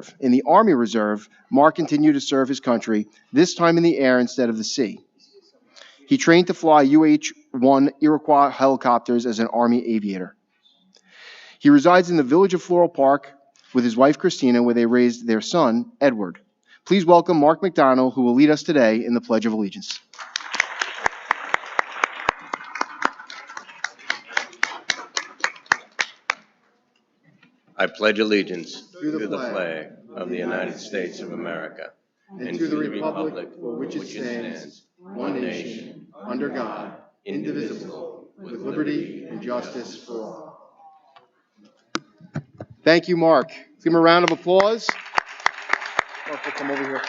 Reserve. In the Army Reserve, Mark continued to serve his country, this time in the air instead of the sea. He trained to fly UH-1 Iroquois helicopters as an Army aviator. He resides in the village of Floral Park with his wife Christina, where they raised their son, Edward. Please welcome Mark McDonald, who will lead us today in the Pledge of Allegiance. I pledge allegiance to the flag of the United States of America and to the republic for which it stands, one nation, under God, indivisible, with liberty and justice for all. Thank you, Mark. Give him a round of applause. Mark, we'll come over here.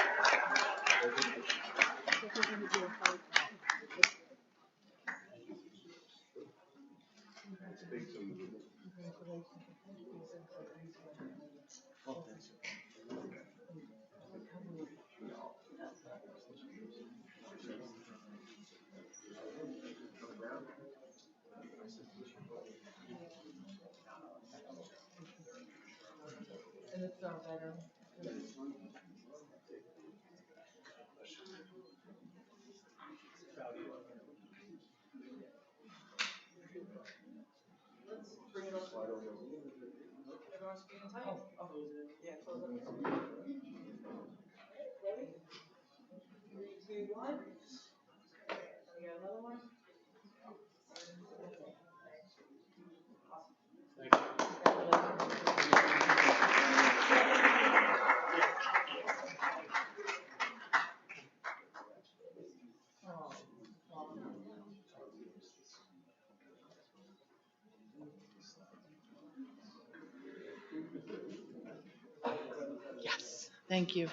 Yes, thank you.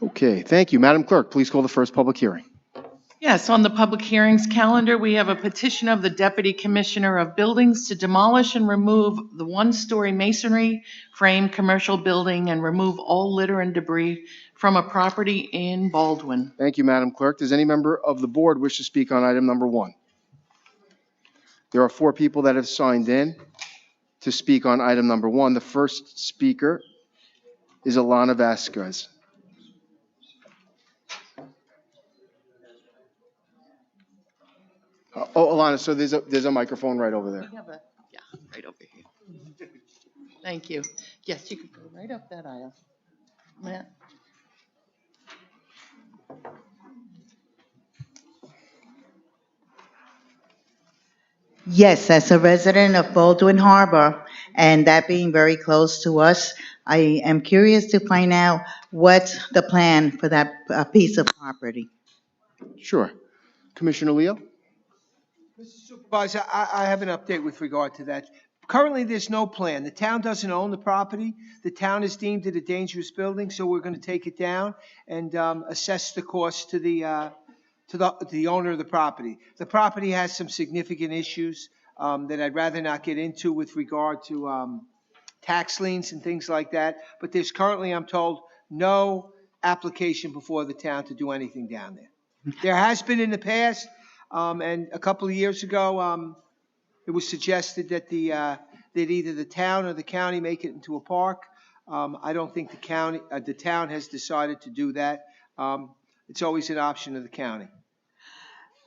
Okay, thank you. Madam Clerk, please call the first public hearing. Yes, on the public hearings calendar, we have a petition of the Deputy Commissioner of Buildings to demolish and remove the one-story masonry frame commercial building and remove all litter and debris from a property in Baldwin. Thank you, Madam Clerk. Does any member of the board wish to speak on item number 1? There are 4 people that have signed in to speak on item number 1. The first speaker is Alana Vasquez. Alana, so there's a microphone right over there. We have right over here. Thank you. Yes, you could go right up that aisle. Matt? Yes, as a resident of Baldwin Harbor, and that being very close to us, I am curious to find out what's the plan for that piece of property. Sure. Commissioner Leo? Mr. Supervisor, I have an update with regard to that. Currently, there's no plan. The town doesn't own the property. The town has deemed it a dangerous building, so we're going to take it down and assess the cost to the owner of the property. The property has some significant issues that I'd rather not get into with regard to tax liens and things like that. But there's currently, I'm told, no application before the town to do anything down there. There has been in the past, and a couple of years ago, it was suggested that that either the town or the county make it into a park. I don't think the town has decided to do that. It's always an option of the county.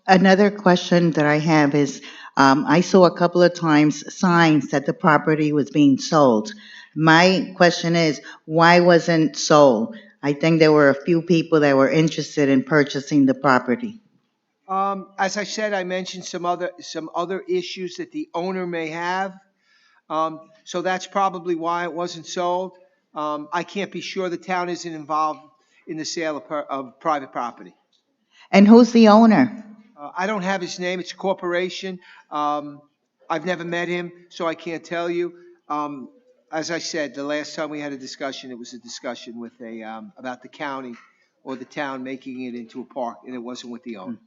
Another question that I have is, I saw a couple of times signs that the property was being sold. My question is, why wasn't sold? I think there were a few people that were interested in purchasing the property. As I said, I mentioned some other issues that the owner may have. So that's probably why it wasn't sold. I can't be sure. The town isn't involved in the sale of private property. And who's the owner? I don't have his name. It's a corporation. I've never met him, so I can't tell you. As I said, the last time we had a discussion, it was a discussion with about the county or the town making it into a park, and it wasn't with the owner.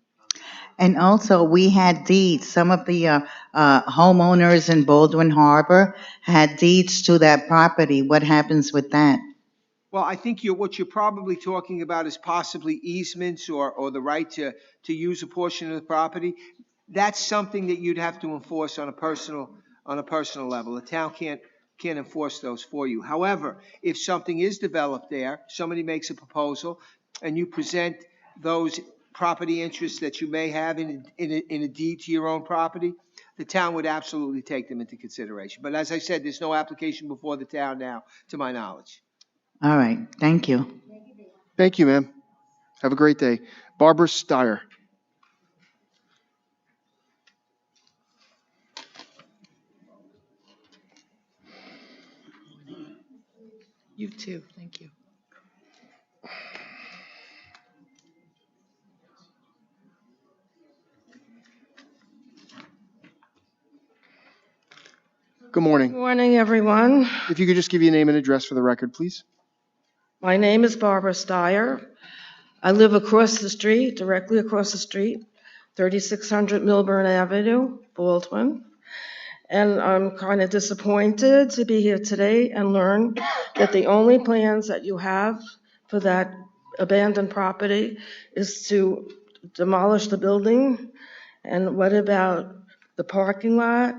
And also, we had deeds. Some of the homeowners in Baldwin Harbor had deeds to that property. What happens with that? Well, I think what you're probably talking about is possibly easements or the right to use a portion of the property. That's something that you'd have to enforce on a personal level. The town can't enforce those for you. However, if something is developed there, somebody makes a proposal, and you present those property interests that you may have in a deed to your own property, the town would absolutely take them into consideration. But as I said, there's no application before the town now, to my knowledge. All right, thank you. Thank you, ma'am. Have a great day. Barbara Steyer. You too, thank you. Good morning. Good morning, everyone. If you could just give your name and address for the record, please. My name is Barbara Steyer. I live across the street, directly across the street, 3600 Milburn Avenue, Baldwin. And I'm kind of disappointed to be here today and learn that the only plans that you have for that abandoned property is to demolish the building. And what about the parking lot?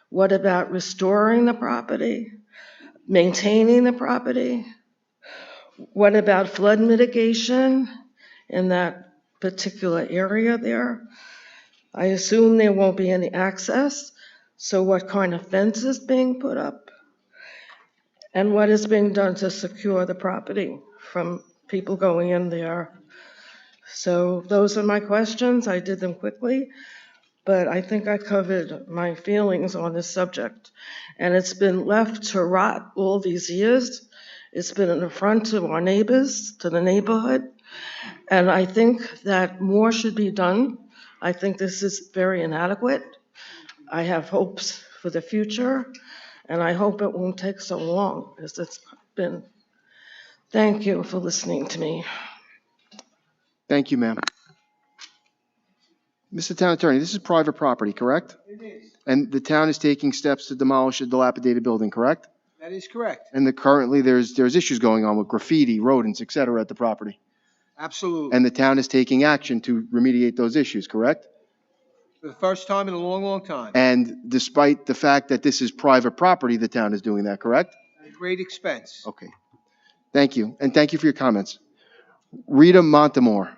What about restoring the property, maintaining the property? What about flood mitigation in that particular area there? I assume there won't be any access, so what kind of fence is being put up? And what is being done to secure the property from people going in there? So those are my questions. I did them quickly, but I think I covered my feelings on this subject. And it's been left to rot all these years. It's been an affront to our neighbors, to the neighborhood. And I think that more should be done. I think this is very inadequate. I have hopes for the future, and I hope it won't take so long as it's been. Thank you for listening to me. Thank you, ma'am. Mr. Town Attorney, this is private property, correct? It is. And the town is taking steps to demolish a dilapidated building, correct? That is correct. And currently there's issues going on with graffiti, rodents, et cetera, at the property. Absolutely. And the town is taking action to remediate those issues, correct? For the first time in a long, long time. And despite the fact that this is private property, the town is doing that, correct? At great expense. Okay. Thank you. And thank you for your comments. Rita Montemore.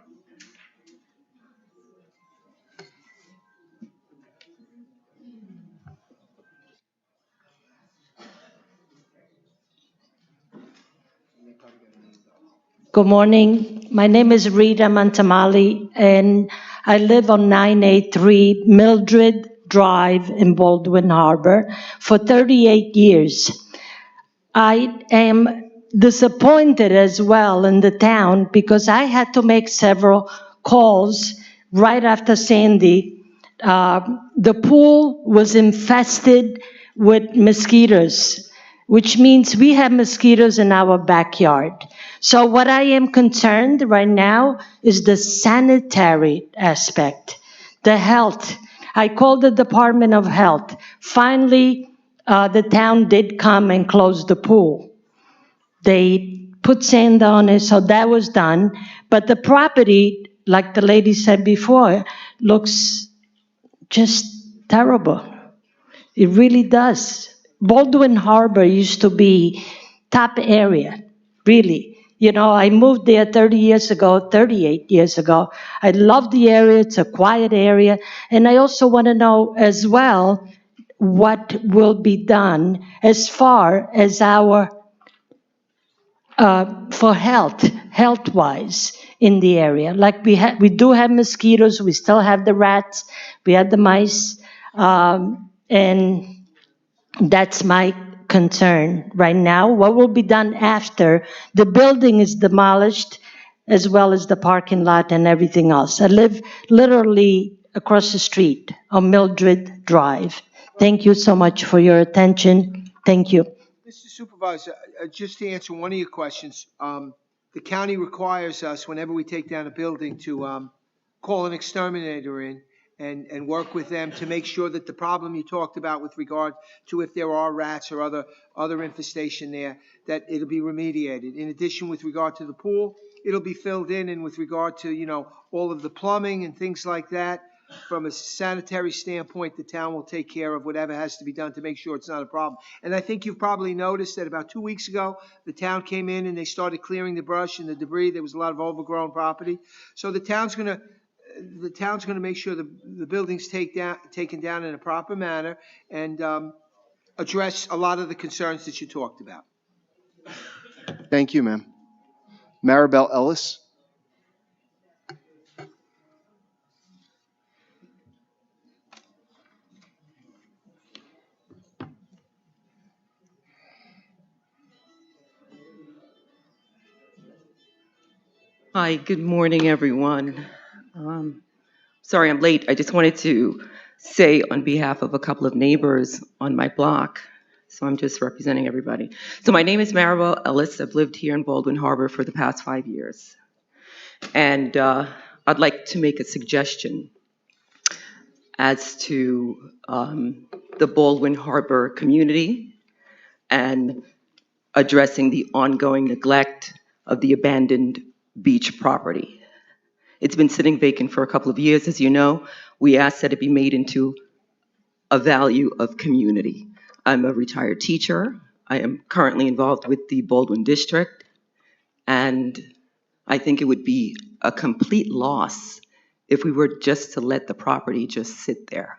Good morning. My name is Rita Mantamali, and I live on 983 Mildred Drive in Baldwin Harbor for 38 years. I am disappointed as well in the town because I had to make several calls right after Sandy. The pool was infested with mosquitoes, which means we have mosquitoes in our backyard. So what I am concerned right now is the sanitary aspect, the health. I called the Department of Health. Finally, the town did come and close the pool. They put sand on it, so that was done. But the property, like the lady said before, looks just terrible. It really does. Baldwin Harbor used to be top area, really. You know, I moved there 38 years ago. I love the area. It's a quiet area. And I also want to know as well what will be done as far as our, for health-wise in the area. Like we do have mosquitoes. We still have the rats. We have the mice. And that's my concern right now. What will be done after the building is demolished, as well as the parking lot and everything else? I live literally across the street on Mildred Drive. Thank you so much for your attention. Thank you. Mr. Supervisor, just to answer one of your questions, the county requires us, whenever we take down a building, to call an exterminator in and work with them to make sure that the problem you talked about with regard to if there are rats or other infestation there, that it'll be remediated. In addition, with regard to the pool, it'll be filled in, and with regard to, all of the plumbing and things like that, from a sanitary standpoint, the town will take care of whatever has to be done to make sure it's not a problem. And I think you've probably noticed that about 2 weeks ago, the town came in and they started clearing the brush and the debris. There was a lot of overgrown property. So the town's going to make sure the building's taken down in a proper manner and address a lot of the concerns that you talked about. Thank you, ma'am. Maribel Ellis. Hi, good morning, everyone. Sorry I'm late. I just wanted to say on behalf of a couple of neighbors on my block, so I'm just representing everybody. So my name is Maribel Ellis. I've lived here in Baldwin Harbor for the past 5 years. And I'd like to make a suggestion as to the Baldwin Harbor community and addressing the ongoing neglect of the abandoned beach property. It's been sitting vacant for a couple of years, as you know. We asked that it be made into a value of community. I'm a retired teacher. I am currently involved with the Baldwin District, and I think it would be a complete loss if we were just to let the property just sit there.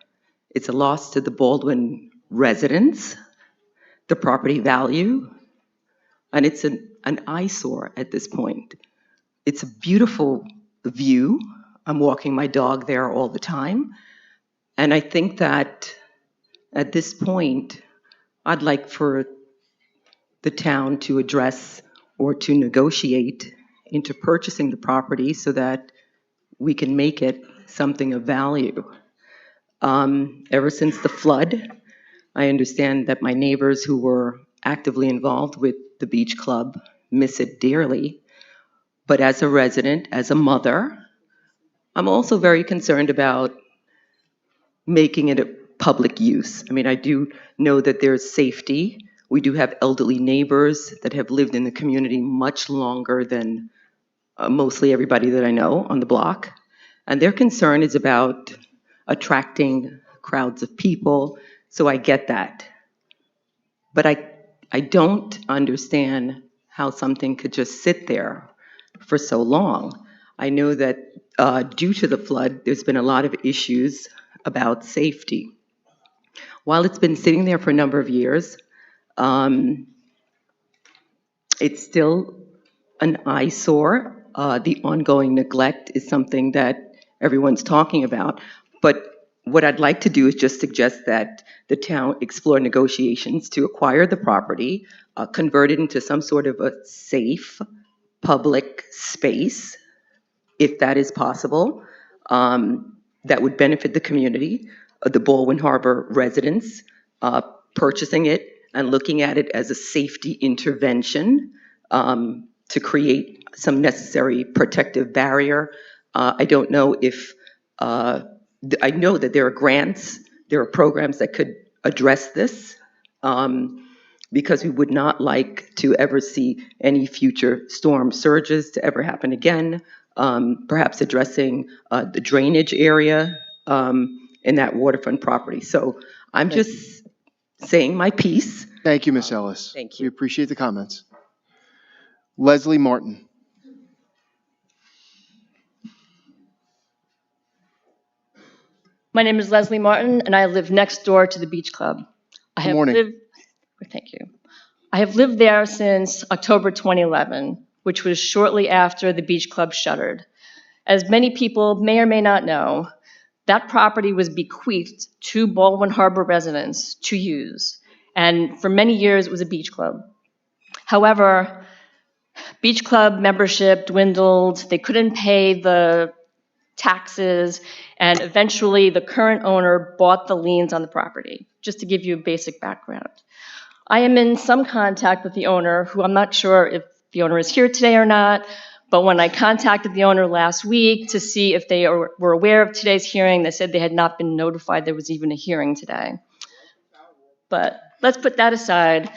It's a loss to the Baldwin residents, the property value, and it's an eyesore at this point. It's a beautiful view. I'm walking my dog there all the time. And I think that at this point, I'd like for the town to address or to negotiate into purchasing the property so that we can make it something of value. Ever since the flood, I understand that my neighbors who were actively involved with the beach club miss it dearly. But as a resident, as a mother, I'm also very concerned about making it a public use. I mean, I do know that there's safety. We do have elderly neighbors that have lived in the community much longer than mostly everybody that I know on the block. And their concern is about attracting crowds of people, so I get that. But I don't understand how something could just sit there for so long. I know that due to the flood, there's been a lot of issues about safety. While it's been sitting there for a number of years, it's still an eyesore. The ongoing neglect is something that everyone's talking about. But what I'd like to do is just suggest that the town explore negotiations to acquire the property, convert it into some sort of a safe public space, if that is possible, that would benefit the community, the Baldwin Harbor residents, purchasing it and looking at it as a safety intervention to create some necessary protective barrier. I don't know if, I know that there are grants, there are programs that could address this, because we would not like to ever see any future storm surges to ever happen again. Perhaps addressing the drainage area in that waterfront property. So I'm just saying my piece. Thank you, Ms. Ellis. Thank you. We appreciate the comments. Leslie Martin. My name is Leslie Martin, and I live next door to the beach club. Good morning. Thank you. I have lived there since October 2011, which was shortly after the beach club shuttered. As many people may or may not know, that property was bequeathed to Baldwin Harbor residents to use, and for many years it was a beach club. However, beach club membership dwindled, they couldn't pay the taxes, and eventually the current owner bought the liens on the property, just to give you a basic background. I am in some contact with the owner, who I'm not sure if the owner is here today or not, But when I contacted the owner last week to see if they were aware of today's hearing, they said they had not been notified there was even a hearing today. But let's put that aside.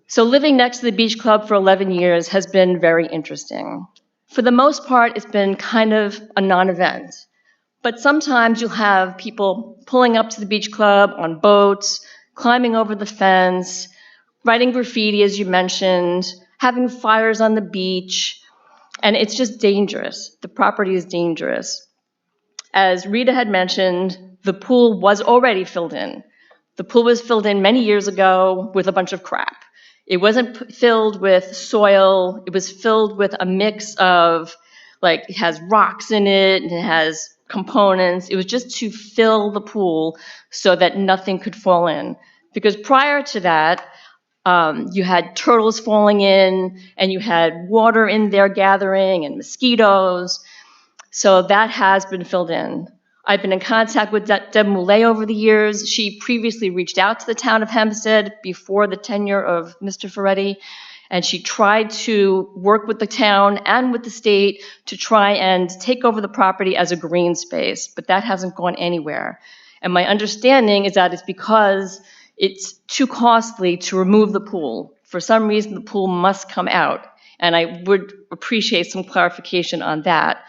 So living next to the beach club for 11 years has been very interesting. For the most part, it's been kind of a non-event. But sometimes you'll have people pulling up to the beach club on boats, climbing over the fence, writing graffiti, as you mentioned, having fires on the beach, and it's just dangerous. The property is dangerous. As Rita had mentioned, the pool was already filled in. The pool was filled in many years ago with a bunch of crap. It wasn't filled with soil. It was filled with a mix of, like, it has rocks in it, and it has components. It was just to fill the pool so that nothing could fall in. Because prior to that, you had turtles falling in, and you had water in there gathering, and mosquitoes. So that has been filled in. I've been in contact with Deb Moulet over the years. She previously reached out to the town of Hempstead before the tenure of Mr. Ferretti, and she tried to work with the town and with the state to try and take over the property as a green space, but that hasn't gone anywhere. And my understanding is that it's because it's too costly to remove the pool. For some reason, the pool must come out, and I would appreciate some clarification on that.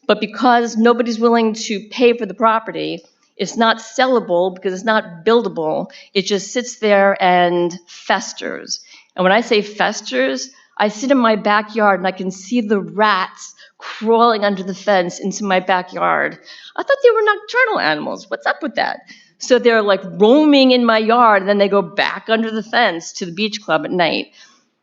But because nobody's willing to pay for the property, it's not sellable because it's not buildable. It just sits there and festers. And when I say festers, I sit in my backyard and I can see the rats crawling under the fence into my backyard. I thought they were nocturnal animals. What's up with that? So they're like roaming in my yard, and then they go back under the fence to the beach club at night.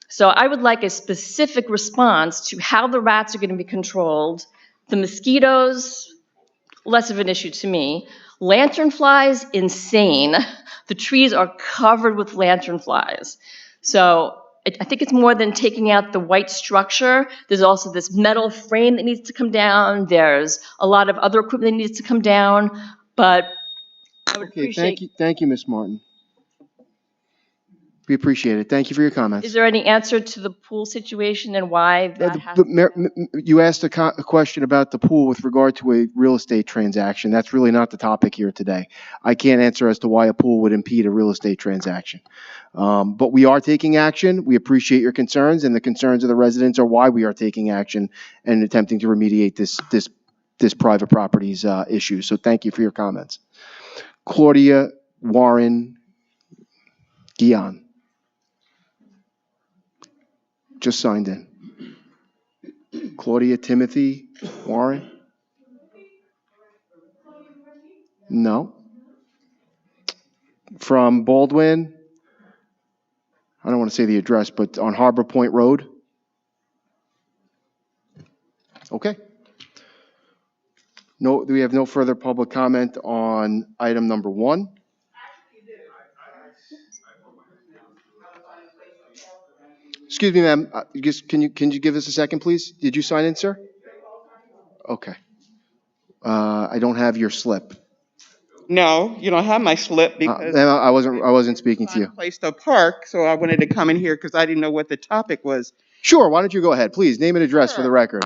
So I would like a specific response to how the rats are going to be controlled. The mosquitoes, less of an issue to me. Lanternflies, insane. The trees are covered with lanternflies. So I think it's more than taking out the white structure. There's also this metal frame that needs to come down. There's a lot of other equipment that needs to come down. But I would appreciate... Thank you, Ms. Martin. We appreciate it. Thank you for your comments. Is there any answer to the pool situation and why that has... You asked a question about the pool with regard to a real estate transaction. That's really not the topic here today. I can't answer as to why a pool would impede a real estate transaction. But we are taking action. We appreciate your concerns, and the concerns of the residents are why we are taking action and attempting to remediate this private property's issue. So thank you for your comments. Claudia Warren Guion just signed in. Claudia Timothy Warren? No. From Baldwin? I don't want to say the address, but on Harbor Point Road? Okay. No, we have no further public comment on item number 1. Excuse me, ma'am. Can you give us a second, please? Did you sign in, sir? Okay. I don't have your slip. No, you don't have my slip because I wasn't speaking to you. Place to park, so I wanted to come in here because I didn't know what the topic was. Sure. Why don't you go ahead, please? Name and address for the record.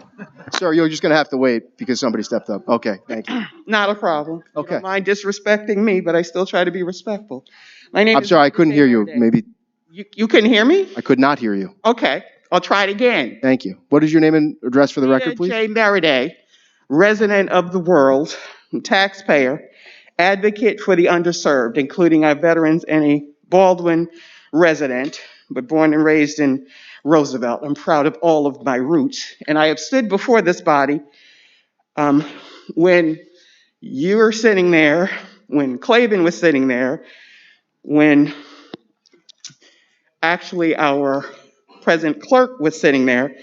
Sir, you're just going to have to wait because somebody stepped up. Okay. Thank you. Not a problem. Okay. You don't mind disrespecting me, but I still try to be respectful. My name I'm sorry, I couldn't hear you. Maybe you couldn't hear me? I could not hear you. Okay. I'll try it again. Thank you. What is your name and address for the record, please? J. Maraday, resident of the world, taxpayer, advocate for the underserved, including our veterans, and a Baldwin resident, but born and raised in Roosevelt. I'm proud of all of my roots. And I have stood before this body when you were sitting there, when Clavin was sitting there, when actually our present clerk was sitting there,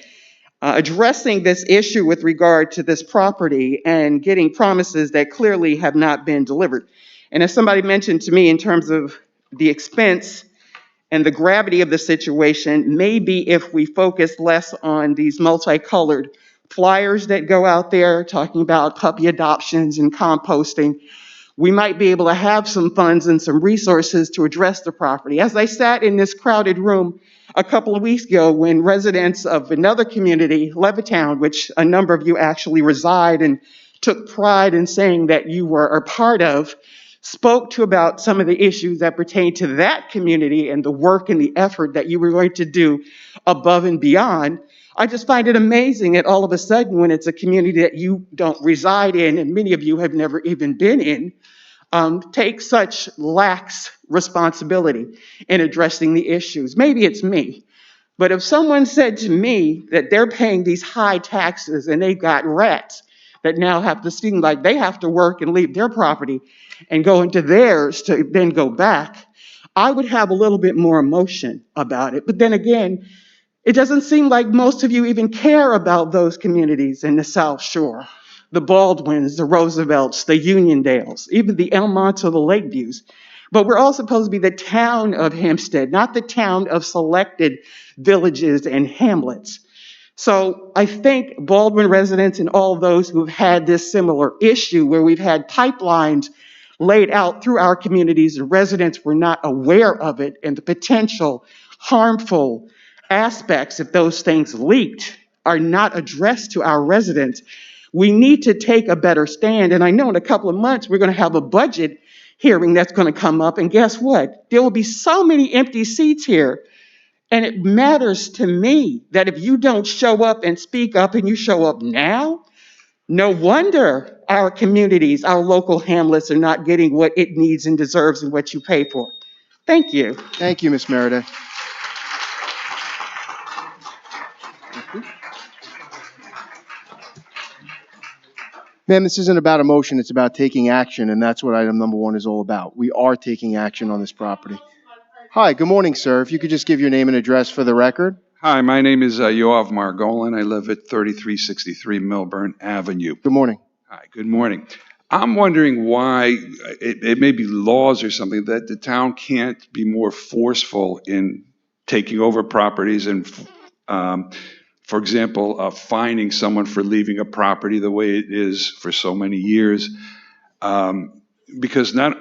addressing this issue with regard to this property and getting promises that clearly have not been delivered. And as somebody mentioned to me in terms of the expense and the gravity of the situation, maybe if we focus less on these multicolored flyers that go out there talking about puppy adoptions and composting, we might be able to have some funds and some resources to address the property. As I sat in this crowded room a couple of weeks ago when residents of another community, Levittown, which a number of you actually reside and took pride in saying that you were a part of, spoke to about some of the issues that pertain to that community and the work and the effort that you were going to do above and beyond. I just find it amazing that all of a sudden, when it's a community that you don't reside in and many of you have never even been in, take such lax responsibility in addressing the issues. Maybe it's me, but if someone said to me that they're paying these high taxes and they've got rats that now have to seem like they have to work and leave their property and go into theirs to then go back, I would have a little bit more emotion about it. But then again, it doesn't seem like most of you even care about those communities in the South Shore, the Baldwins, the Roosevelts, the Uniondales, even the Elmonts or the Lakeviews. But we're all supposed to be the town of Hempstead, not the town of selected villages and hamlets. So I think Baldwin residents and all those who've had this similar issue where we've had pipelines laid out through our communities and residents were not aware of it and the potential harmful aspects if those things leaked are not addressed to our residents. We need to take a better stand. And I know in a couple of months, we're going to have a budget hearing that's going to come up. And guess what? There will be so many empty seats here. And it matters to me that if you don't show up and speak up and you show up now, no wonder our communities, our local hamlets are not getting what it needs and deserves and what you pay for. Thank you. Thank you, Ms. Merida. Ma'am, this isn't about a motion, it's about taking action, and that's what item number 1 is all about. We are taking action on this property. Hi, good morning, sir. If you could just give your name and address for the record. Hi, my name is Yoav Margolin. I live at 3363 Milburn Avenue. Good morning. Hi, good morning. I'm wondering why, it may be laws or something, that the town can't be more forceful in taking over properties and, for example, fining someone for leaving a property the way it is for so many years. Because not,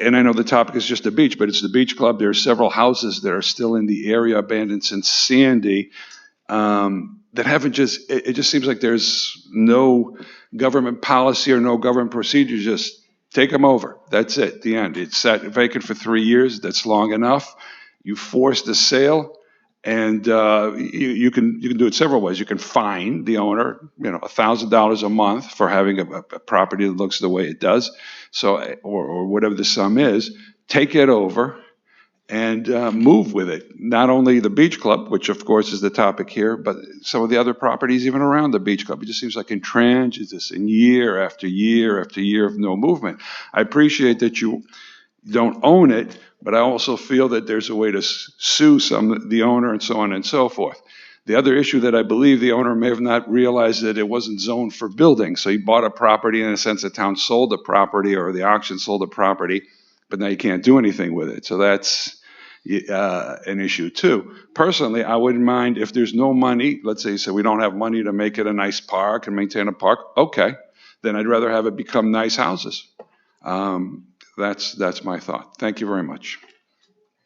and I know the topic is just the beach, but it's the beach club. There are several houses that are still in the area abandoned since Sandy that haven't it just seems like there's no government policy or no government procedure. Just take them over. That's it, the end. It's sat vacant for 3 years. That's long enough. You force the sale. And you can do it several ways. You can fine the owner, $1,000 a month for having a property that looks the way it does. So, or whatever the sum is, take it over and move with it. Not only the beach club, which of course is the topic here, but some of the other properties even around the beach club. It just seems like intransigence in year after year after year of no movement. I appreciate that you don't own it, but I also feel that there's a way to sue the owner and so on and so forth. The other issue that I believe the owner may have not realized that it wasn't zoned for building. So he bought a property, in a sense the town sold the property or the auction sold the property, but now you can't do anything with it. So that's an issue too. Personally, I wouldn't mind if there's no money. Let's say so we don't have money to make it a nice park and maintain a park. Okay, then I'd rather have it become nice houses. That's my thought. Thank you very much.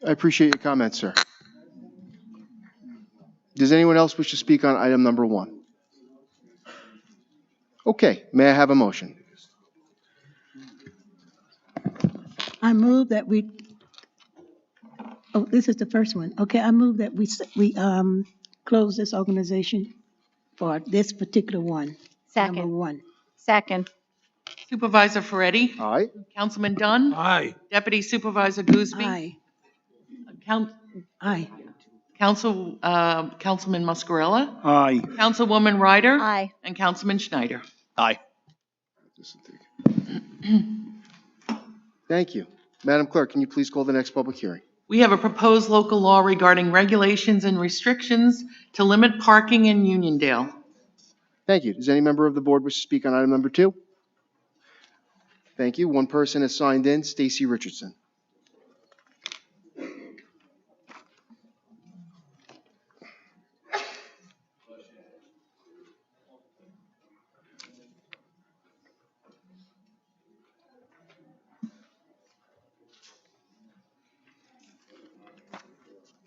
I appreciate your comments, sir. Does anyone else wish to speak on item number 1? Okay, may I have a motion? I move that we, this is the first one. Okay, I move that we close this organization for this particular one. Second. Number 1. Second. Supervisor Ferretti? Aye. Councilman Dunn? Aye. Deputy Supervisor Gooseby? Aye. Aye. Councilman Muscarella? Aye. Councilwoman Ryder? Aye. And Councilman Schneider? Aye. Thank you. Madam Clerk, can you please call the next public hearing? We have a proposed local law regarding regulations and restrictions to limit parking in Uniondale. Thank you. Does any member of the board wish to speak on item number 2? Thank you. One person has signed in, Stacy Richardson.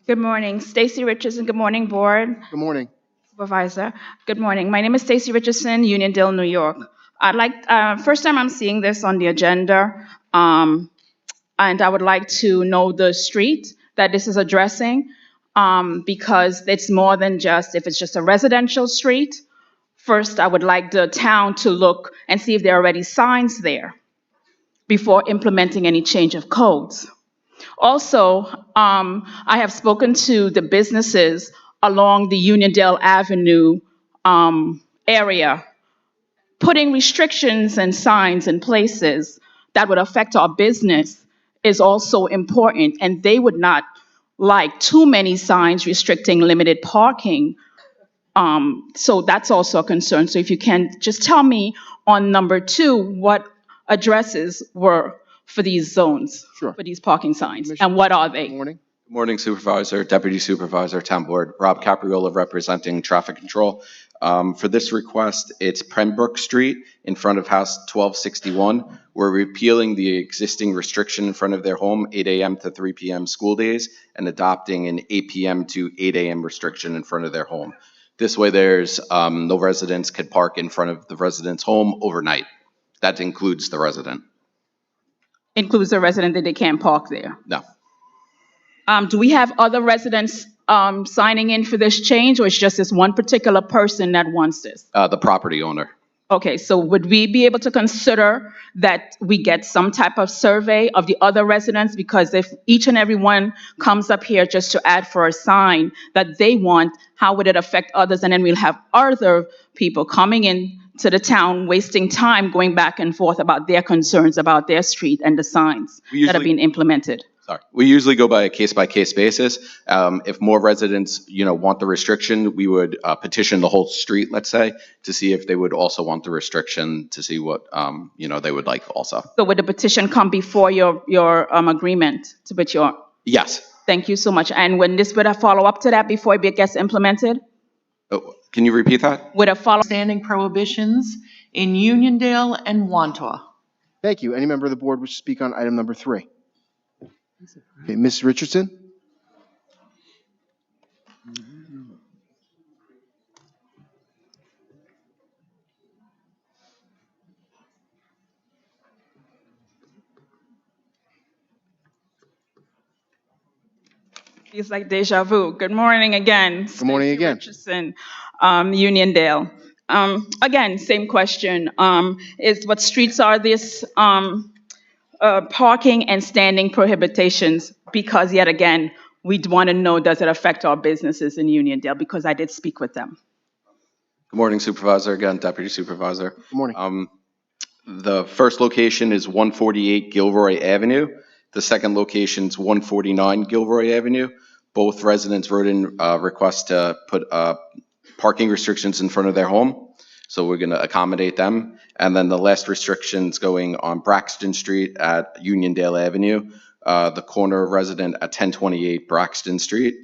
Good morning, Stacy Richardson. Good morning, Board Good morning. Supervisor. Good morning. My name is Stacy Richardson, Uniondale, New York. I'd like, first time I'm seeing this on the agenda, and I would like to know the street that this is addressing, because it's more than just, if it's just a residential street. First, I would like the town to look and see if there are already signs there before implementing any change of codes. Also, I have spoken to the businesses along the Uniondale Avenue area, putting restrictions and signs in places that would affect our business is also important, and they would not like too many signs restricting limited parking. So that's also a concern. So if you can just tell me on number 2, what addresses were for these zones, Sure. for these parking signs, and what are they? Good morning. Good morning, Supervisor, Deputy Supervisor, Town Board. Rob Capriola representing Traffic Control. For this request, it's Pembroke Street in front of House 1261. We're repealing the existing restriction in front of their home, 8 a.m. to 3 p.m. school days, and adopting an 8 p.m. to 8 a.m. restriction in front of their home. This way, there's no residents could park in front of the resident's home overnight. That includes the resident. Includes the resident that they can't park there. No. Do we have other residents signing in for this change, or it's just this one particular person that wants this? The property owner. Okay, so would we be able to consider that we get some type of survey of the other residents? Because if each and every one comes up here just to add for a sign that they want, how would it affect others? And then we'll have other people coming in to the town, wasting time going back and forth about their concerns about their street and the signs that are being implemented. Sorry. We usually go by a case-by-case basis. If more residents, want the restriction, we would petition the whole street, let's say, to see if they would also want the restriction, to see what, they would like also. So would the petition come before your agreement to put your? Yes. Thank you so much. And when this would a follow up to that before it gets implemented? Oh, can you repeat that? Would a follow? Standing prohibitions in Uniondale and Wantaw. Thank you. Any member of the board wish to speak on item number 3? Okay, Ms. Richardson? It's like deja vu. Good morning again. Good morning again. Richardson, Uniondale. Again, same question. Is what streets are this parking and standing prohibitions? Because yet again, we'd want to know, does it affect our businesses in Uniondale? Because I did speak with them. Good morning, Supervisor. Again, Deputy Supervisor. Good morning. The first location is 148 Gilroy Avenue. The second location is 149 Gilroy Avenue. Both residents wrote in requests to put parking restrictions in front of their home. So we're going to accommodate them. And then the last restrictions going on Braxton Street at Uniondale Avenue, the corner resident at 1028 Braxton Street,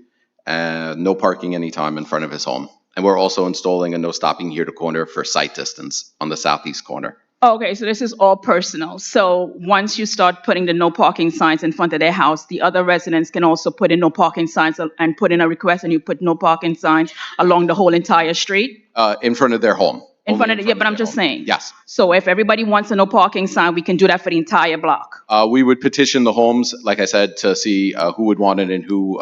and no parking anytime in front of his home. And we're also installing a no stopping here to corner for sight distance on the southeast corner. Okay, so this is all personal. So once you start putting the no parking signs in front of their house, the other residents can also put in no parking signs and put in a request, and you put no parking signs along the whole entire street? In front of their home. In front of the, yeah, but I'm just saying. Yes. So if everybody wants a no parking sign, we can do that for the entire block? We would petition the homes, like I said, to see who would want it and who,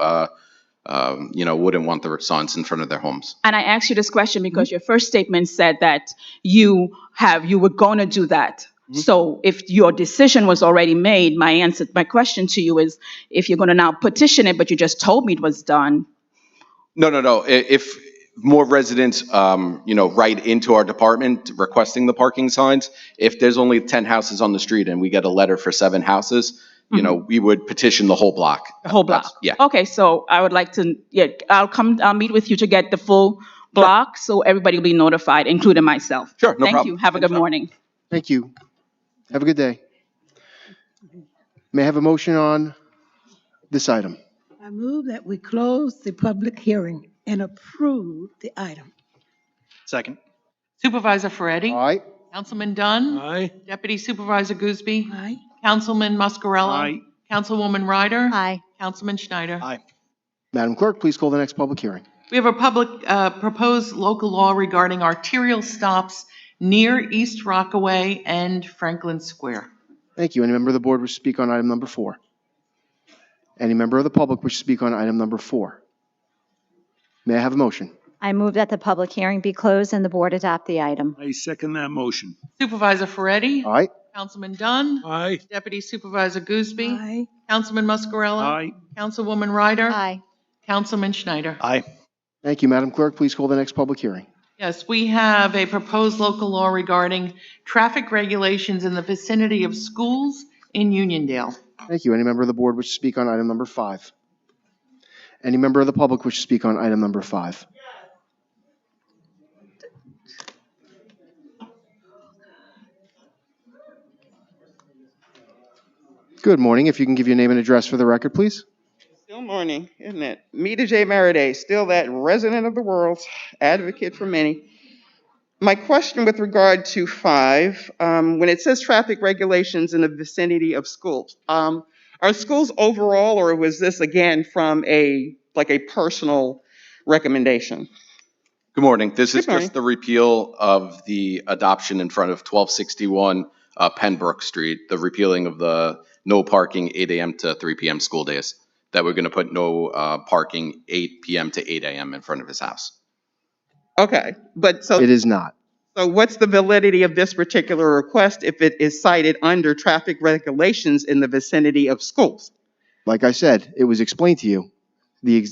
wouldn't want the signs in front of their homes. And I asked you this question because your first statement said that you were going to do that. So if your decision was already made, my question to you is, if you're going to now petition it, but you just told me it was done. No. If more residents, write into our department requesting the parking signs, if there's only 10 houses on the street and we get a letter for 7 houses, we would petition the whole block. The whole block? Yeah. Okay, so I would like to, I'll meet with you to get the full block, so everybody will be notified, including myself. Sure, no problem. Thank you. Have a good morning. Thank you. Have a good day. May I have a motion on this item? I move that we close the public hearing and approve the item. Second. Supervisor Ferretti? Aye. Councilman Dunn? Aye. Deputy Supervisor Gooseby? Aye. Councilman Mascarello? Aye. Councilwoman Ryder? Aye. Councilman Schneider? Aye. Madam Clerk, please call the next public hearing. We have a proposed local law regarding arterial stops near East Rockaway and Franklin Square. Thank you. Any member of the board wish to speak on item number 4? Any member of the public wish to speak on item number 4? May I have a motion? I move that the public hearing be closed and the board adopt the item. I second that motion. Supervisor Ferretti? Aye. Councilman Dunn? Aye. Deputy Supervisor Gooseby? Aye. Councilman Muscarella? Aye. Councilwoman Ryder? Aye. Councilman Schneider? Aye. Thank you. Madam Clerk, please call the next public hearing. Yes, we have a proposed local law regarding traffic regulations in the vicinity of schools in Uniondale. Thank you. Any member of the board wish to speak on item number 5? Any member of the public wish to speak on item number 5? Good morning. If you can give your name and address for the record, please. Still morning, isn't it? Mita J. Maraday, still that resident of the world, advocate for many. My question with regard to 5, when it says traffic regulations in the vicinity of schools, are schools overall, or was this again from a personal recommendation? Good morning. This is Good morning. just the repeal of the adoption in front of 1261 Pembroke Street, the repealing of the no parking 8 a.m. to 3 p.m. school days, that we're going to put no parking 8 p.m. to 8 a.m. in front of his house. Okay, but so It is not. So what's the validity of this particular request if it is cited under traffic regulations in the vicinity of schools? Like I said, it was explained to you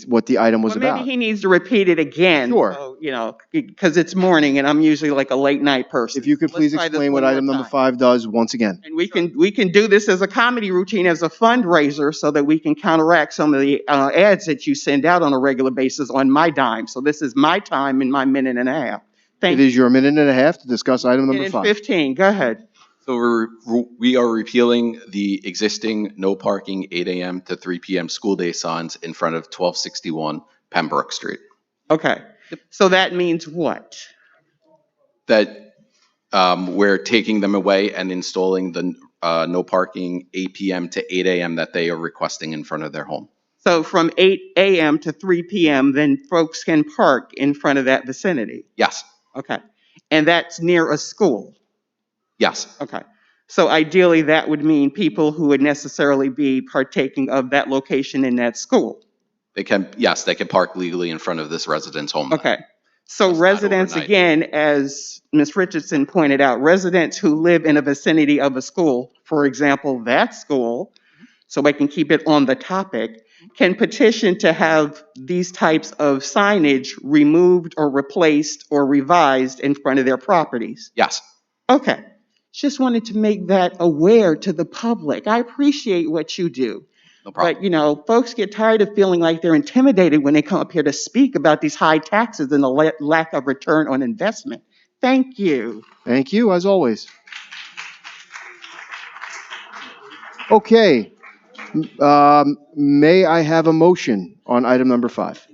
what the item was Well, about. maybe he needs to repeat it again. Sure. So, because it's morning and I'm usually like a late night person. If you could please Let's try this explain one what more item number time. 5 does once again. And we can do this as a comedy routine, as a fundraiser, so that we can counteract some of the ads that you send out on a regular basis on my dime. So this is my time in my minute and a half. Thank It you. is your minute and a half to discuss item number Minute 5. 15, go ahead. So we are repealing the existing no parking 8 a.m. to 3 p.m. school day signs in front of 1261 Pembroke Street. Okay, so that means what? That we're taking them away and installing the no parking 8 p.m. to 8 a.m. that they are requesting in front of their home. So from 8 a.m. to 3 p.m., then folks can park in front of that vicinity? Yes. Okay, and that's near a school? Yes. Okay, so ideally that would mean people who would necessarily be partaking of that location in that school? They can park legally in front of this resident's home. Okay, so Just not residents, overnight. again, as Ms. Richardson pointed out, residents who live in a vicinity of a school, for example, that school, so I can keep it on the topic, can petition to have these types of signage removed or replaced or revised in front of their properties? Yes. Okay, just wanted to make that aware to the public. I appreciate what you do. No problem. But, folks get tired of feeling like they're intimidated when they come up here to speak about these high taxes and the lack of return on investment. Thank you. Thank you, as always. Okay. May I have a motion on item number 5?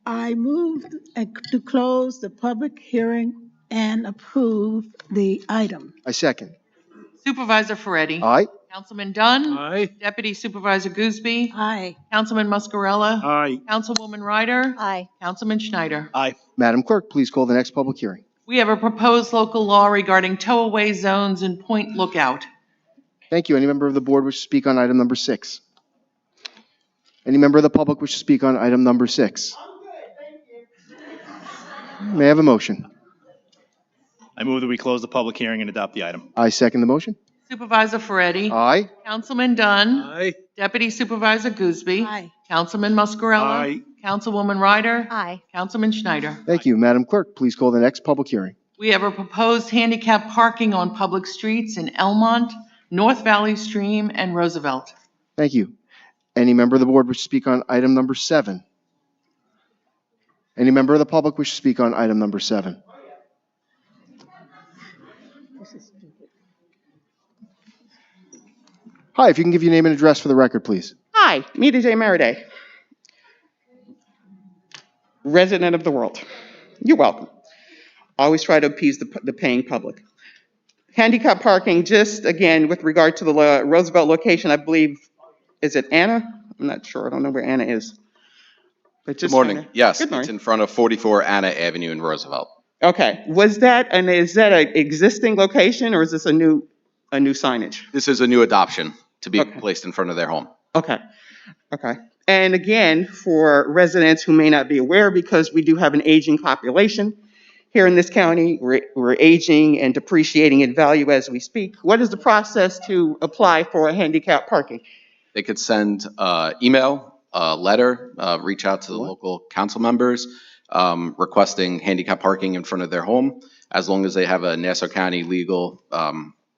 I move to close the public hearing and approve the item. I second. Supervisor Ferretti? Aye. Councilman Dunn? Aye. Deputy Supervisor Gooseby? Aye. Councilman Muscarella? Aye. Councilwoman Ryder? Aye. Councilman Schneider? Aye. Madam Clerk, please call the next public hearing. We have a proposed local law regarding tow-away zones and Point Lookout. Thank you. Any member of the board wish to speak on item number 6? Any member of the public wish to speak on item number 6? May I have a motion? I move that we close the public hearing and adopt the item. I second the motion. Supervisor Ferretti? Aye. Councilman Dunn? Aye. Deputy Supervisor Gooseby? Aye. Councilman Muscarella? Aye. Councilwoman Ryder? Aye. Councilman Schneider? Thank you. Madam Clerk, please call the next public hearing. We have a proposed handicap parking on public streets in Elmont, North Valley Stream, and Roosevelt. Thank you. Any member of the board wish to speak on item number 7? Any member of the public wish to speak on item number 7? Hi, if you can give your name and address for the record, please. Hi, Mita J. Maraday, resident of the world. You're welcome. Always try to appease the paying public. Handicap parking, just again, with regard to the Roosevelt location, I believe, is it Anna? I'm not sure. I don't know where Anna is. But Good just morning. kinda- Yes, Good it's morning. in front of 44 Anna Avenue in Roosevelt. Okay. Is that an existing location or is this a new signage? This is a new adoption to be Okay. placed in front of their home. Okay. Okay. And again, for residents who may not be aware, because we do have an aging population here in this county, we're aging and depreciating in value as we speak. What is the process to apply for a handicap parking? They could send email, a letter, reach out to the local council members requesting handicap parking in front of their home, as long as they have a Nassau County legal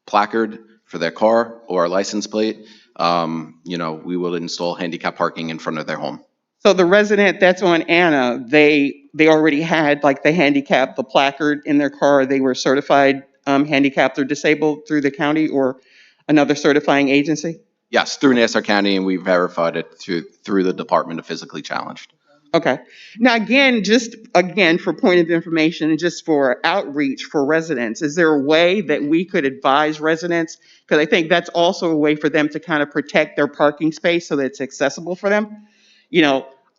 placard for their car or a license plate. We will install handicap parking in front of their home. So the resident that's on Anna, they already had like the placard in their car. They were certified handicapped or disabled through the county or another certifying agency? Yes, through Nassau County, and we verified it through the Department of Physically Challenged. Okay. Now, just for point of information and just for outreach for residents, is there a way that we could advise residents? Because I think that's also a way for them to kind of protect their parking space so that it's accessible for them.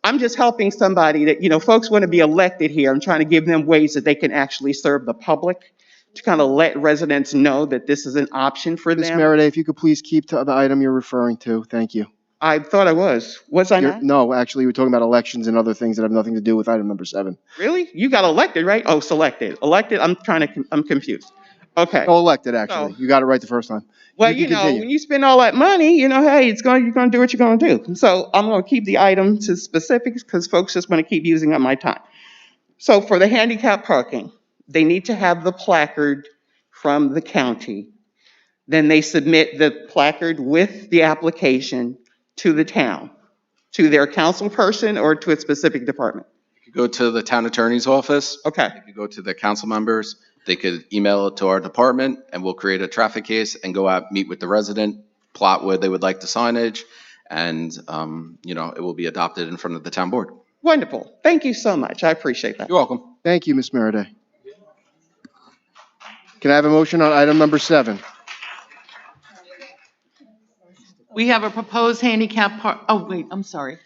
I'm just helping somebody that, folks want to be elected here. I'm trying to give them ways that they can actually serve the public, to kind of let residents know that this is an option for Ms. them. Merida, if you could please keep to the item you're referring to. Thank you. I thought I was. Was I not? No, actually, we're talking about elections and other things that have nothing to do with item number 7. Really? You got elected, right? Oh, selected. Elected? I'm confused. Okay. Oh, elected, actually. You got it right the first time. Well, You can continue. when you spend all that money, hey, you're going to do what you're going to do. So I'm going to keep the item to specifics because folks just want to keep using up my time. So for the handicap parking, they need to have the placard from the county. Then they submit the placard with the application to the town, to their council person or to a specific department. You could go to the town attorney's office. Okay. You could go to the council members. They could email it to our department, and we'll create a traffic case and go out, meet with the resident, plot where they would like the signage, and it will be adopted in front of the town board. Wonderful. Thank you so much. I appreciate that. You're welcome. Thank you, Ms. Merida. Can I have a motion on item number 7? We have a proposed handicap oh, wait, I'm sorry.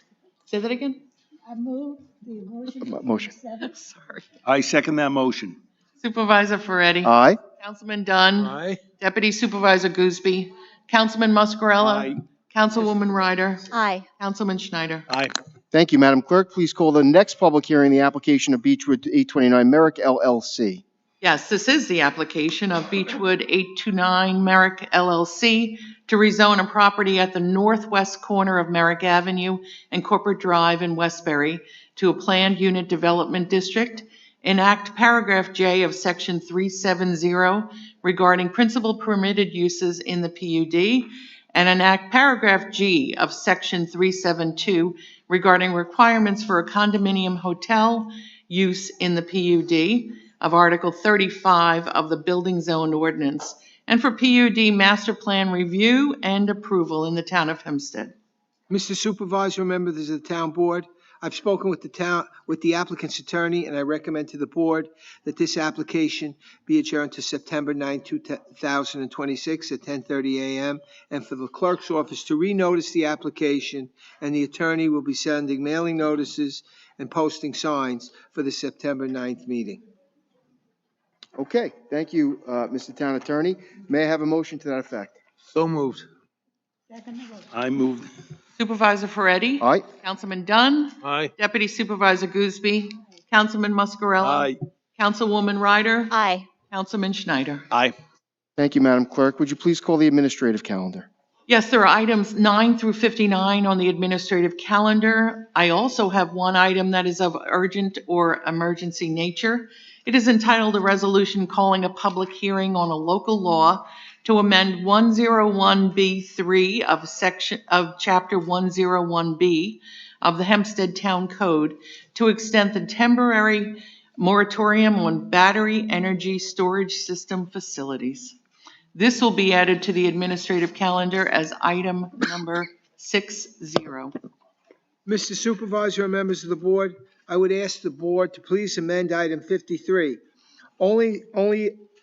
Say that again? I move the Motion. Sorry. I second that motion. Supervisor Ferretti. Aye. Councilman Dunn. Aye. Deputy Supervisor Gooseby. Councilman Muscarella. Aye. Councilwoman Ryder. Aye. Councilman Schneider. Aye. Thank you, Madam Clerk. Please call the next public hearing, the application of Beechwood 829 Merrick LLC. Yes, this is the application of Beechwood 829 Merrick LLC to rezone a property at the northwest corner of Merrick Avenue and Corporate Drive in Westbury to a planned unit development district, enact paragraph J of section 370 regarding principal permitted uses in the PUD, and enact paragraph G of section 372 regarding requirements for a condominium hotel use in the PUD of Article 35 of the Building Zone Ordinance, and for PUD master plan review and approval in the town of Hempstead. Mr. Supervisor, members of the town board, I've spoken with the applicant's attorney, and I recommend to the board that this application be adjourned to September 9, 2026 at 10:30 a.m. and for the clerk's office to renotice the application, and the attorney will be sending mailing notices and posting signs for the September 9th meeting. Okay, thank you, Mr. Town Attorney. May I have a motion to that effect? So moved. I moved. Supervisor Ferretti. Aye. Councilman Dunn. Aye. Deputy Supervisor Gooseby. Councilman Muscarella. Aye. Councilwoman Ryder. Aye. Councilman Schneider. Aye. Thank you, Madam Clerk. Would you please call the administrative calendar? Yes, there are items 9 through 59 on the administrative calendar. I also have one item that is of urgent or emergency nature. It is entitled a resolution calling a public hearing on a local law to amend 101B3 of Chapter 101B of the Hempstead Town Code to extend the temporary moratorium on battery energy storage system facilities. This will be added to the administrative calendar as item number 60. Mr. Supervisor and members of the board, I would ask the board to please amend item 53, only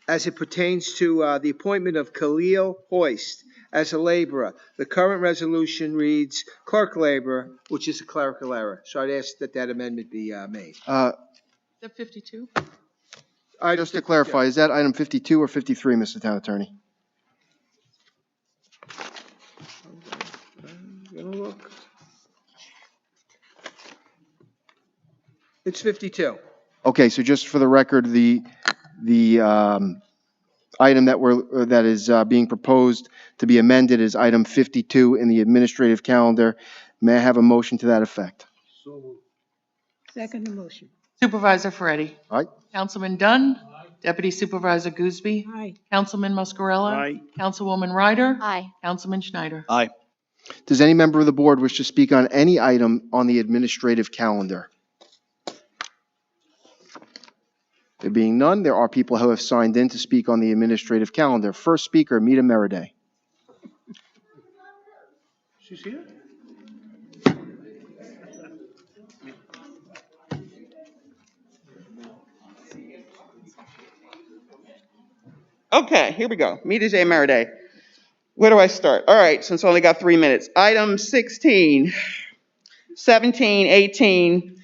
as it pertains to the appointment of Khalil Hoist as a laborer. The current resolution reads clerk laborer, which is a clerical error. So I'd ask that that amendment be made. The 52? Just to clarify, is that item 52 or 53, Mr. Town Attorney? Gonna look. It's 52. Okay, so just for the record, the item that is being proposed to be amended is item 52 in the administrative calendar. May I have a motion to that effect? Second motion. Supervisor Ferretti. Aye. Councilman Dunn. Deputy Supervisor Gooseby. Aye. Councilman Muscarella. Aye. Councilwoman Ryder. Aye. Councilman Schneider. Aye. Does any member of the board wish to speak on any item on the administrative calendar? There being none, there are people who have signed in to speak on the administrative calendar. First speaker, Mita Meriday. She's here? Okay, here we go. Mita J. Meriday. Where do I start? All right, since I only got 3 minutes. Item 16, 17, 18,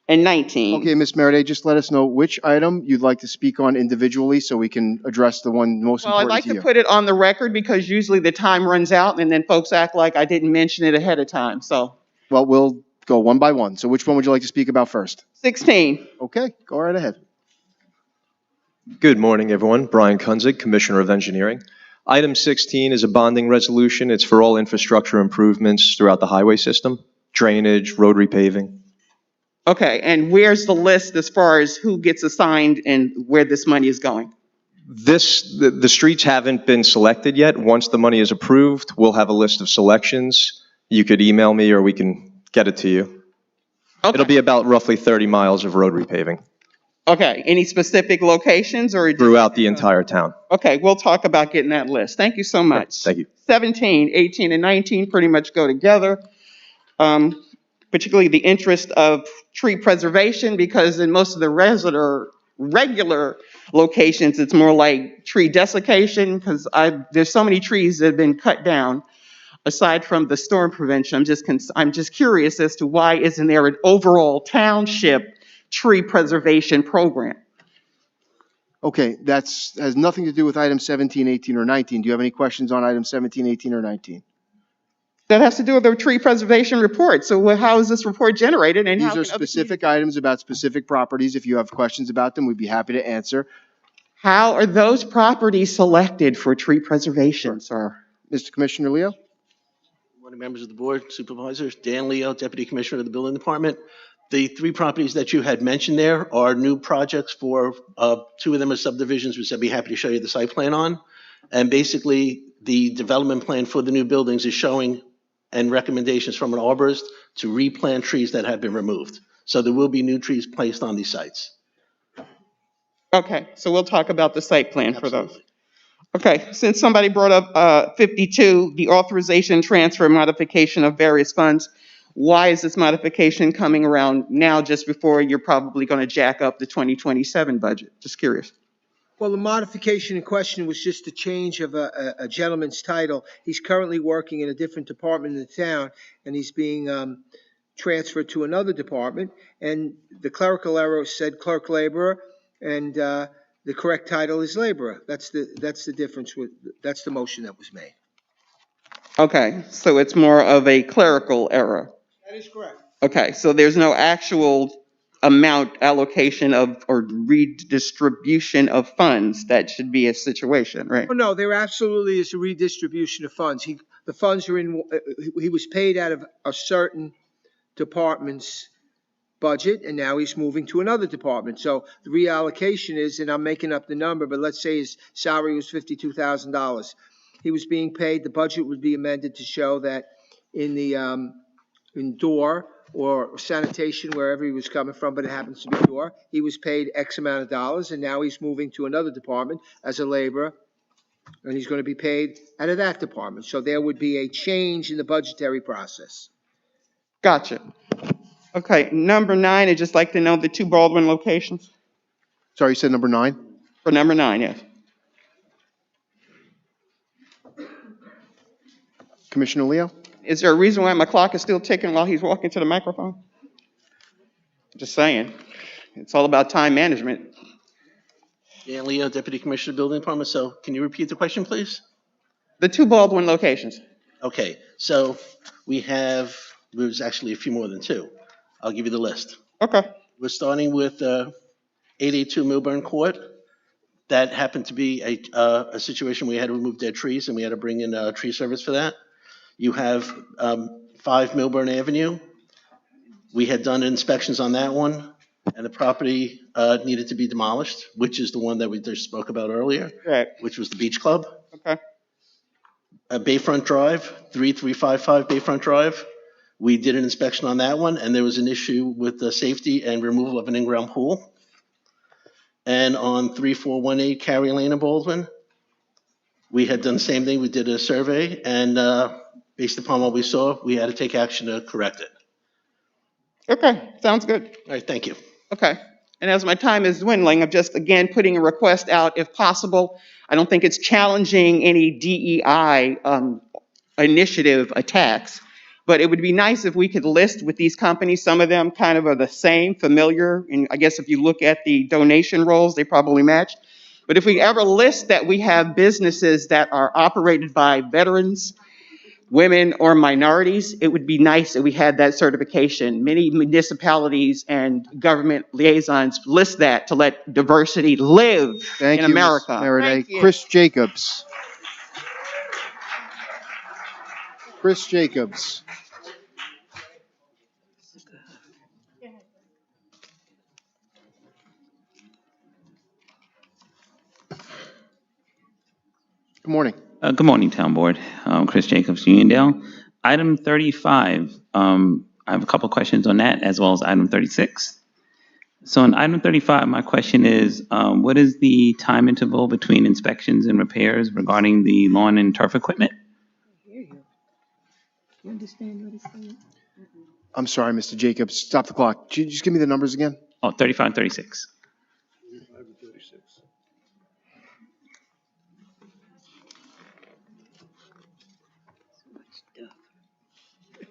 and 19. Okay, Ms. Meriday, just let us know which item you'd like to speak on individually so we can address the one most Well, I'd important like to to you. put it on the record because usually the time runs out and then folks act like I didn't mention it ahead of time. So Well, we'll go one by one. So which one would you like to speak about first? 16. Okay, go right ahead. Good morning, everyone. Brian Kunzig, Commissioner of Engineering. Item 16 is a bonding resolution. It's for all infrastructure improvements throughout the highway system, drainage, road repaving. Okay, and where's the list as far as who gets assigned and where this money is going? The streets haven't been selected yet. Once the money is approved, we'll have a list of selections. You could email me or we can get it to you. Okay. It'll be about roughly 30 miles of road repaving Okay, any specific locations or? throughout the entire town. Okay, we'll talk about getting that list. Thank you so much. Thank you. 17, 18, and 19 pretty much go together. Particularly the interest of tree preservation, because in most of the regular locations, it's more like tree desiccation, because there's so many trees that have been cut down. Aside from the storm prevention, I'm just curious as to why isn't there an overall township tree preservation program? Okay, has nothing to do with item 17, 18, or 19. Do you have any questions on item 17, 18, or 19? That has to do with the tree preservation report. So how is this report generated? And These are specific items about specific properties. If you have questions about them, we'd be happy to answer. How are those properties selected for tree preservation, sir? Mr. Commissioner Leo? Morning, members of the board, supervisors. Dan Leo, Deputy Commissioner of the Building Department. The 3 properties that you had mentioned there are new projects for 2 of them are subdivisions, which I'd be happy to show you the site plan on. And basically, the development plan for the new buildings is showing and recommendations from an arborist to replant trees that have been removed. So there will be new trees placed on these sites. Okay, so we'll talk about the site plan for those. Okay, since somebody brought up 52, the authorization, transfer, modification of various funds, why is this modification coming around now just before you're probably going to jack up the 2027 budget? Just curious. Well, the modification in question was just a change of a gentleman's title. He's currently working in a different department in the town, and he's being transferred to another department. And the clerical error said clerk laborer, and the correct title is laborer. That's the difference. That's the motion that was made. Okay, so it's more of a clerical error. That is correct. Okay, so there's no actual amount allocation of or redistribution of funds. That should be a situation, right? Oh, no, there absolutely is a redistribution of funds. The funds are in, he was paid out of a certain department's budget, and now he's moving to another department. So the reallocation is, and I'm making up the number, but let's say his salary was $52,000. He was being paid, the budget would be amended to show that in the, in door or sanitation, wherever he was coming from, but it happens to be door, he was paid X amount of dollars, and now he's moving to another department as a laborer, and he's going to be paid out of that department. So there would be a change in the budgetary process. Gotcha. Okay, number 9, I'd just like to know the 2 Baldwin locations. Sorry, you said number 9? For number 9, yes. Commissioner Leo? Is there a reason why my clock is still ticking while he's walking to the microphone? Just saying. It's all about time management. Dan Leo, Deputy Commissioner of the Building Department. So can you repeat the question, please? The 2 Baldwin locations. Okay, so there's actually a few more than 2. I'll give you the list. Okay. We're starting with 882 Milburn Court. That happened to be a situation we had to remove dead trees, and we had to bring in tree service for that. You have 5 Milburn Avenue. We had done inspections on that one, and the property needed to be demolished, which is the one that we just spoke about earlier, Correct. which was the Beach Club. Okay. Bayfront Drive, 3355 Bayfront Drive. We did an inspection on that one, and there was an issue with the safety and removal of an in-ground pool. And on 3418 Carrie Lane in Baldwin, we had done the same thing. We did a survey, and based upon what we saw, we had to take action to correct it. Okay, sounds good. All right, thank you. Okay. And as my time is dwindling, I'm just, again, putting a request out if possible. I don't think it's challenging any DEI initiative attacks, but it would be nice if we could list with these companies. Some of them kind of are the same, familiar, and I guess if you look at the donation rolls, they probably match. But if we ever list that we have businesses that are operated by veterans, women, or minorities, it would be nice if we had that certification. Many municipalities and government liaisons list that to let diversity live in America. Ms. Faraday. Chris Jacobs. Chris Jacobs. Good morning. Good morning, Town Board. Chris Jacobs, Uniondale. Item 35, I have a couple questions on that, as well as item 36. So on item 35, my question is, what is the time interval between inspections and repairs regarding the lawn and turf equipment? You understand what he's saying? I'm sorry, Mr. Jacobs. Stop the clock. Could you just give me the numbers again? Oh, 35 and 36.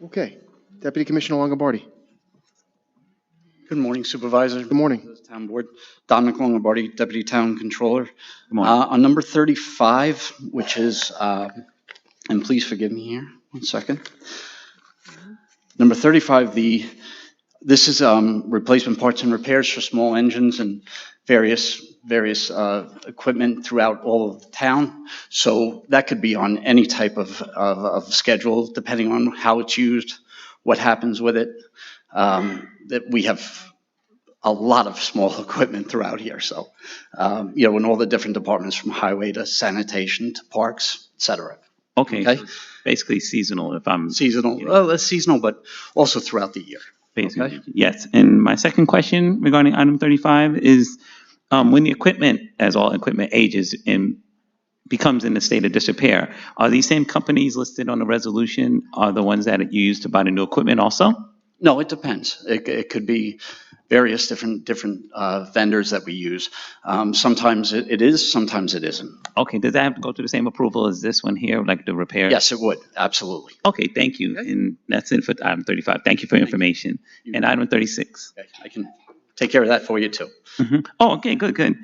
Okay. Deputy Commissioner Longobardi. Good morning, Supervisor. Good morning. Town Board. Dominic Longobardi, Deputy Town Controller. Good morning. On number 35, which is, and please forgive me here, 1 second. Number 35, this is replacement parts and repairs for small engines and various equipment throughout all of the town. So that could be on any type of schedule, depending on how it's used, what happens with it. That we have a lot of small equipment throughout here. So, in all the different departments, from highway to sanitation to parks, et cetera. Okay. So basically seasonal, if I'm... Seasonal. Well, that's seasonal, but also throughout the year. Basically, okay. Yes. And my second question regarding item 35 is, when the equipment, as all equipment ages and becomes in a state of disrepair, are these same companies listed on the resolution are the ones that you use to buy the new equipment also? No, it depends. It could be various different vendors that we use. Sometimes it is, sometimes it isn't. Okay, does that have to go through the same approval as this one here, like the repair? Yes, it would, absolutely. Okay, thank you. Okay. And that's it for item 35. Thank you for your information. And item 36. Okay, I can take care of that for you too. Mm-hmm. Oh, okay, good.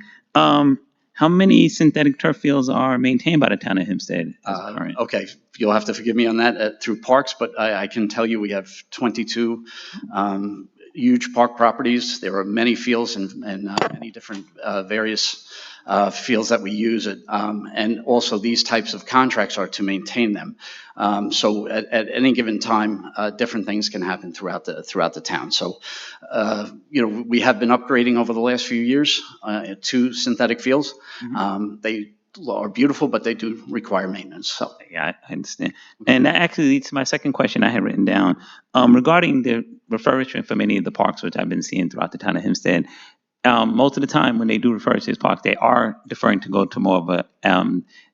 How many synthetic turf fields are maintained by the town of Hempstead? Okay, you'll have to forgive me on that through parks, but I can tell you we have 22 huge park properties. There are many fields and many different various fields that we use it. And also these types of contracts are to maintain them. So at any given time, different things can happen throughout the town. So, we have been upgrading over the last few years to synthetic fields. Mm-hmm. They are beautiful, but they do require maintenance. So yeah, I understand. And that actually leads to my second question I had written down regarding the refurbishment for many of the parks, which I've been seeing throughout the town of Hempstead. Most of the time when they do refurbish these parks, they are deferring to go to more of a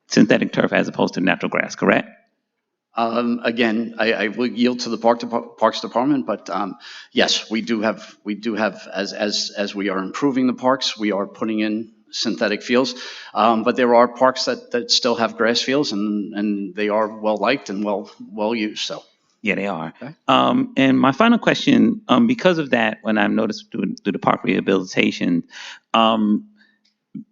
synthetic turf as opposed to natural grass, correct? Again, I will yield to the Parks Department, but yes, we do have as we are improving the parks, we are putting in synthetic fields. But there are parks that still have grass fields, and they are well-liked and well used, so. Yeah, they are. Okay. And my final question, because of that, when I've noticed through the park rehabilitation,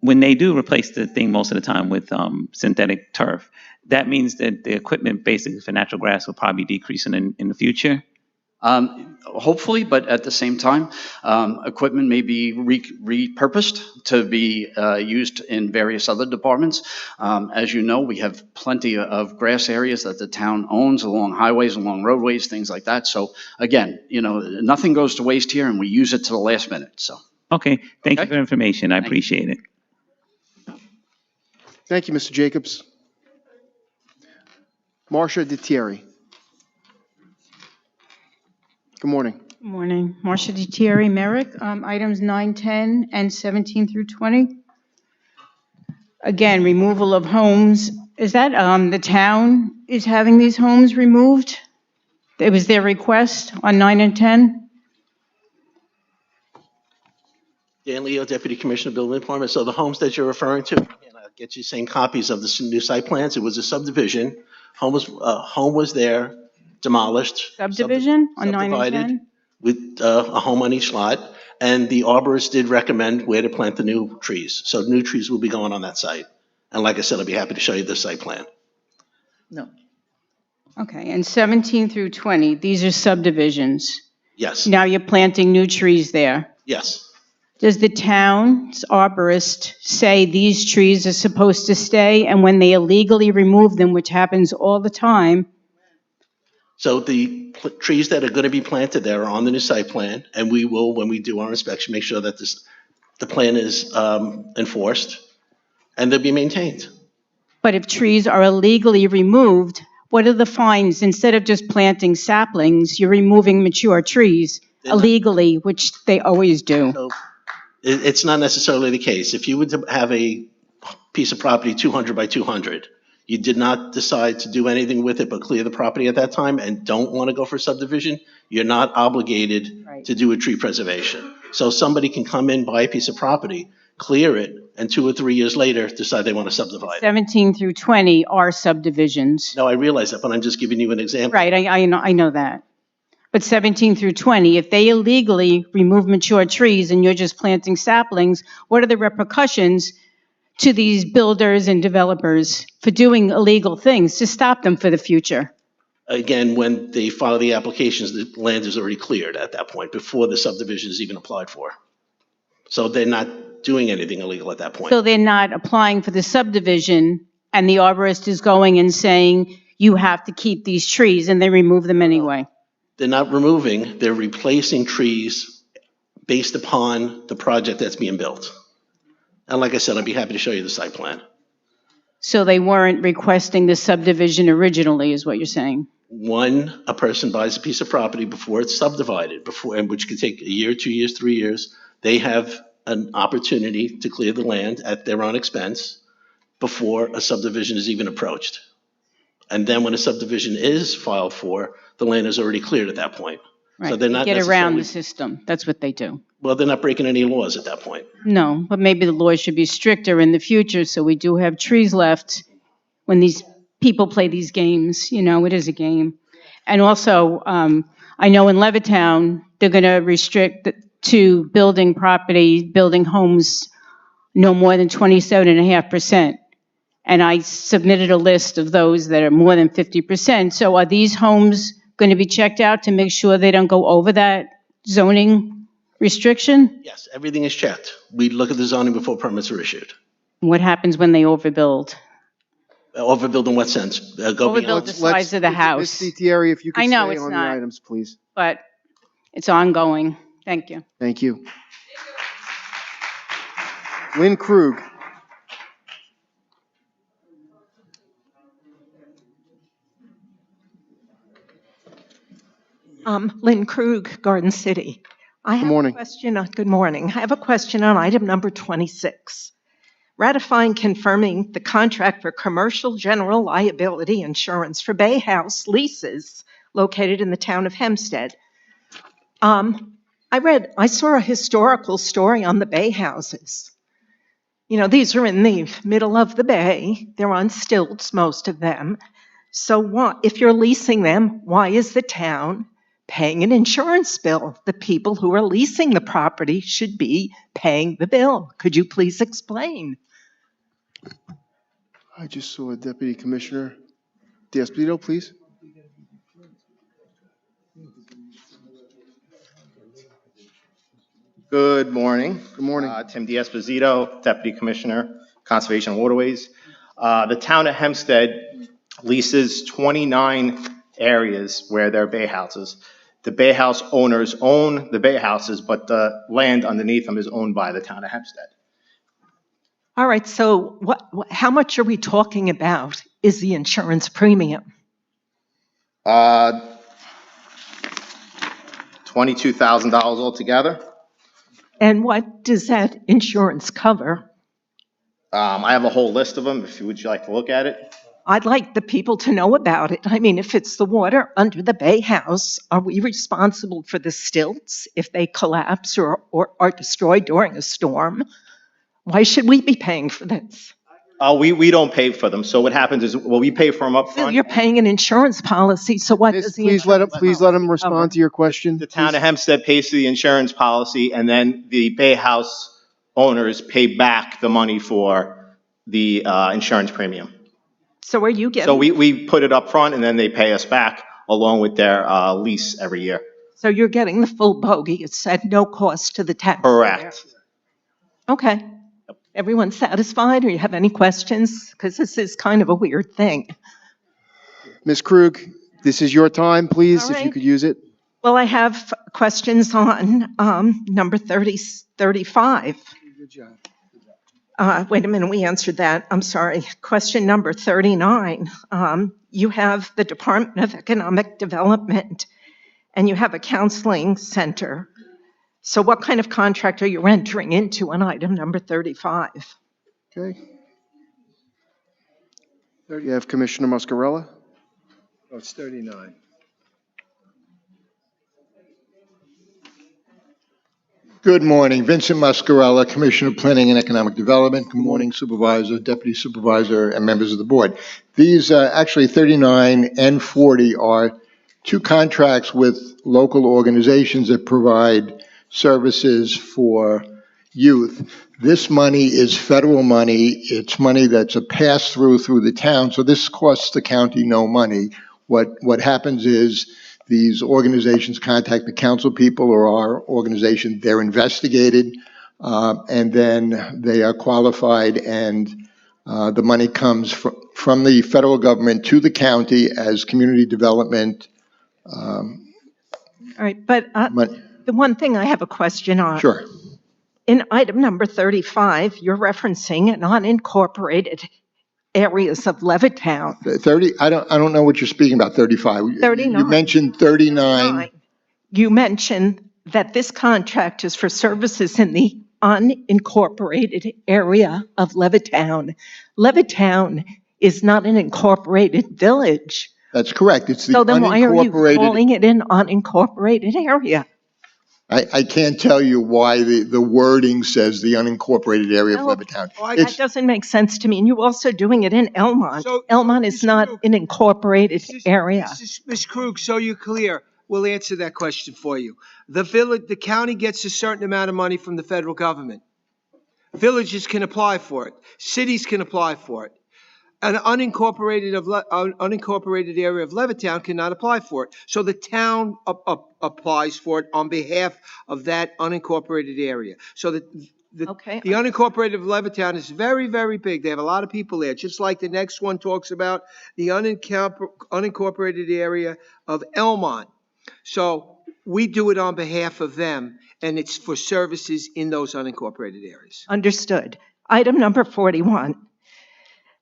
when they do replace the thing most of the time with synthetic turf, that means that the equipment basically for natural grass will probably decrease in the future? Hopefully, but at the same time, equipment may be repurposed to be used in various other departments. As you know, we have plenty of grass areas that the town owns along highways, along roadways, things like that. So again, nothing goes to waste here, and we use it to the last minute, so. Okay, thank you for the information. I appreciate it. Thank you, Mr. Jacobs. Marcia DeTieri. Good morning. Good morning. Marcia DeTieri, Merrick. Items 9, 10, and 17 through 20. Again, removal of homes. Is that the town is having these homes removed? It was their request on 9 and 10? Dan Leo, Deputy Commissioner, Building Department. So the homes that you're referring to, and I'll get you same copies of the new site plans. It was a subdivision. Home was there, demolished. Subdivision on 9 and subdivided 10? With a home on each lot. And the arborist did recommend where to plant the new trees. So new trees will be going on that site. And like I said, I'll be happy to show you the site plan. No. Okay, and 17 through 20, these are subdivisions. Yes. Now you're planting new trees there. Yes. Does the town's arborist say these trees are supposed to stay, and when they illegally remove them, which happens all the time? So the trees that are going to be planted there are on the new site plan, and we will, when we do our inspection, make sure that the plan is enforced, and they'll be maintained. But if trees are illegally removed, what are the fines? Instead of just planting saplings, you're removing mature trees illegally, which they always do. So it's not necessarily the case. If you were to have a piece of property 200 by 200, you did not decide to do anything with it but clear the property at that time and don't want to go for subdivision, you're not obligated to do a tree preservation. So somebody can come in, buy a piece of property, clear it, and 2 or 3 years later decide they want to subdivide. 17 through 20 are subdivisions. No, I realize that, but I'm just giving you an example. Right, I know that. But 17 through 20, if they illegally remove mature trees and you're just planting saplings, what are the repercussions to these builders and developers for doing illegal things to stop them for the future? Again, when they file the applications, the land is already cleared at that point before the subdivision is even applied for. So they're not doing anything illegal at that point. So they're not applying for the subdivision and the arborist is going and saying, you have to keep these trees, and they remove them anyway. They're not removing, they're replacing trees based upon the project that's being built. And like I said, I'd be happy to show you the site plan. So they weren't requesting the subdivision originally, is what you're saying? When a person buys a piece of property before it's subdivided, which could take 1 year, 2 years, 3 years, they have an opportunity to clear the land at their own expense before a subdivision is even approached. And then when a subdivision is filed for, the land is already cleared at that point. Right. So they're not They get around the necessarily- system. That's what they do. Well, they're not breaking any laws at that point. No, but maybe the laws should be stricter in the future so we do have trees left when these people play these games. You know, it is a game. And also, I know in Levittown, they're going to restrict to building property, building homes no more than 27.5%. And I submitted a list of those that are more than 50%. So are these homes going to be checked out to make sure they don't go over that zoning restriction? Yes, everything is checked. We look at the zoning before permits are issued. What happens when they overbuild? Overbuild in what sense? Overbuild the size of the house. Ms. DeTieri, if you could I know stay it's on not. the items, please. But it's ongoing. Thank you. Thank you. Lynn Krug. Lynn Krug, Garden City. I have Good morning. a question. Good morning. I have a question on item number 26. Ratifying confirming the contract for commercial general liability insurance for Bay House leases located in the town of Hempstead. I saw a historical story on the Bay Houses. You know, these are in the middle of the bay. They're on stilts, most of them. So if you're leasing them, why is the town paying an insurance bill? The people who are leasing the property should be paying the bill. Could you please explain? I just saw a Deputy Commissioner. D'Esposito, please. Good morning. Good morning. Tim D'Esposito, Deputy Commissioner, Conservation and Waterways. The town of Hempstead leases 29 areas where there are bay houses. The bay house owners own the bay houses, but the land underneath them is owned by the town of Hempstead. All right, so how much are we talking about is the insurance premium? $22,000 altogether. And what does that insurance cover? I have a whole list of them if you would like to look at it. I'd like the people to know about it. I mean, if it's the water under the bay house, are we responsible for the stilts if they collapse or are destroyed during a storm? Why should we be paying for this? We don't pay for them. So what happens is, well, we pay for them up front. You're paying an insurance policy, so what does the Please let him respond to your question. The town of Hempstead pays for the insurance policy, and then the bay house owners pay back the money for the insurance premium. So are you getting? So we put it up front, and then they pay us back along with their lease every year. So you're getting the full bogey. It's at no cost to the taxpayer. Correct. Okay. Everyone satisfied, or you have any questions? Because this is kind of a weird thing. Ms. Krug, this is your time, please, All if you right. could use it. Well, I have questions on number 35. Good job. Wait a minute, we answered that. I'm sorry. Question number 39. You have the Department of Economic Development, and you have a counseling center. So what kind of contract are you entering into on item number 35? Okay. You have Commissioner Muscarella. Oh, it's 39. Good morning, Vincent Muscarella, Commissioner of Planning and Economic Development. Good morning, Supervisor, Deputy Supervisor, and members of the board. These actually 39 and 40 are two contracts with local organizations that provide services for youth. This money is federal money. It's money that's a pass-through through the town, so this costs the county no money. What happens is these organizations contact the council people or our organization. They're investigated, and then they are qualified, and the money comes from the federal government to the county as community development. All right, but the one thing I have a question on. Sure. In item number 35, you're referencing unincorporated areas of Levittown. 30, I don't know what you're speaking about, 35. 39. You mentioned 39. You mentioned that this contract is for services in the unincorporated area of Levittown. Levittown is not an incorporated village. That's correct. It's the So then why are you unincorporated. calling it an unincorporated area? I can't tell you why the wording says the unincorporated area of No, Levittown. That doesn't make sense to me. And you're also doing it in Elmont. Elmont is not an incorporated area. Ms. Krug, so you're clear, we'll answer that question for you. The county gets a certain amount of money from the federal government. Villages can apply for it. Cities can apply for it. An unincorporated area of Levittown cannot apply for it. So the town applies for it on behalf of that unincorporated area. So the unincorporated of Levittown is very, very big. They have a lot of people there, just like the next one talks about the unincorporated area of Elmont. So we do it on behalf of them, and it's for services in those unincorporated areas. Understood. Item number 41.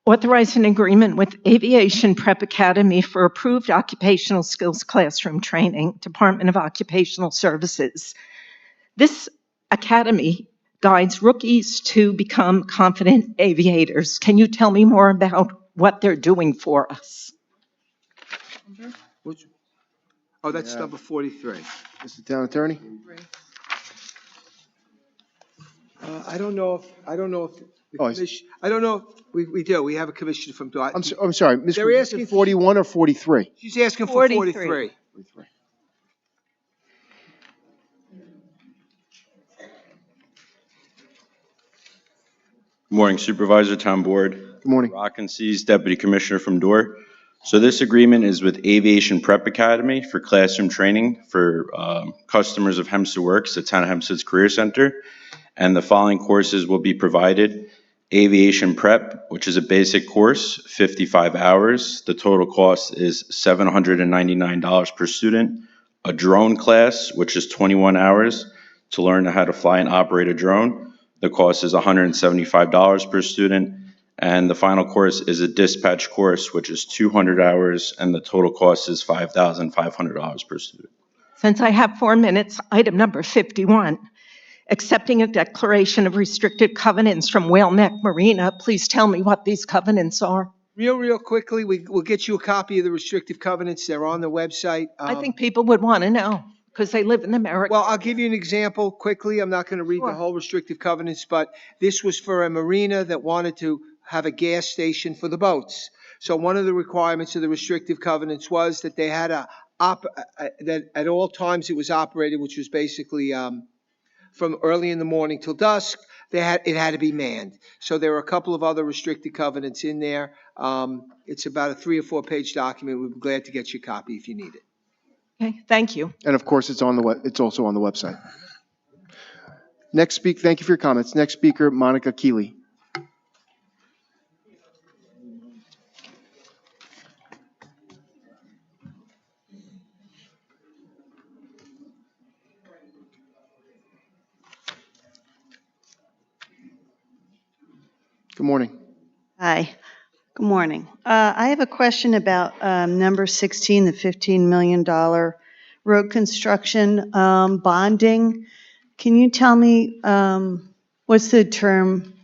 Authorize an agreement with Aviation Prep Academy for approved occupational skills classroom training, Department of Occupational Services. This academy guides rookies to become confident aviators. Can you tell me more about what they're doing for us? Oh, that's number 43. Mr. Town Attorney? I don't know if The Oh, I don't know, we do, we have a commissioner from Dart. I'm sorry, They're Mr. asking, 41 or 43? she's asking for 43. Good morning, Supervisor, Town Board. Good morning. Rock and Seas Deputy Commissioner from Door. So this agreement is with Aviation Prep Academy for classroom training for customers of Hempstead Works, the Town of Hempstead's Career Center. And the following courses will be provided. Aviation Prep, which is a basic course, 55 hours. The total cost is $799 per student. A drone class, which is 21 hours to learn how to fly and operate a drone. The cost is $175 per student. And the final course is a dispatch course, which is 200 hours, and the total cost is $5,500 per student. Since I have 4 minutes, item number 51, accepting a declaration of restricted covenants from Whale Neck Marina. Please tell me what these covenants are. Real quickly, we'll get you a copy of the restrictive covenants. They're on the website. I think people would want to know because they live in America. Well, I'll give you an example quickly. I'm not going to read the whole restrictive covenants, but this was for a marina that wanted to have a gas station for the boats. So one of the requirements of the restrictive covenants was that they had that at all times it was operated, which was basically from early in the morning till dusk. It had to be manned. So there are a couple of other restricted covenants in there. It's about a 3 or 4 page document. We'd be glad to get you a copy if you need it. Okay, thank you. And of course, it's also on the website. Next speaker, thank you for your comments. Next speaker, Monica Keeley. Good morning. Hi, good morning. I have a question about number 16, the $15 million road construction bonding. Can you tell me what's the term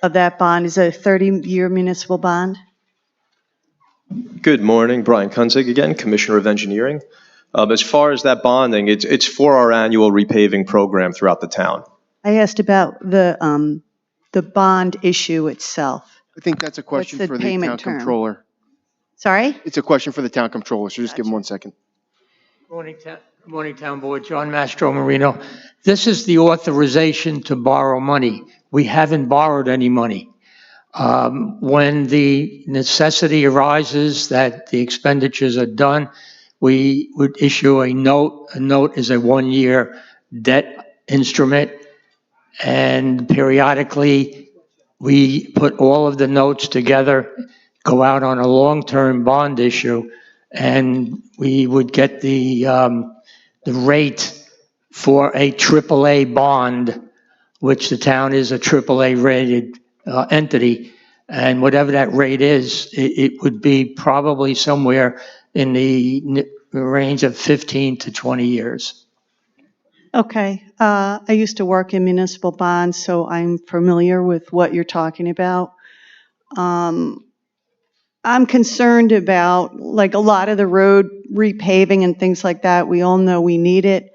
of that bond? Is it a 30-year municipal bond? Good morning, Brian Kunzig again, Commissioner of Engineering. As far as that bonding, it's for our annual repaving program throughout the town. I asked about the bond issue itself. I think that's a question for the town controller. Sorry? It's a question for the town controller, so just give him 1 second. Good morning, Town Board. John Mastro Marino. This is the authorization to borrow money. We haven't borrowed any money. When the necessity arises that the expenditures are done, we would issue a note. A note is a 1-year debt instrument, and periodically we put all of the notes together, go out on a long-term bond issue, and we would get the rate for a AAA bond, which the town is a AAA rated entity. And whatever that rate is, it would be probably somewhere in the range of 15 to 20 years. Okay. I used to work in municipal bonds, so I'm familiar with what you're talking about. I'm concerned about, like, a lot of the road repaving and things like that. We all know we need it.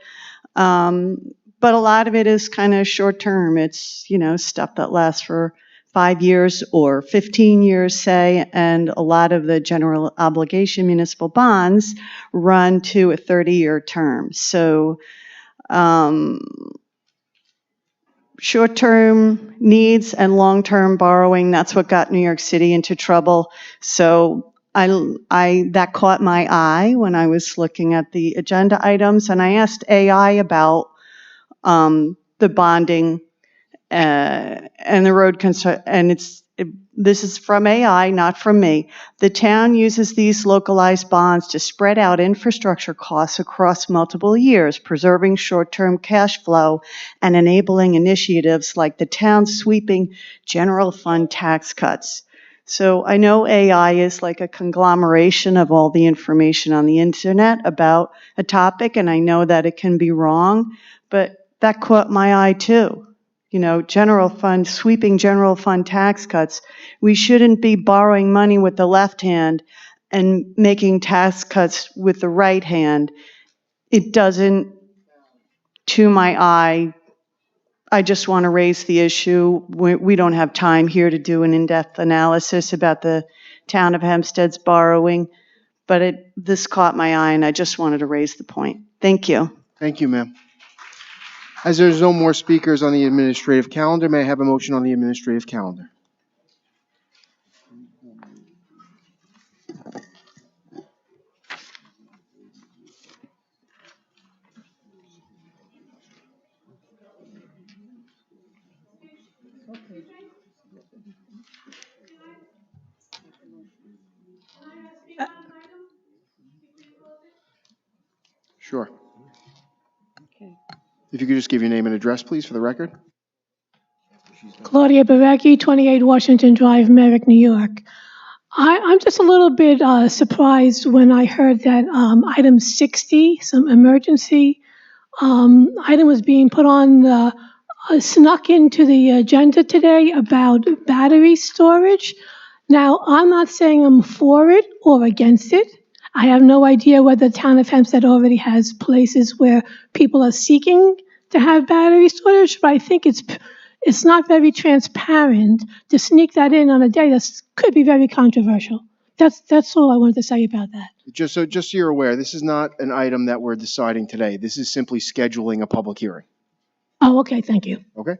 But a lot of it is kind of short term. It's, stuff that lasts for 5 years or 15 years, say, and a lot of the general obligation municipal bonds run to a 30-year term. So short-term needs and long-term borrowing, that's what got New York City into trouble. So that caught my eye when I was looking at the agenda items, and I asked AI about the bonding and the road construction, and this is from AI, not from me. The town uses these localized bonds to spread out infrastructure costs across multiple years, preserving short-term cash flow and enabling initiatives like the town's sweeping general fund tax cuts. So I know AI is like a conglomeration of all the information on the internet about a topic, and I know that it can be wrong, but that caught my eye too. General fund, sweeping general fund tax cuts. We shouldn't be borrowing money with the left hand and making tax cuts with the right hand. It doesn't, to my eye, I just want to raise the issue. We don't have time here to do an in-depth analysis about the town of Hempstead's borrowing, but this caught my eye, and I just wanted to raise the point. Thank you. Thank you, ma'am. As there's no more speakers on the administrative calendar, may I have a motion on the administrative calendar? Sure. If you could just give your name and address, please, for the record. Claudia Barecki, 28 Washington Drive, Merrick, New York. I'm just a little bit surprised when I heard that item 60, some emergency item was being put on, snuck into the agenda today about battery storage. Now, I'm not saying I'm for it or against it. I have no idea whether the town of Hempstead already has places where people are seeking to have battery storage, but I think it's not very transparent to sneak that in on a day that could be very controversial. That's all I wanted to say about that. Just so you're aware, this is not an item that we're deciding today. This is simply scheduling a public hearing. Oh, okay, thank you. Okay?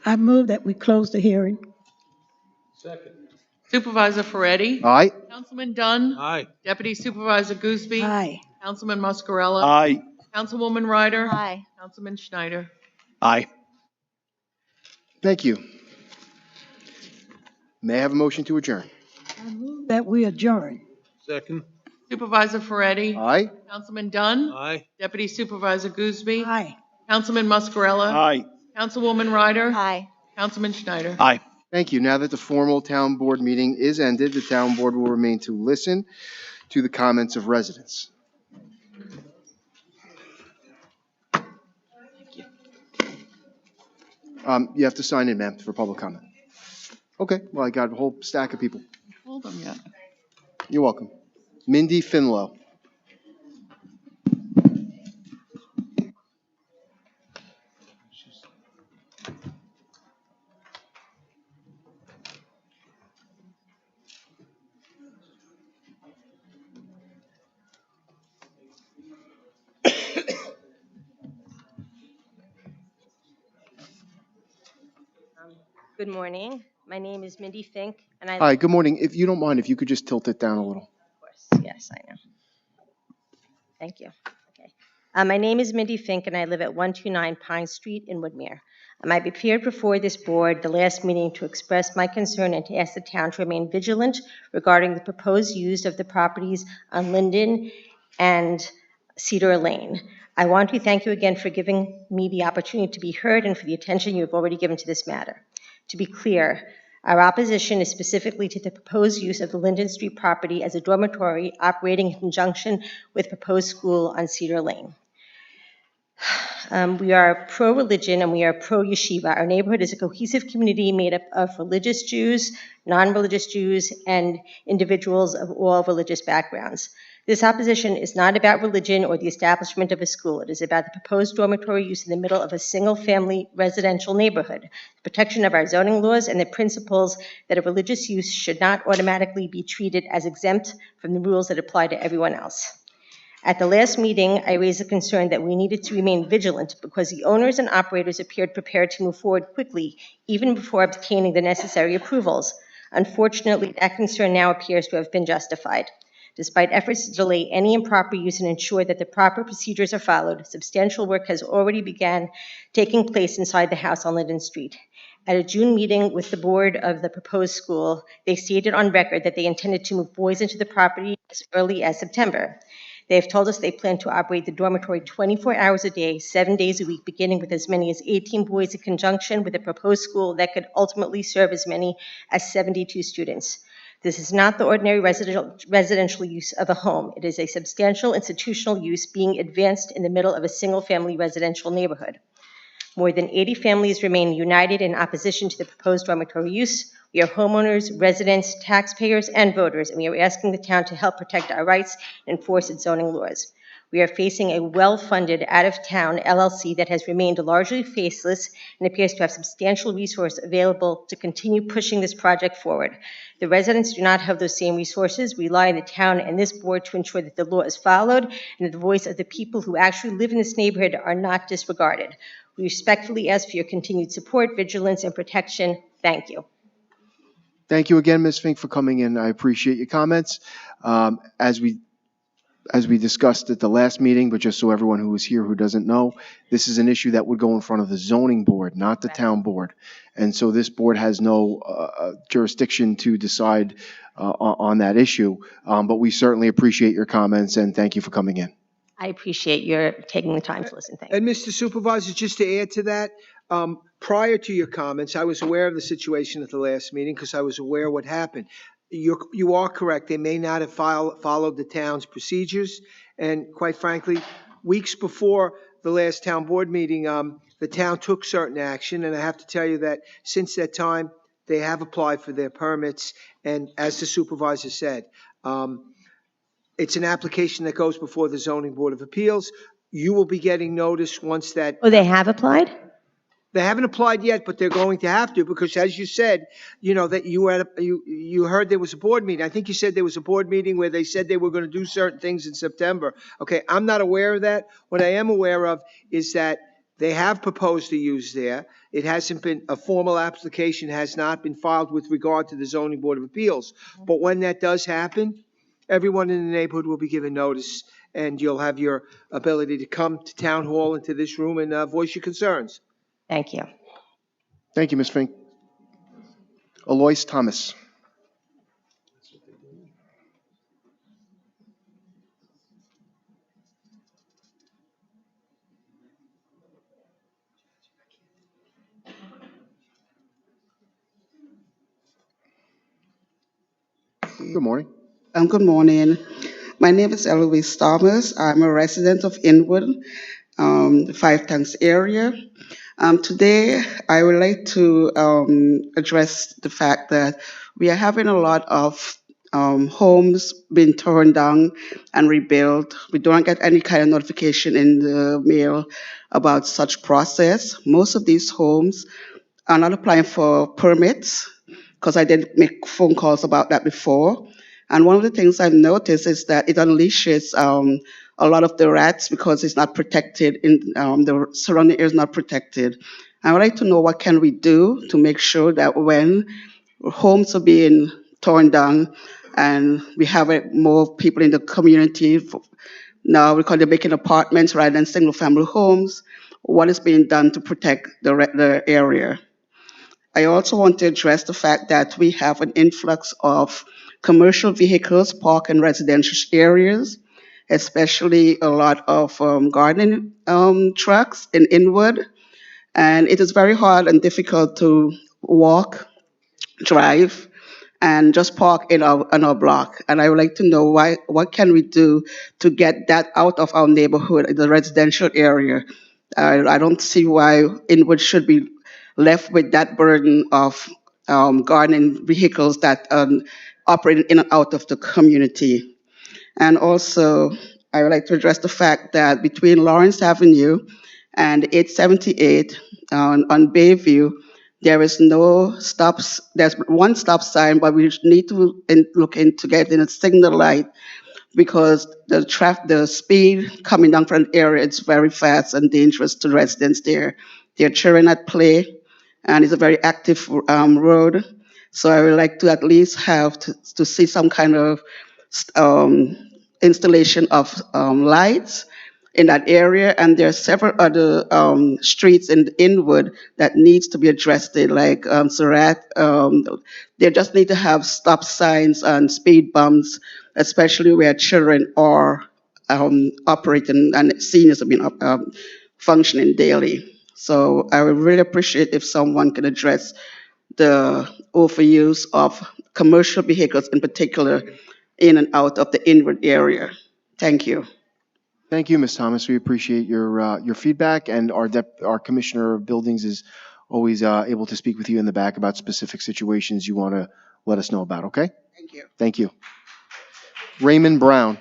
I move that we close the hearing. Supervisor Ferretti? Aye. Councilman Dunn? Aye. Deputy Supervisor Gooseby? Aye. Councilman Muscarella? Aye. Councilwoman Ryder? Aye. Councilman Schneider? Aye. Thank you. May I have a motion to adjourn? I move that we adjourn. Second. Supervisor Ferretti? Aye. Councilman Dunn? Aye. Deputy Supervisor Gooseby? Aye. Councilman Muscarella? Aye. Councilwoman Ryder? Aye. Councilman Schneider? Aye. Thank you. Now that the formal town board meeting is ended, the town board will remain to listen to the comments of residents. You have to sign in, ma'am, for public comment. Okay, well, I got a whole stack of people. Hold them yet. You're welcome. Mindy Finlow. Good morning. My name is Mindy Fink, and I... Hi, good morning. If you don't mind, if you could just tilt it down a little. Of course, yes, I know. Thank you. Okay. My name is Mindy Fink, and I live at 129 Pine Street in Woodmere. I appeared before this board the last meeting to express my concern and to ask the town to remain vigilant regarding the proposed use of the properties on Linden and Cedar Lane. I want to thank you again for giving me the opportunity to be heard and for the attention you have already given to this matter. To be clear, our opposition is specifically to the proposed use of the Linden Street property as a dormitory operating in conjunction with proposed school on Cedar Lane. We are pro-religion and we are pro-yeshiva. Our neighborhood is a cohesive community made up of religious Jews, non-religious Jews, and individuals of all religious backgrounds. This opposition is not about religion or the establishment of a school. It is about the proposed dormitory use in the middle of a single-family residential neighborhood, the protection of our zoning laws, and the principles that a religious use should not automatically be treated as exempt from the rules that apply to everyone else. At the last meeting, I raised a concern that we needed to remain vigilant because the owners and operators appeared prepared to move forward quickly, even before obtaining the necessary approvals. Unfortunately, that concern now appears to have been justified. Despite efforts to delay any improper use and ensure that the proper procedures are followed, substantial work has already begun taking place inside the house on Linden Street. At a June meeting with the board of the proposed school, they stated on record that they intended to move boys into the property as early as September. They have told us they plan to operate the dormitory 24 hours a day, 7 days a week, beginning with as many as 18 boys in conjunction with a proposed school that could ultimately serve as many as 72 students. This is not the ordinary residential use of a home. It is a substantial institutional use being advanced in the middle of a single-family residential neighborhood. More than 80 families remain united in opposition to the proposed dormitory use. We are homeowners, residents, taxpayers, and voters, and we are asking the town to help protect our rights and enforce its zoning laws. We are facing a well-funded, out-of-town LLC that has remained largely faceless and appears to have substantial resources available to continue pushing this project forward. The residents do not have those same resources. We rely on the town and this board to ensure that the law is followed and that the voice of the people who actually live in this neighborhood are not disregarded. We respectfully ask for your continued support, vigilance, and protection. Thank you. Thank you again, Ms. Fink, for coming in. I appreciate your comments. As we discussed at the last meeting, but just so everyone who is here who doesn't know, this is an issue that would go in front of the zoning board, not the town board. And so this board has no jurisdiction to decide on that issue. But we certainly appreciate your comments and thank you for coming in. I appreciate your taking the time to listen. Thank you. And Mr. Supervisor, just to add to that, prior to your comments, I was aware of the situation at the last meeting because I was aware what happened. You are correct. They may not have followed the town's procedures. And quite frankly, weeks before the last town board meeting, the town took certain action. And I have to tell you that since that time, they have applied for their permits. And as the supervisor said, it's an application that goes before the Zoning Board of Appeals. You will be getting notice once that. Oh, they have applied? They haven't applied yet, but they're going to have to because, as you said, you know that you heard there was a board meeting. I think you said there was a board meeting where they said they were going to do certain things in September. Okay, I'm not aware of that. What I am aware of is that they have proposed to use there. It hasn't been a formal application has not been filed with regard to the Zoning Board of Appeals. But when that does happen, everyone in the neighborhood will be given notice, and you'll have your ability to come to town hall into this room and voice your concerns. Thank you. Thank you, Ms. Fink. Alois Thomas. Good morning. Good morning. My name is Eloise Thomas. I'm a resident of Inwood, the Five Tanks area. Today, I would like to address the fact that we are having a lot of homes being torn down and rebuilt. We don't get any kind of notification in the mail about such process. Most of these homes are not applying for permits because I did make phone calls about that before. And one of the things I've noticed is that it unleashes a lot of the rats because it's not protected, in the surrounding area is not protected. I would like to know what can we do to make sure that when homes are being torn down and we have more people in the community, now they're making apartments rather than single family homes, what is being done to protect the area? I also want to address the fact that we have an influx of commercial vehicles parked in residential areas, especially a lot of gardening trucks in Inwood. And it is very hard and difficult to walk, drive, and just park in our block. And I would like to know what can we do to get that out of our neighborhood, in the residential area. I don't see why Inwood should be left with that burden of gardening vehicles that operate in and out of the community. And also, I would like to address the fact that between Lawrence Avenue and 878 on Bayview, there is no stops. There's one stop sign, but we need to look into getting a signal light because the speed coming down from the area is very fast and dangerous to residents there. There are children at play, and it's a very active road. So I would like to at least have to see some kind of installation of lights in that area. And there are several other streets in Inwood that needs to be addressed, like Surratt. They just need to have stop signs and speed bumps, especially where children are operating and seniors have been functioning daily. So I would really appreciate if someone can address the overuse of commercial vehicles in particular in and out of the Inwood area. Thank you. Thank you, Ms. Thomas. We appreciate your feedback, and our Commissioner of Buildings is always able to speak with you in the back about specific situations you want to let us know about, okay? Thank you. Thank you. Raymond Brown.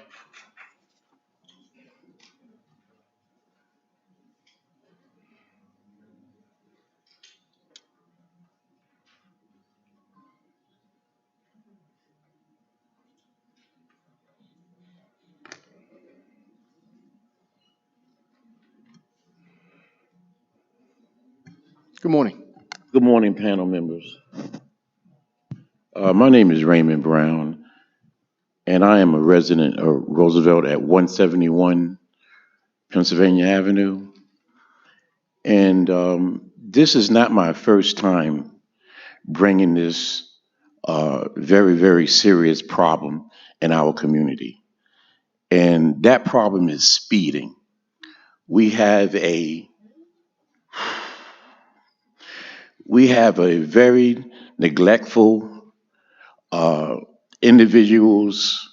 Good morning. Good morning, panel members. My name is Raymond Brown, and I am a resident of Roosevelt at 171 Pennsylvania Avenue. And this is not my first time bringing this very, very serious problem in our community. And that problem is speeding. We have a very neglectful individuals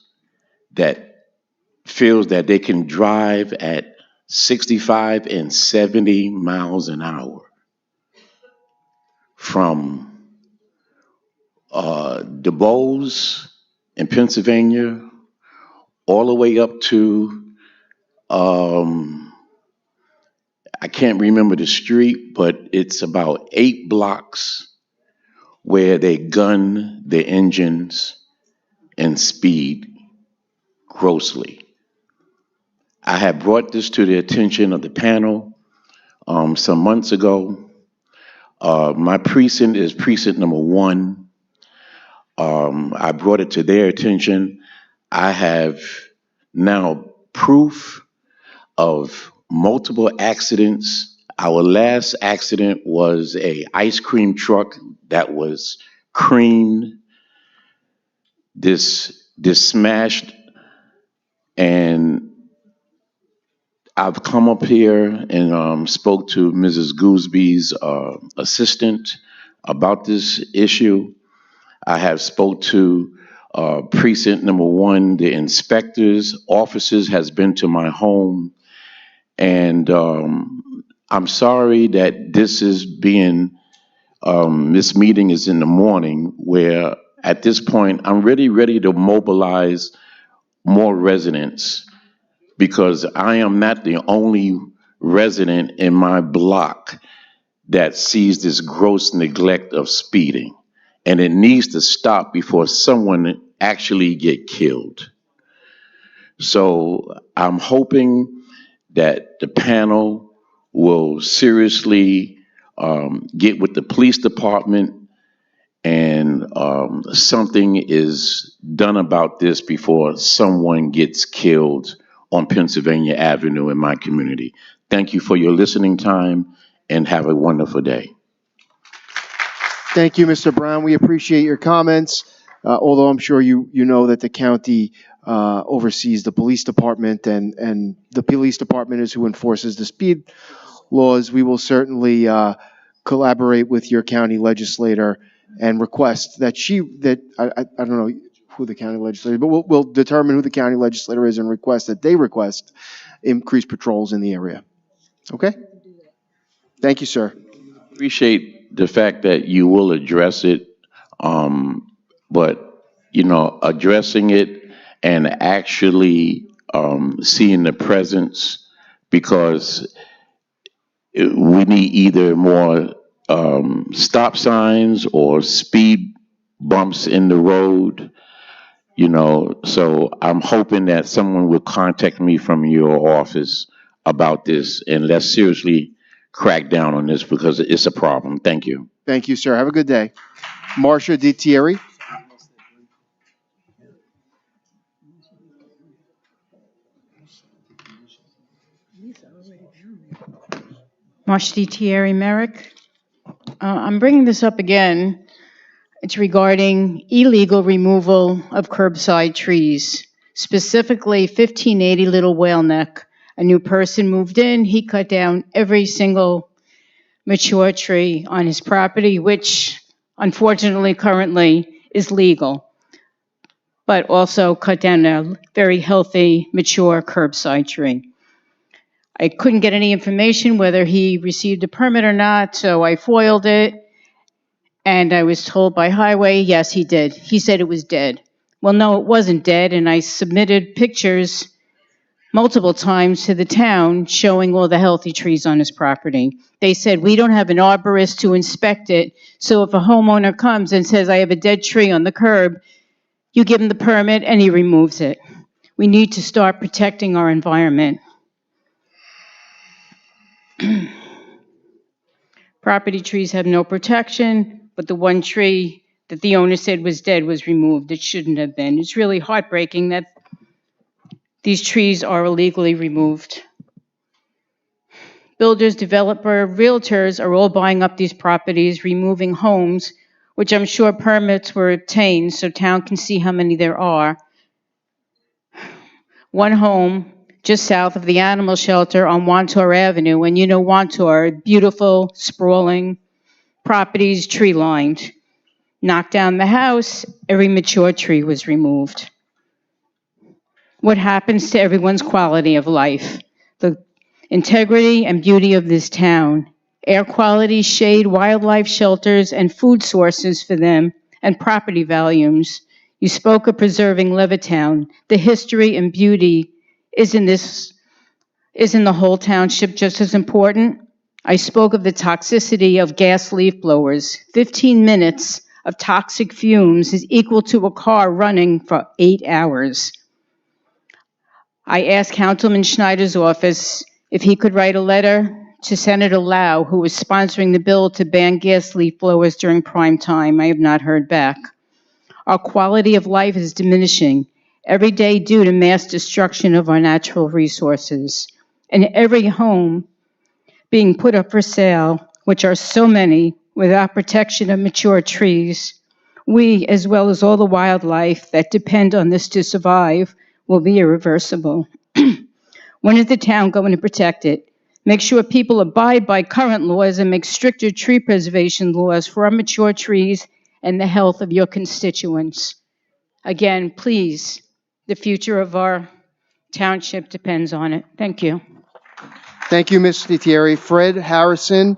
that feels that they can drive at 65 and 70 miles an hour from DuBose in Pennsylvania all the way up to I can't remember the street, but it's about 8 blocks where they gun the engines and speed grossly. I had brought this to the attention of the panel some months ago. My precinct is precinct number 1. I brought it to their attention. I have now proof of multiple accidents. Our last accident was a ice cream truck that was creamed. This smashed, and I've come up here and spoke to Mrs. Goosby's assistant about this issue. I have spoke to precinct number 1, the inspectors, officers has been to my home, and I'm sorry that this is being, this meeting is in the morning, where at this point I'm really ready to mobilize more residents, because I am not the only resident in my block that sees this gross neglect of speeding. And it needs to stop before someone actually get killed. So I'm hoping that the panel will seriously get with the police department and something is done about this before someone gets killed on Pennsylvania Avenue in my community. Thank you for your listening time and have a wonderful day. Thank you, Mr. Brown. We appreciate your comments. Although I'm sure you know that the county oversees the police department, and the police department is who enforces the speed laws. We will certainly collaborate with your county legislator and request that I don't know who the county legislator is, but we'll determine who the county legislator is and request that they request increased patrols in the area. Okay? Thank you, sir. Appreciate the fact that you will address it, but addressing it and actually seeing the presence, because we need either more stop signs or speed bumps in the road, so I'm hoping that someone will contact me from your office about this, and let's seriously crack down on this because it's a problem. Thank you. Thank you, sir. Have a good day. Marcia Di Thierry. Marcia Thierry Merrick. I'm bringing this up again. It's regarding illegal removal of curbside trees, specifically 1580 Little Whale Neck. A new person moved in. He cut down every single mature tree on his property, which unfortunately currently is legal, but also cut down a very healthy, mature curbside tree. I couldn't get any information whether he received a permit or not, so I foiled it, and I was told by Highway, yes, he did. He said it was dead. Well, no, it wasn't dead, and I submitted pictures multiple times to the town showing all the healthy trees on his property. They said, we don't have an arborist to inspect it, so if a homeowner comes and says, I have a dead tree on the curb, you give him the permit and he removes it. We need to start protecting our environment. Property trees have no protection, but the one tree that the owner said was dead was removed. It shouldn't have been. It's really heartbreaking that these trees are illegally removed. Builders, developer, realtors are all buying up these properties, removing homes, which I'm sure permits were obtained so town can see how many there are. One home just south of the animal shelter on Wantor Avenue, and you know Wantor, beautiful, sprawling properties, tree-lined. Knocked down the house, every mature tree was removed. What happens to everyone's quality of life? The integrity and beauty of this town, air quality, shade, wildlife shelters, and food sources for them, and property values. You spoke of preserving Levittown. The history and beauty isn't the whole township just as important? I spoke of the toxicity of gas leaf blowers. 15 minutes of toxic fumes is equal to a car running for 8 hours. I asked Councilman Schneider's office if he could write a letter to Senator Lau, who was sponsoring the bill to ban gas leaf blowers during prime time. I have not heard back. Our quality of life is diminishing every day due to mass destruction of our natural resources. And every home being put up for sale, which are so many, without protection of mature trees, we, as well as all the wildlife that depend on this to survive, will be irreversible. When is the town going to protect it? Make sure people abide by current laws and make stricter tree preservation laws for our mature trees and the health of your constituents. Again, please, the future of our township depends on it. Thank you. Thank you, Ms. Thierry. Fred Harrison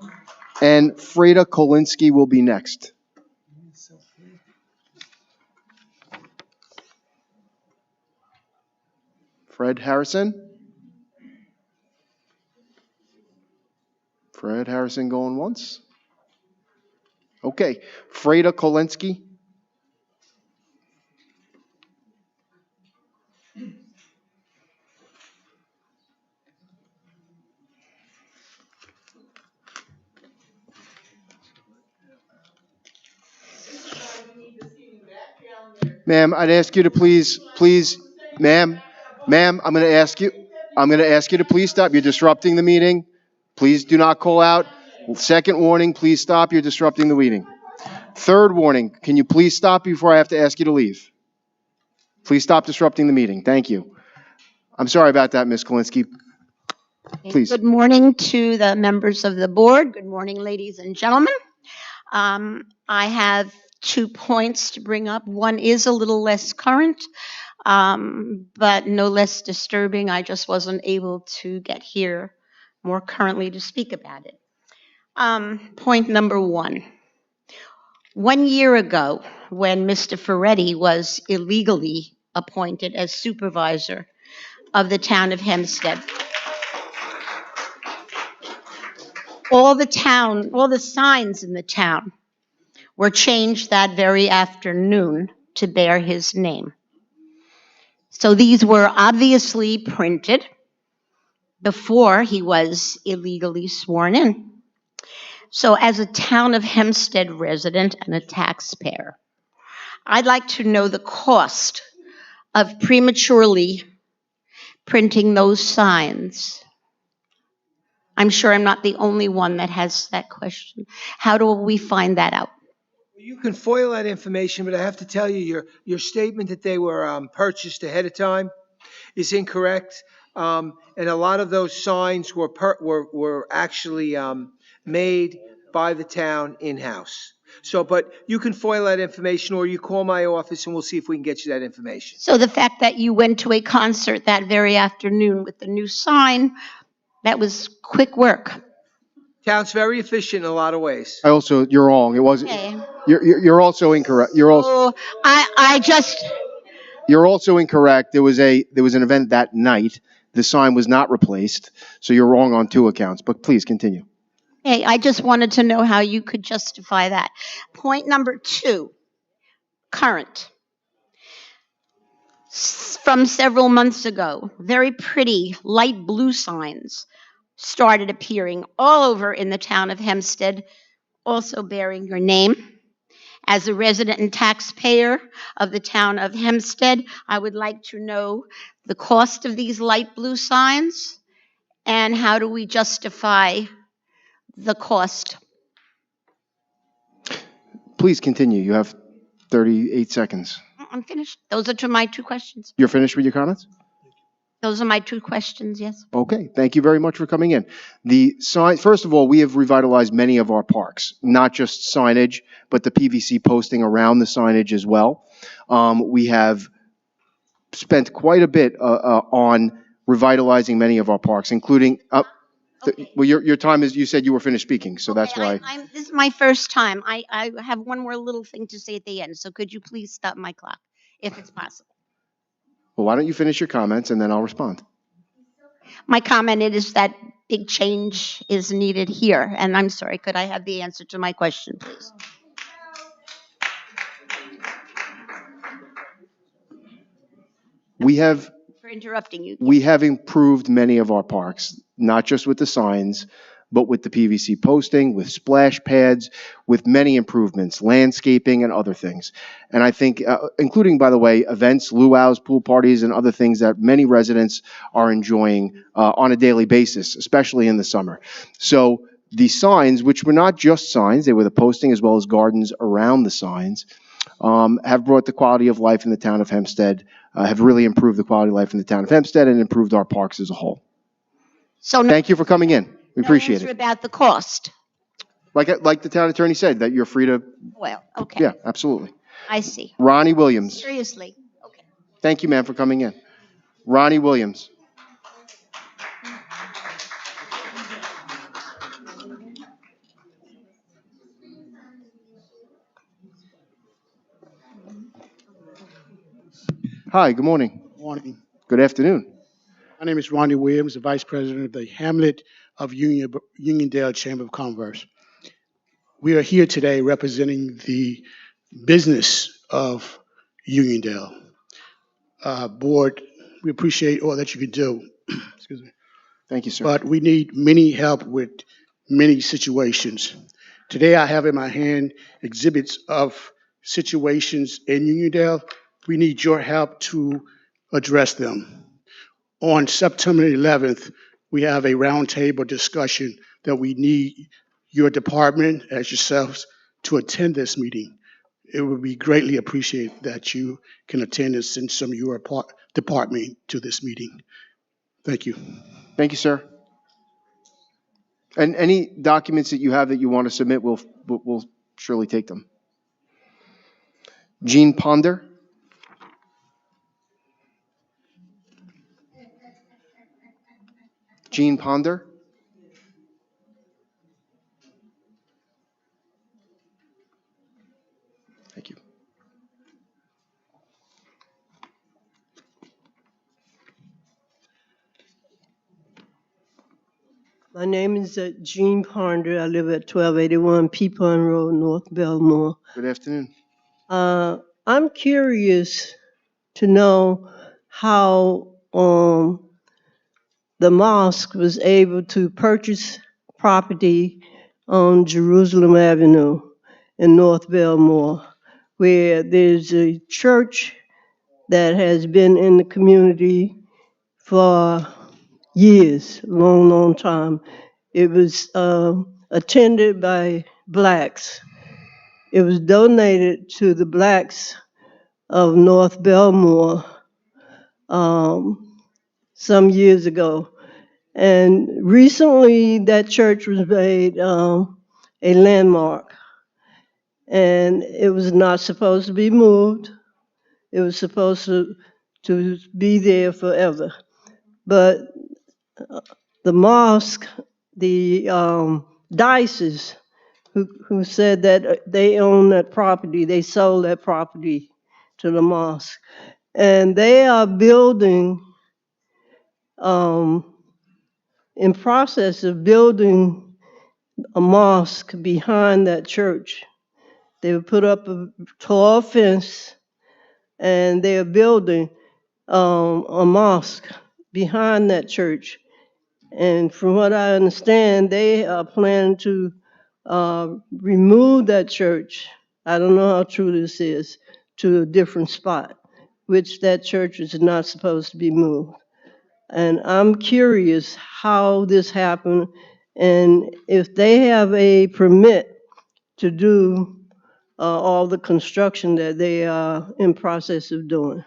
and Freda Kolinsky will be next. Fred Harrison? Fred Harrison going once? Okay. Freda Kolinsky? Ma'am, I'd ask you to please, ma'am, I'm going to ask you to please stop. You're disrupting the meeting. Please do not call out. Second warning, please stop. You're disrupting the meeting. Third warning, can you please stop before I have to ask you to leave? Please stop disrupting the meeting. Thank you. I'm sorry about that, Ms. Kolinsky. Please. Good morning to the members of the board. Good morning, ladies and gentlemen. I have 2 points to bring up. One is a little less current, but no less disturbing. I just wasn't able to get here more currently to speak about it. Point number 1. 1 year ago, when Mr. Ferretti was illegally appointed as supervisor of the town of Hempstead, all the signs in the town were changed that very afternoon to bear his name. So these were obviously printed before he was illegally sworn in. So as a town of Hempstead resident and a taxpayer, I'd like to know the cost of prematurely printing those signs. I'm sure I'm not the only one that has that question. How do we find that out? You can FOIL that information, but I have to tell you, your statement that they were purchased ahead of time is incorrect. And a lot of those signs were actually made by the town in-house. So, but you can FOIL that information, or you call my office and we'll see if we can get you that information. So the fact that you went to a concert that very afternoon with the new sign, that was quick work. Town's very efficient in a lot of ways. You're wrong. It wasn't. Okay. You're also incorrect. You're also incorrect. There was an event that night. The sign was not replaced. So you're wrong on 2 accounts. But please continue. Hey, I just wanted to know how you could justify that. Point number 2, current. From several months ago, very pretty light blue signs started appearing all over in the town of Hempstead, also bearing your name. As a resident and taxpayer of the town of Hempstead, I would like to know the cost of these light blue signs and how do we justify the cost? Please continue. You have 38 seconds. I'm finished. Those are my two questions. You're finished with your comments? Those are my two questions, yes. Okay, thank you very much for coming in. The sign, first of all, we have revitalized many of our parks, not just signage, but the PVC posting around the signage as well. We have spent quite a bit on revitalizing many of our parks, including, well, your time is, you said you were finished speaking, so that's why. This is my first time. I have one more little thing to say at the end, so could you please stop my clock, if it's possible? Well, why don't you finish your comments and then I'll respond. My comment is that big change is needed here, and I'm sorry, could I have the answer to my question, please? We have For interrupting you. We have improved many of our parks, not just with the signs, but with the PVC posting, with splash pads, with many improvements, landscaping and other things. And I think, including, by the way, events, luau's, pool parties, and other things that many residents are enjoying on a daily basis, especially in the summer. So the signs, which were not just signs, they were the posting as well as gardens around the signs, have brought the quality of life in the town of Hempstead, have really improved the quality of life in the town of Hempstead and improved our parks as a whole. So Thank you for coming in. We appreciate answer it. about the cost. Like the town attorney said, that you're free to, Well, okay. yeah, absolutely. I see. Ronnie Williams. Seriously. Thank you, ma'am, for coming in. Ronnie Williams. Hi, good morning. Morning. Good afternoon. My name is Ronnie Williams, the Vice President of the Hamlet of Uniondale Chamber of Commerce. We are here today representing the business of Uniondale. Board, we appreciate all that you can do. Excuse me. Thank you, sir. But we need many help with many situations. Today I have in my hand exhibits of situations in Uniondale. We need your help to address them. On September 11th, we have a roundtable discussion that we need your department as yourselves to attend this meeting. It would be greatly appreciated that you can attend and send some of your department to this meeting. Thank you. Thank you, sir. And any documents that you have that you want to submit, we'll surely take them. Jean Ponder. Jean Ponder. Thank you. My name is Jean Ponder. I live at 1281 Peapon Road, North Belmore. Good afternoon. I'm curious to know how the mosque was able to purchase property on Jerusalem Avenue in North Belmore, where there's a church that has been in the community for years, long time. It was attended by blacks. It was donated to the blacks of North Belmore some years ago. And recently that church was made a landmark. And it was not supposed to be moved. It was supposed to be there forever. But the mosque, the diocese, who said that they own that property, they sold that property to the mosque. And they are building, in process of building a mosque behind that church. They would put up a tall fence and they are building a mosque behind that church. And from what I understand, they are planning to remove that church. I don't know how true this is, to a different spot, which that church is not supposed to be moved. And I'm curious how this happened and if they have a permit to do all the construction that they are in process of doing.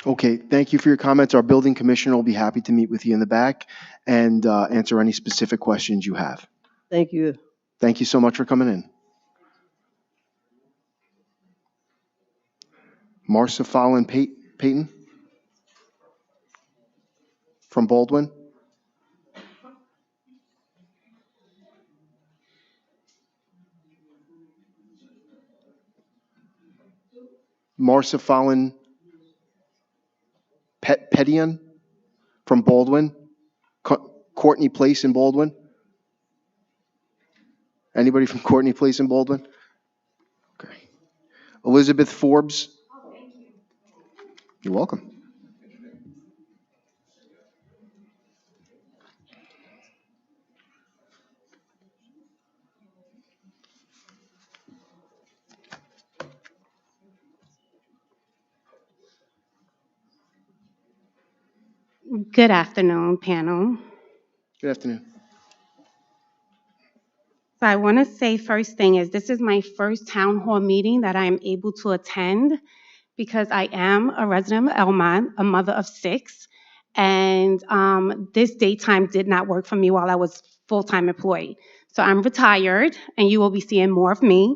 Okay, thank you for your comments. Our building commissioner will be happy to meet with you in the back and answer any specific questions you have. Thank you. Thank you so much for coming in. Marcia Fallon Payton from Baldwin. Marcia Fallon Petian from Baldwin. Courtney Place in Baldwin. Anybody from Courtney Place in Baldwin? Okay. Elizabeth Forbes. You're welcome. Good afternoon, panel. Good afternoon. So I want to say first thing is this is my first town hall meeting that I am able to attend because I am a resident of Elmont, a mother of 6, and this daytime did not work for me while I was full-time employed. So I'm retired, and you will be seeing more of me.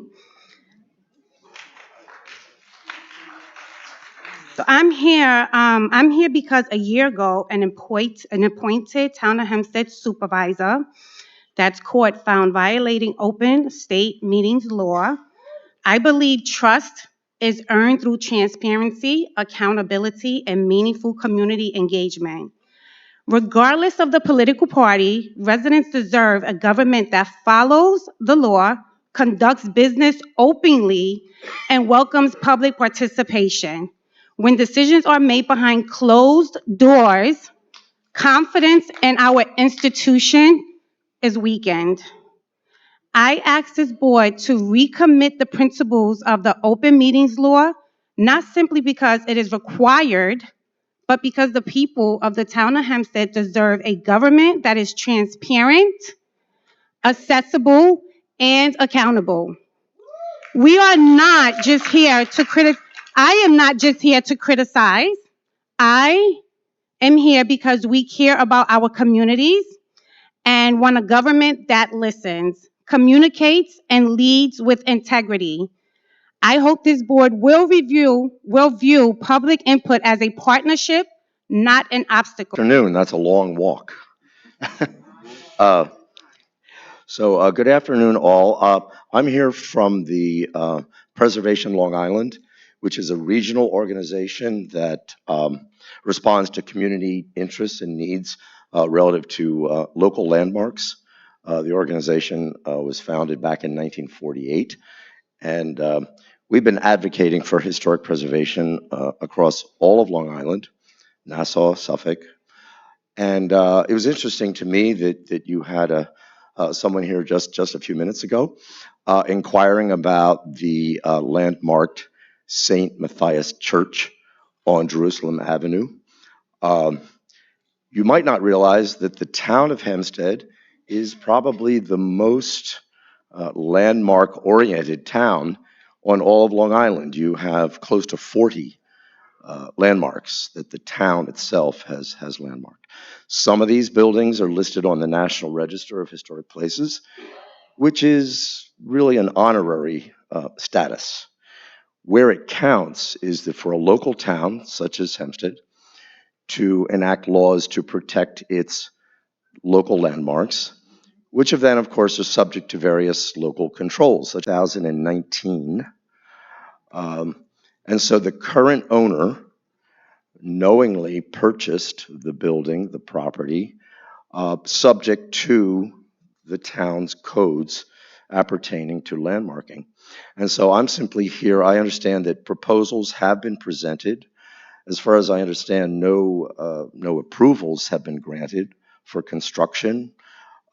So I'm here because a year ago, an appointed Town of Hempstead supervisor that's court found violating open state meetings law. I believe trust is earned through transparency, accountability, and meaningful community engagement. Regardless of the political party, residents deserve a government that follows the law, conducts business openly, and welcomes public participation. When decisions are made behind closed doors, confidence in our institution is weakened. I ask this board to recommit the principles of the open meetings law, not simply because it is required, but because the people of the town of Hempstead deserve a government that is transparent, accessible, and accountable. We are not just here to criticize. I am not just here to criticize. I am here because we care about our communities and want a government that listens, communicates, and leads with integrity. I hope this board will view public input as a partnership, not an obstacle. Afternoon, that's a long walk. Good afternoon, all. I'm here from the Preservation Long Island, which is a regional organization that responds to community interests and needs relative to local landmarks. The organization was founded back in 1948, and we've been advocating for historic preservation across all of Long Island, Nassau, Suffolk. And it was interesting to me that you had someone here just a few minutes ago inquiring about the landmarked St. Matthias Church on Jerusalem Avenue. You might not realize that the town of Hempstead is probably the most landmark-oriented town on all of Long Island. You have close to 40 landmarks that the town itself has landmarked. Some of these buildings are listed on the National Register of Historic Places, which is really an honorary status. Where it counts is that for a local town, such as Hempstead, to enact laws to protect its local landmarks, which of them, of course, are subject to various local controls, such as 2019. And so the current owner knowingly purchased the building, the property, subject to the town's codes appertaining to landmarking. And so I'm simply here. I understand that proposals have been presented As far as I understand, no approvals have been granted for construction.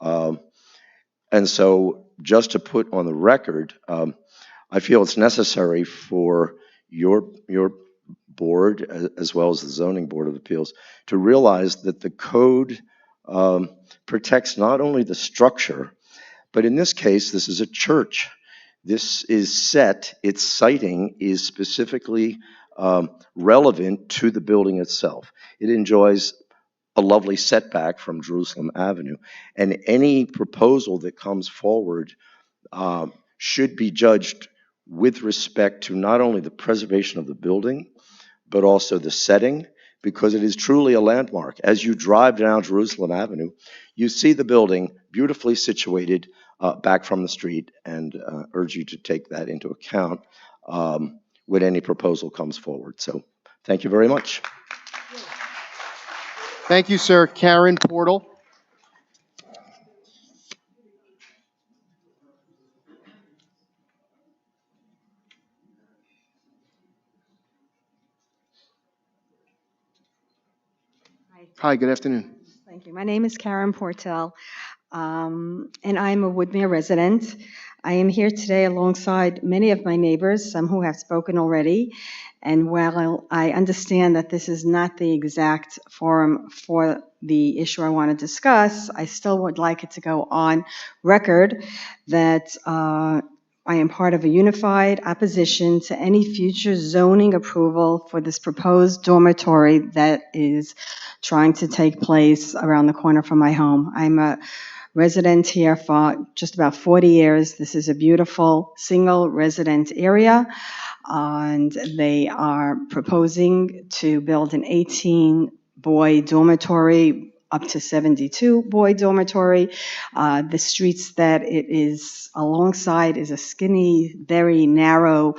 And so just to put on the record, I feel it's necessary for your board, as well as the Zoning Board of Appeals, to realize that the code protects not only the structure, but in this case, this is a church. This is set, its siting is specifically relevant to the building itself. It enjoys a lovely setback from Jerusalem Avenue, and any proposal that comes forward should be judged with respect to not only the preservation of the building, but also the setting, because it is truly a landmark. As you drive down Jerusalem Avenue, you see the building beautifully situated back from the street, and urge you to take that into account when any proposal comes forward. So thank you very much. Thank you, sir. Karen Portal. Hi, good afternoon. Thank you. My name is Karen Portel, and I'm a Woodmere resident. I am here today alongside many of my neighbors, some who have spoken already. And while I understand that this is not the exact forum for the issue I want to discuss, I still would like it to go on record that I am part of a unified opposition to any future zoning approval for this proposed dormitory that is trying to take place around the corner from my home. I'm a resident here for just about 40 years. This is a beautiful single resident area, and they are proposing to build an 18-boy dormitory up to 72-boy dormitory. The streets that it is alongside is a skinny, very narrow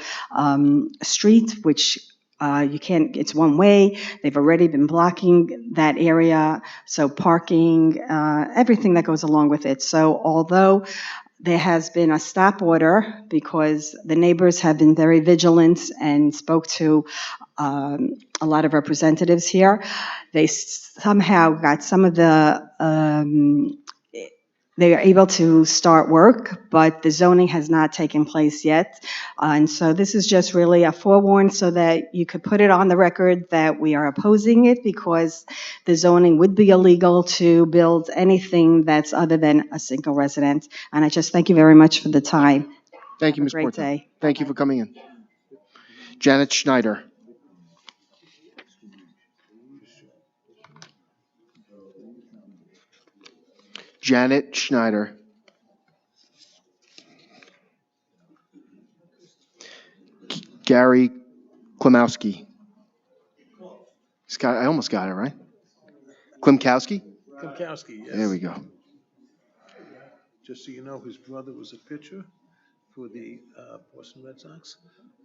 street, which you can't, it's one way. They've already been blocking that area, so parking, everything that goes along with it. So although there has been a stop order because the neighbors have been very vigilant and spoke to a lot of representatives here, they somehow got some of the they are able to start work, but the zoning has not taken place yet. And so this is just really a forewarn so that you could put it on the record that we are opposing it, because the zoning would be illegal to build anything that's other than a single resident. And I just thank you very much for the time. Thank you, Ms. Great Portal. day. Thank you for coming in. Janet Schneider. Janet Schneider. Gary Klimowski. I almost got it, right? Klimkowski? Klimkowski, yes. There we go. Just so you know, his brother was a pitcher for the Boston Red Sox,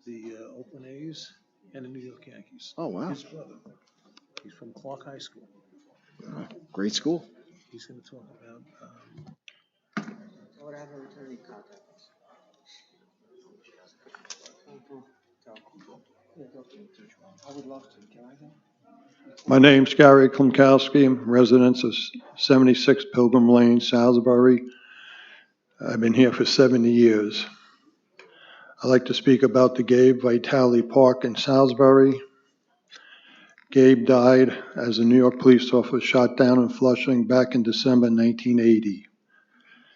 the Oakland A's, and the New York Yankees. Oh, wow. His brother. He's from Clark High School. Great school. He's going to talk about. My name's Gary Klimkowski. I'm resident of 76 Pilgrim Lane, Salisbury. I've been here for 70 years. I'd like to speak about the Gabe Vitale Park in Salisbury. Gabe died as a New York police officer shot down in Flushing back in December 1980.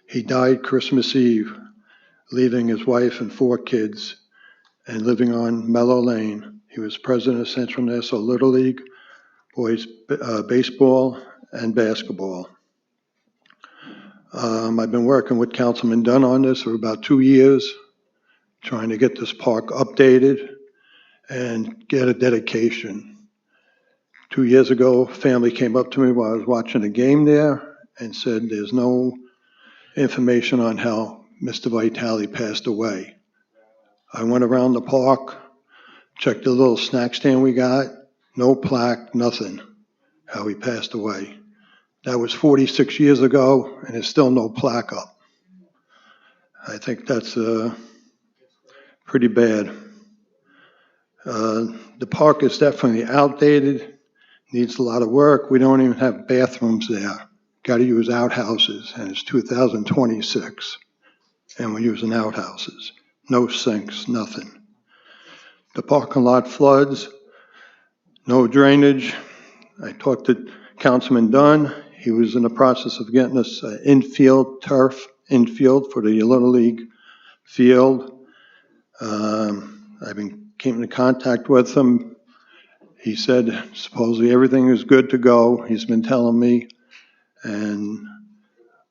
He died Christmas Eve, leaving his wife and 4 kids and living on Mellow Lane. He was president of Central Nassau Little League, boys baseball and basketball. I've been working with Councilman Dunn on this for about 2 years, trying to get this park updated and get a dedication. 2 years ago, family came up to me while I was watching a game there and said there's no information on how Mr. Vitale passed away. I went around the park, checked the little snack stand we got, no plaque, nothing, how he passed away. That was 46 years ago, and there's still no plaque up. I think that's pretty bad. The park is definitely outdated, needs a lot of work. We don't even have bathrooms there. Got to use outhouses, and it's 2026, and we're using outhouses. No sinks, nothing. The parking lot floods, no drainage. I talked to Councilman Dunn. He was in the process of getting us infield turf, infield for the Little League field. Came in contact with him. He said supposedly everything is good to go. He's been telling me, and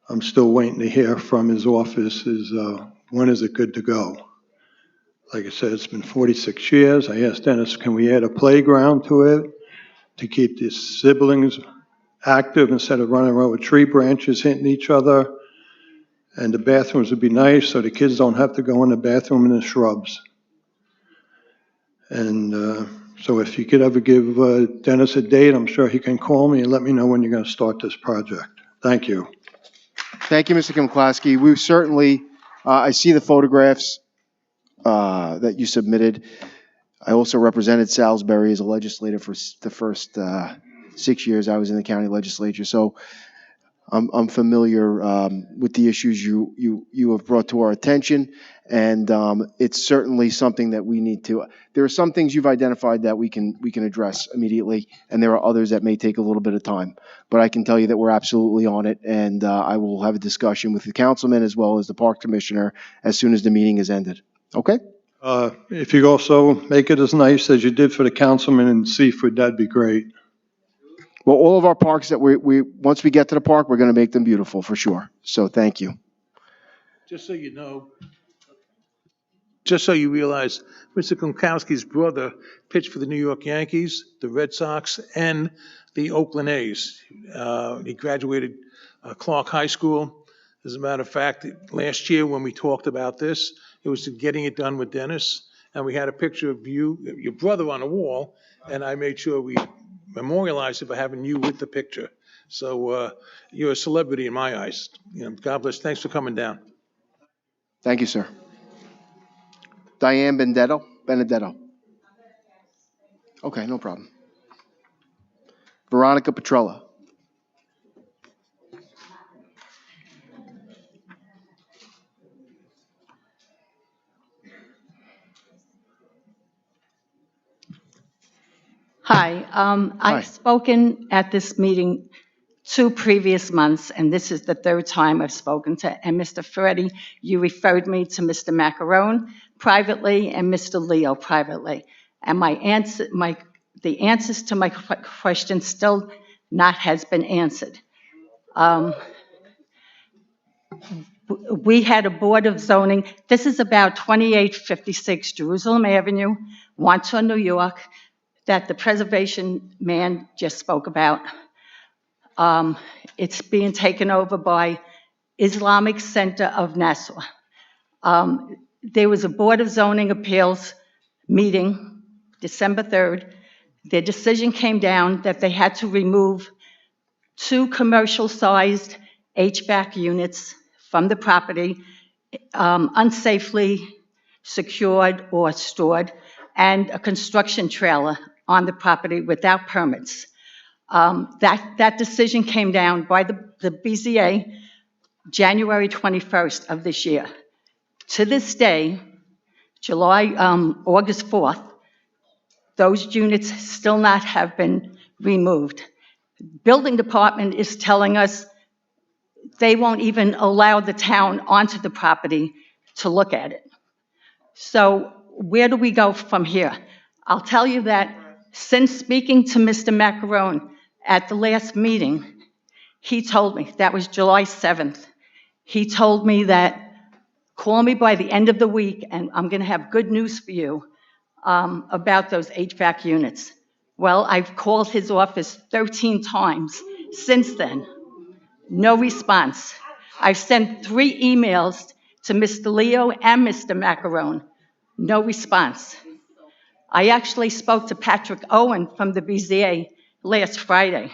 I'm still waiting to hear from his office when is it good to go? Like I said, it's been 46 years. I asked Dennis, can we add a playground to it to keep the siblings active instead of running around with tree branches hitting each other? And the bathrooms would be nice so the kids don't have to go in the bathroom in the shrubs. And so if you could ever give Dennis a date, I'm sure he can call me and let me know when you're going to start this project. Thank you. Thank you, Mr. Klimkowski. We certainly, I see the photographs that you submitted. I also represented Salisbury as a legislator for the first 6 years I was in the county legislature. So I'm familiar with the issues you have brought to our attention, and it's certainly something that we need to. There are some things you've identified that we can address immediately, and there are others that may take a little bit of time. But I can tell you that we're absolutely on it, and I will have a discussion with the councilman as well as the park commissioner as soon as the meeting is ended. Okay? If you also make it as nice as you did for the councilman in Seaford, that'd be great. Well, all of our parks that we once we get to the park, we're going to make them beautiful for sure. So thank you. Just so you know, just so you realize, Mr. Klimkowski's brother pitched for the New York Yankees, the Red Sox, and the Oakland A's. He graduated Clark High School. As a matter of fact, last year when we talked about this, it was getting it done with Dennis, and we had a picture of you, your brother, on the wall, and I made sure we memorialized it by having you with the picture. So you're a celebrity in my eyes. God bless. Thanks for coming down. Thank you, sir. Diane Benedetto. Okay, no problem. Veronica Petrella. Hi, I've spoken at this meeting 2 previous months, and this is the 3rd time I've spoken to. And Mr. Ferretti, you referred me to Mr. Macarone privately and Mr. Leo privately. And the answers to my questions still not has been answered. We had a board of zoning. This is about 2856 Jerusalem Avenue, Wandsworth, New York, that the preservation man just spoke about. It's being taken over by Islamic Center of Nassau. There was a Board of Zoning Appeals meeting, December 3rd. Their decision came down that they had to remove 2 commercial-sized HVAC units from the property, unsafely secured or stored, and a construction trailer on the property without permits. That decision came down by the BZA January 21st of this year. To this day, August 4th, those units still not have been removed. Building department is telling us they won't even allow the town onto the property to look at it. So where do we go from here? I'll tell you that since speaking to Mr. Macarone at the last meeting, he told me, that was July 7th, he told me that, call me by the end of the week and I'm going to have good news for you about those HVAC units. Well, I've called his office 13 times since then. No response. I've sent 3 emails to Mr. Leo and Mr. Macarone. No response. I actually spoke to Patrick Owen from the BZA last Friday,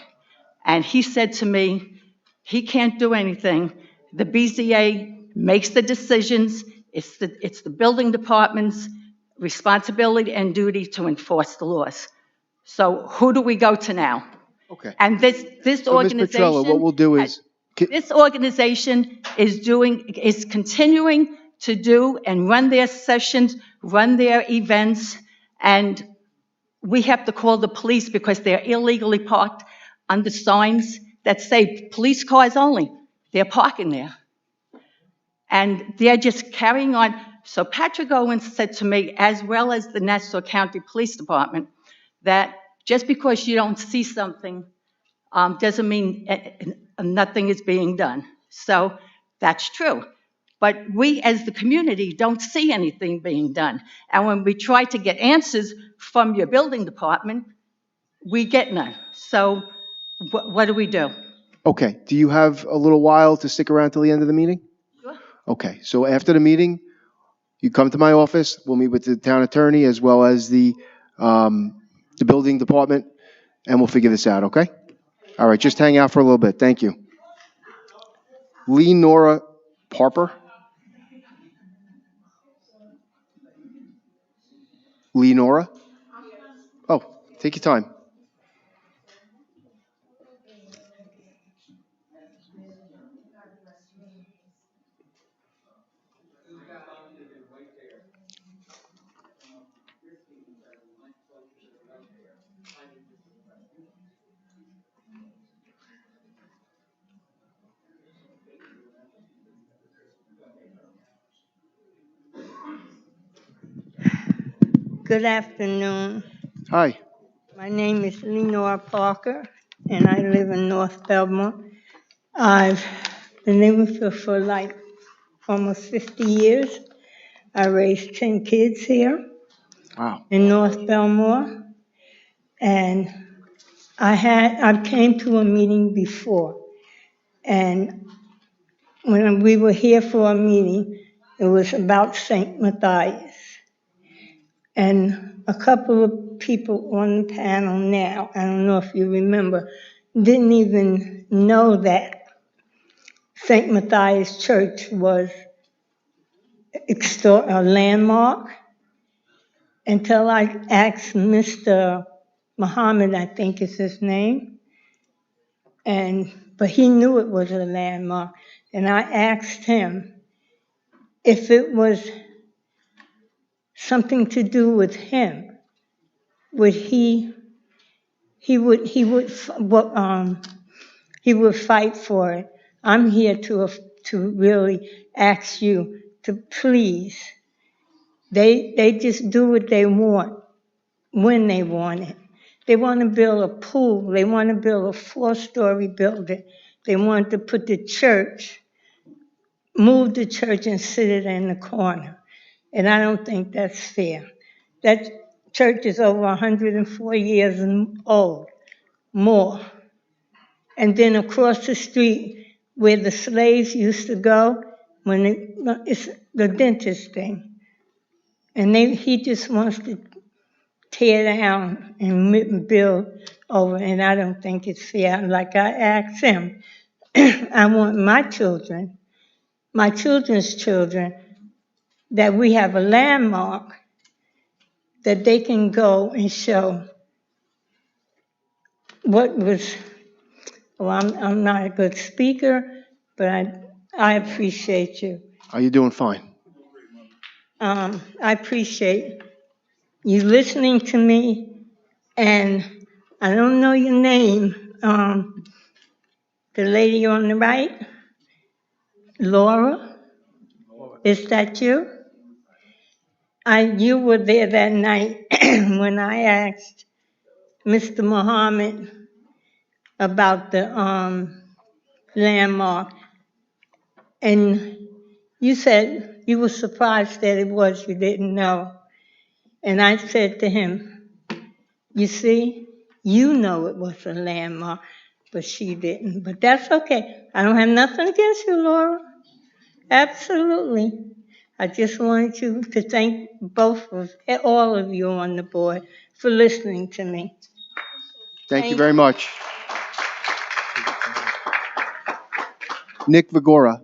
and he said to me, he can't do anything. The BZA makes the decisions. It's the building department's responsibility and duty to enforce the laws. So who do we go to now? Okay. And this So, Ms. Petrella, what we'll do is, this organization is continuing to do and run their sessions, run their events, and we have to call the police because they're illegally parked under signs that say police cars only. They're parking there. And they're just carrying on. So Patrick Owens said to me, as well as the Nassau County Police Department, that just because you don't see something doesn't mean nothing is being done. So that's true. But we as the community don't see anything being done. And when we try to get answers from your building department, we get none. So what do we do? okay, do you have a little while to stick around till the end of the meeting? Sure. Okay, so after the meeting, you come to my office, we'll meet with the town attorney as well as the building department, and we'll figure this out, okay? All right, just hang out for a little bit. Thank you. Lee Nora Parper? Lee Nora? Oh, take your time. Good afternoon. Hi. My name is Lenore Parker, and I live in North Belmont. I've been living here for like almost 50 years. I raised 10 kids here in North Belmont, and I came to a meeting before, and when we were here for a meeting, it was about St. Matthias. And a couple of people on the panel now, I don't know if you remember, didn't even know that St. Matthias Church was a landmark until I asked Mr. Muhammad, I think is his name, but he knew it was a landmark. And I asked him if it was something to do with him, would he would fight for it. I'm here to really ask you to please. They just do what they want when they want it. They want to build a pool. They want to build a 4-story building. They want to put the church, move the church and sit it in the corner. And I don't think that's fair. That church is over 104 years old, more. And then across the street, where the slaves used to go, it's the dentist thing. And he just wants to tear down and build over, and I don't think it's fair. Like I asked him, I want my children's children, that we have a landmark that they can go and show what was. Well, I'm not a good speaker, but I appreciate you. Are you doing fine? I appreciate you listening to me, and I don't know your name. The lady on the right, Laura, is that you? You were there that night when I asked Mr. Muhammad about the landmark, and you said you were surprised that it was, you didn't know. And I said to him, you see, you know it was a landmark, but she didn't. But that's okay. I don't have nothing against you, Laura. Absolutely. I just wanted you to thank all of you on the board for listening to me. Thank you very much. Nick Vigola.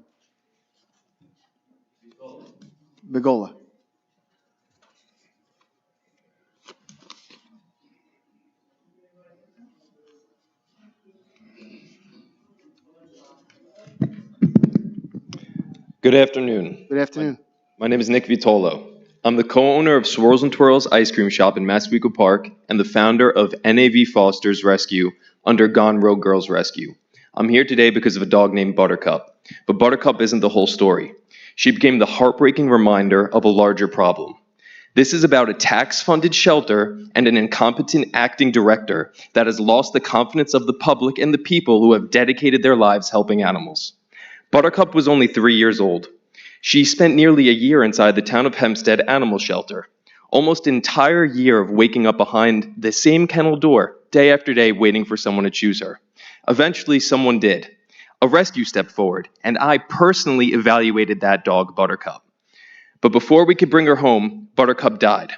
Good afternoon. Good afternoon. My name is Nick Vitolo. I'm the co-owner of Swirls and Twirls Ice Cream Shop in Massapequa Park and the founder of NAV Foster's Rescue under Gone Rogue Girls Rescue. I'm here today because of a dog named Buttercup. But Buttercup isn't the whole story. She became the heartbreaking reminder of a larger problem. This is about a tax-funded shelter and an incompetent acting director that has lost the confidence of the public and the people who have dedicated their lives helping animals. Buttercup was only 3 years old. She spent nearly a year inside the town of Hempstead animal shelter. Almost an entire year of waking up behind the same kennel door, day after day, waiting for someone to choose her. Eventually, someone did. A rescue stepped forward, and I personally evaluated that dog, Buttercup. But before we could bring her home, Buttercup died.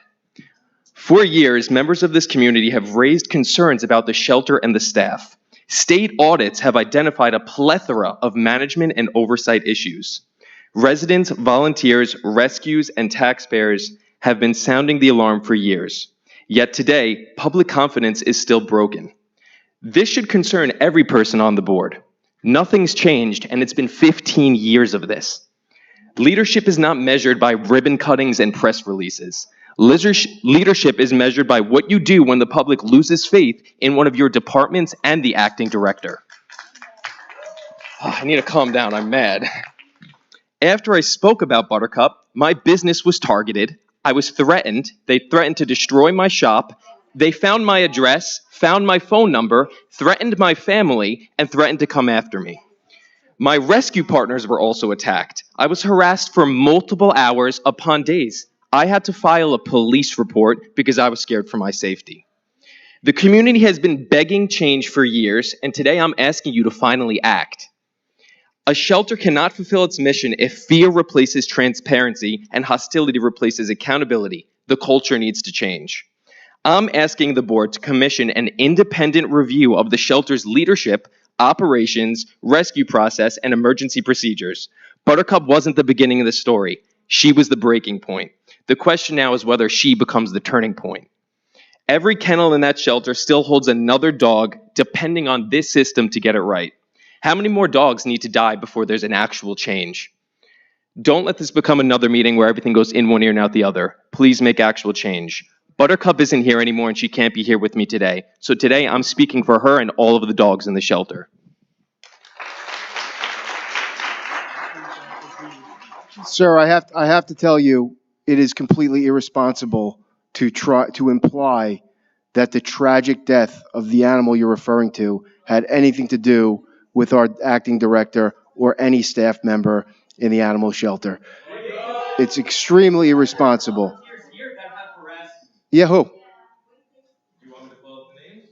For years, members of this community have raised concerns about the shelter and the staff. State audits have identified a plethora of management and oversight issues. Residents, volunteers, rescues, and taxpayers have been sounding the alarm for years. Yet today, public confidence is still broken. This should concern every person on the board. Nothing's changed, and it's been 15 years of this. Leadership is not measured by ribbon cuttings and press releases. Leadership is measured by what you do when the public loses faith in one of your departments and the acting director. I need to calm down, I'm mad. After I spoke about Buttercup, my business was targeted. I was threatened. They threatened to destroy my shop. They found my address, found my phone number, threatened my family, and threatened to come after me. My rescue partners were also attacked. I was harassed for multiple hours upon days. I had to file a police report because I was scared for my safety. The community has been begging change for years, and today I'm asking you to finally act. A shelter cannot fulfill its mission if fear replaces transparency and hostility replaces accountability. The culture needs to change. I'm asking the board to commission an independent review of the shelter's leadership, operations, rescue process, and emergency procedures. Buttercup wasn't the beginning of the story. She was the breaking point. The question now is whether she becomes the turning point. Every kennel in that shelter still holds another dog, depending on this system to get it right. How many more dogs need to die before there's an actual change? Don't let this become another meeting where everything goes in one ear and out the other. Please make actual change. Buttercup isn't here anymore and she can't be here with me today. So today I'm speaking for her and all of the dogs in the shelter. Sir, I have to tell you, it is completely irresponsible to try to imply that the tragic death of the animal you're referring to had anything to do with our acting director or any staff member in the animal shelter. It's extremely irresponsible. Yeah, who?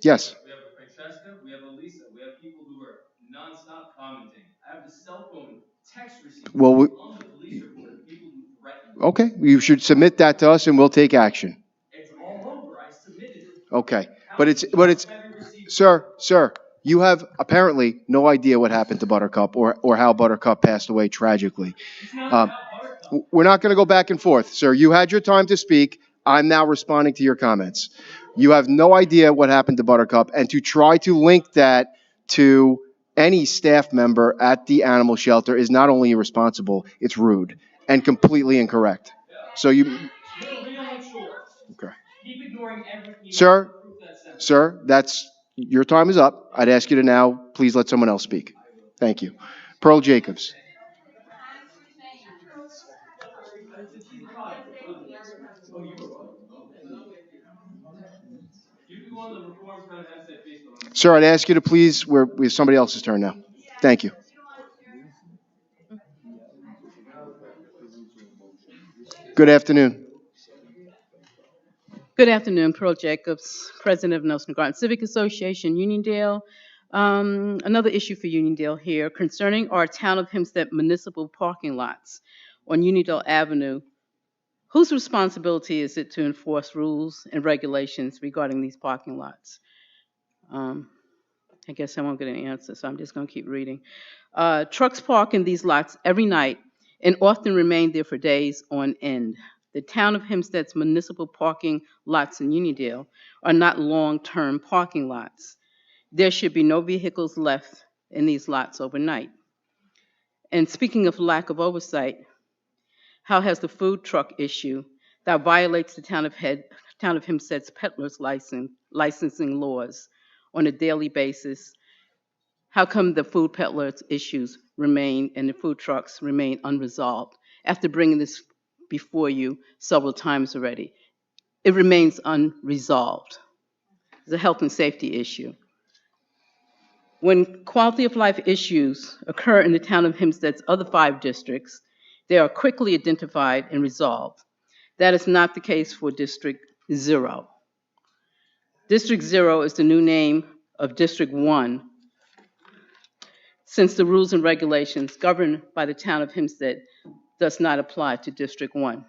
Yes. We have a Francesca, we have Elisa, we have people who are nonstop commenting. I have the cell phone text receipts Well, on the police report of people who threatened. okay, you should submit that to us and we'll take action. It's all over. I submitted it. Okay, but it's, sir, you have apparently no idea what happened to Buttercup or how Buttercup passed away tragically. We're not going to go back and forth, sir. You had your time to speak. I'm now responding to your comments. You have no idea what happened to Buttercup, and to try to link that to any staff member at the animal shelter is not only irresponsible, it's rude and completely incorrect. So you... Okay. Sir, that's your time is up. I'd ask you to now please let someone else speak. Thank you. Pearl Jacobs. Sir, I'd ask you to please, we have somebody else's turn now. Thank you. Good afternoon. Good afternoon, Pearl Jacobs, President of Nelson Garden Civic Association, Uniondale. Another issue for Uniondale here concerning our Town of Hempstead municipal parking lots on Uniondale Avenue. Whose responsibility is it to enforce rules and regulations regarding these parking lots? I guess I won't get an answer, so I'm just going to keep reading. Trucks park in these lots every night and often remain there for days on end. The Town of Hempstead's municipal parking lots in Uniondale are not long-term parking lots. There should be no vehicles left in these lots overnight. And speaking of lack of oversight, how has the food truck issue that violates the town of Hempstead's peddler's licensing laws on a daily basis, how come the food peddlers issues remain and the food trucks remain unresolved after bringing this before you several times already? It remains unresolved. It's a health and safety issue. When quality of life issues occur in the town of Hempstead's other 5 districts, they are quickly identified and resolved. That is not the case for District 0. District 0 is the new name of District 1, since the rules and regulations governed by the town of Hempstead does not apply to District 1.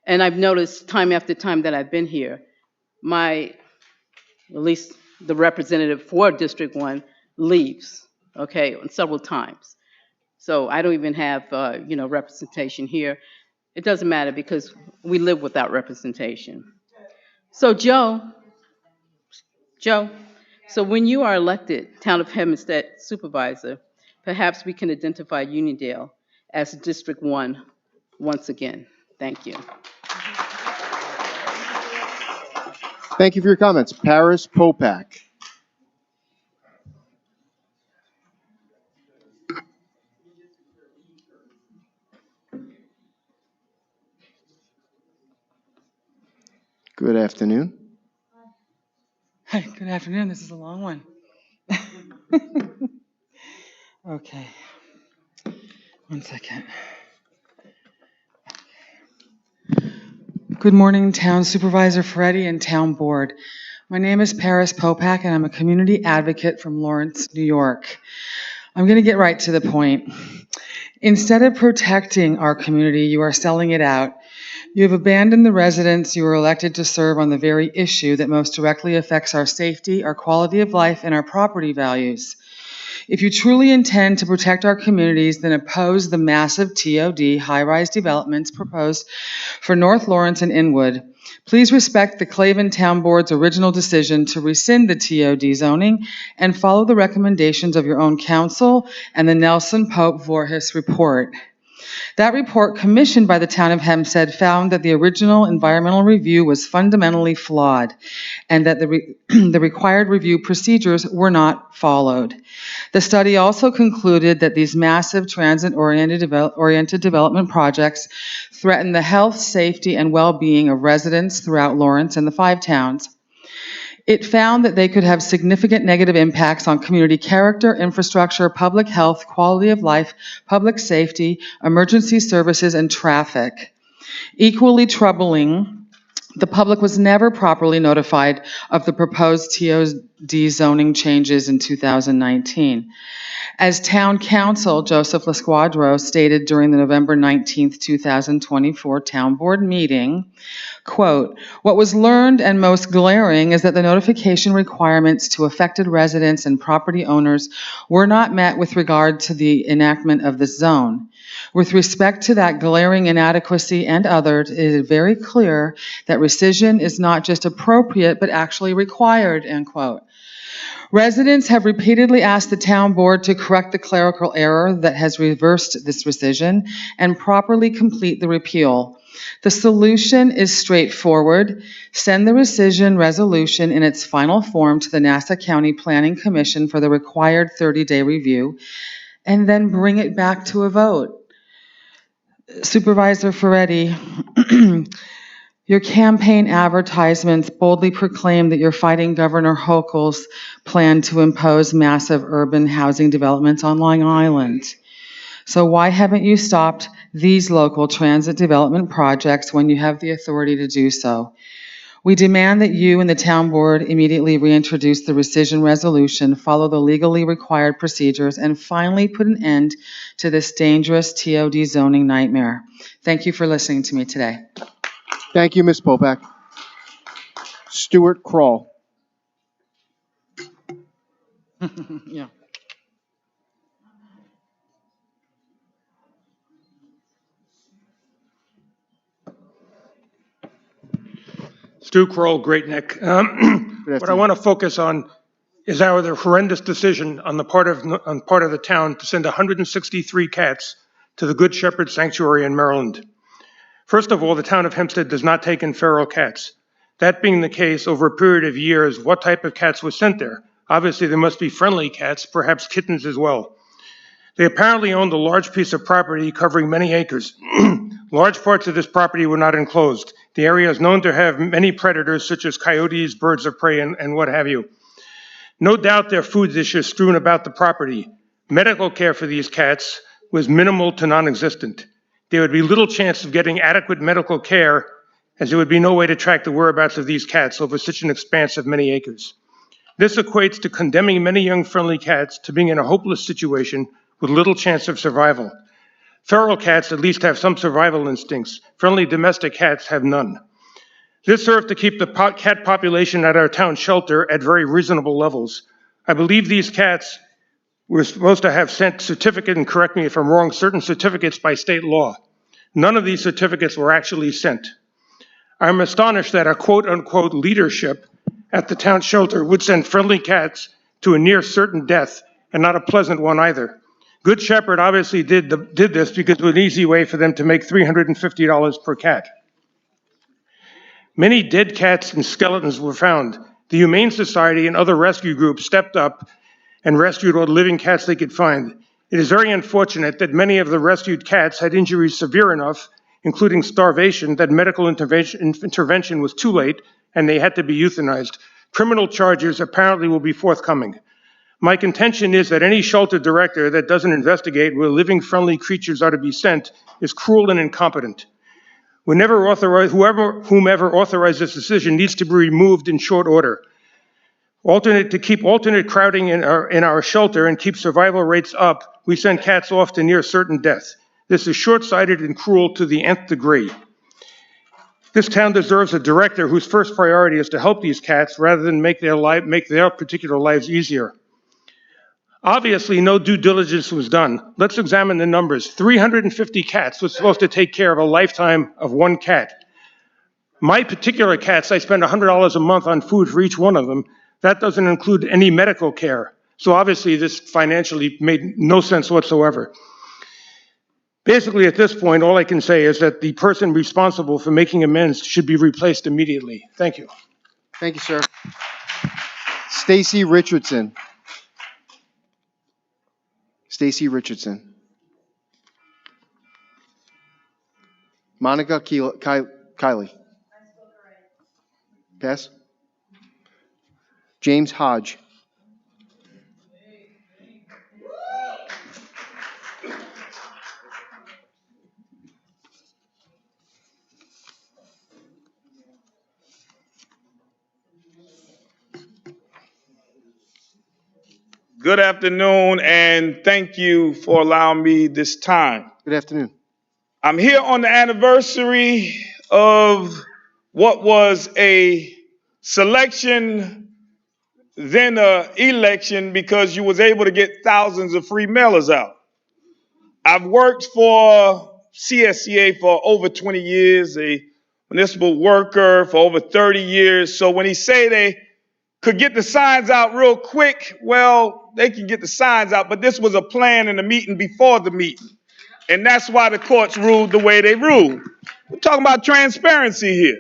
And I've noticed time after time that I've been here, at least the representative for District 1 leaves, okay, several times. So I don't even have, representation here. It doesn't matter because we live without representation. So Joe, so when you are elected Town of Hempstead Supervisor, perhaps we can identify Uniondale as District 1 once again. Thank you. Thank you for your comments. Paris Popak. Good afternoon. Hi, good afternoon. This is a long one. Okay. One second. Good morning, Town Supervisor Ferretti and Town Board. My name is Paris Popak, and I'm a community advocate from Lawrence, New York. I'm going to get right to the point. Instead of protecting our community, you are selling it out. You have abandoned the residents you were elected to serve on the very issue that most directly affects our safety, our quality of life, and our property values. If you truly intend to protect our communities, then oppose the massive TOD high-rise developments proposed for North Lawrence and Inwood. Please respect the Clavin Town Board's original decision to rescind the TOD zoning and follow the recommendations of your own council and the Nelson Pope Voorhis report. That report, commissioned by the town of Hempstead, found that the original environmental review was fundamentally flawed and that the required review procedures were not followed. The study also concluded that these massive transit-oriented development projects threaten the health, safety, and well-being of residents throughout Lawrence and the 5 towns. It found that they could have significant negative impacts on community character, infrastructure, public health, quality of life, public safety, emergency services, and traffic. Equally troubling, the public was never properly notified of the proposed TOD zoning changes in 2019. As Town Council Joseph Lasquadro stated during the November 19, 2024 Town Board meeting, quote, "What was learned and most glaring is that the notification requirements to affected residents and property owners were not met with regard to the enactment of the zone. With respect to that glaring inadequacy and others, it is very clear that rescission is not just appropriate, but actually required," end quote. Residents have repeatedly asked the town board to correct the clerical error that has reversed this rescission and properly complete the repeal. The solution is straightforward. Send the rescission resolution in its final form to the Nassau County Planning Commission for the required 30-day review, and then bring it back to a vote. Supervisor Ferretti, your campaign advertisements boldly proclaim that you're fighting Governor Hochul's plan to impose massive urban housing developments on Long Island. So why haven't you stopped these local transit development projects when you have the authority to do so? We demand that you and the town board immediately reintroduce the rescission resolution, follow the legally required procedures, and finally put an end to this dangerous TOD zoning nightmare. Thank you for listening to me today. Thank you, Ms. Popak. Stuart Kroll. Yeah. Stu Kroll, Great Neck. What I want to focus on is the horrendous decision on part of the town to send 163 cats to the Good Shepherd Sanctuary in Maryland. First of all, the town of Hempstead does not take in feral cats. That being the case, over a period of years, what type of cats was sent there? Obviously, there must be friendly cats, perhaps kittens as well. They apparently owned a large piece of property covering many acres. Large parts of this property were not enclosed. The area is known to have many predators such as coyotes, birds of prey, and what have you. No doubt there are food dishes strewn about the property. Medical care for these cats was minimal to non-existent. There would be little chance of getting adequate medical care, as there would be no way to track the whereabouts of these cats over such an expanse of many acres. This equates to condemning many young friendly cats to being in a hopeless situation with little chance of survival. Feral cats at least have some survival instincts. Friendly domestic cats have none. This served to keep the cat population at our town shelter at very reasonable levels. I believe these cats were supposed to have sent certificate, and correct me if I'm wrong, certain certificates by state law. None of these certificates were actually sent. I'm astonished that our quote-unquote leadership at the town shelter would send friendly cats to a near certain death, and not a pleasant one either. Good Shepherd obviously did this because it was an easy way for them to make $350 per cat. Many dead cats and skeletons were found. The Humane Society and other rescue groups stepped up and rescued all the living cats they could find. It is very unfortunate that many of the rescued cats had injuries severe enough, including starvation, that medical intervention was too late and they had to be euthanized. Criminal charges apparently will be forthcoming. My contention is that any shelter director that doesn't investigate where living friendly creatures are to be sent is cruel and incompetent. Whomever authorized this decision needs to be removed in short order. To keep alternate crowding in our shelter and keep survival rates up, we send cats off to near certain death. This is short-sighted and cruel to the nth degree. This town deserves a director whose first priority is to help these cats rather than make their particular lives easier. Obviously, no due diligence was done. Let's examine the numbers. 350 cats was supposed to take care of a lifetime of one cat. My particular cats, I spend $100 a month on food for each one of them. That doesn't include any medical care. So obviously, this financially made no sense whatsoever. Basically, at this point, all I can say is that the person responsible for making amends should be replaced immediately. Thank you. Thank you, sir. Stacy Richardson. Stacy Richardson. Monica Kiley. Pass. James Hodge. Good afternoon, and thank you for allowing me this time. Good afternoon. I'm here on the anniversary of what was a selection, then an election, because you was able to get thousands of free mailers out. I've worked for CSCA for over 20 years, a municipal worker for over 30 years. So when he say they could get the signs out real quick, well, they can get the signs out, but this was a plan in the meeting before the meeting. And that's why the courts ruled the way they ruled. We're talking about transparency here.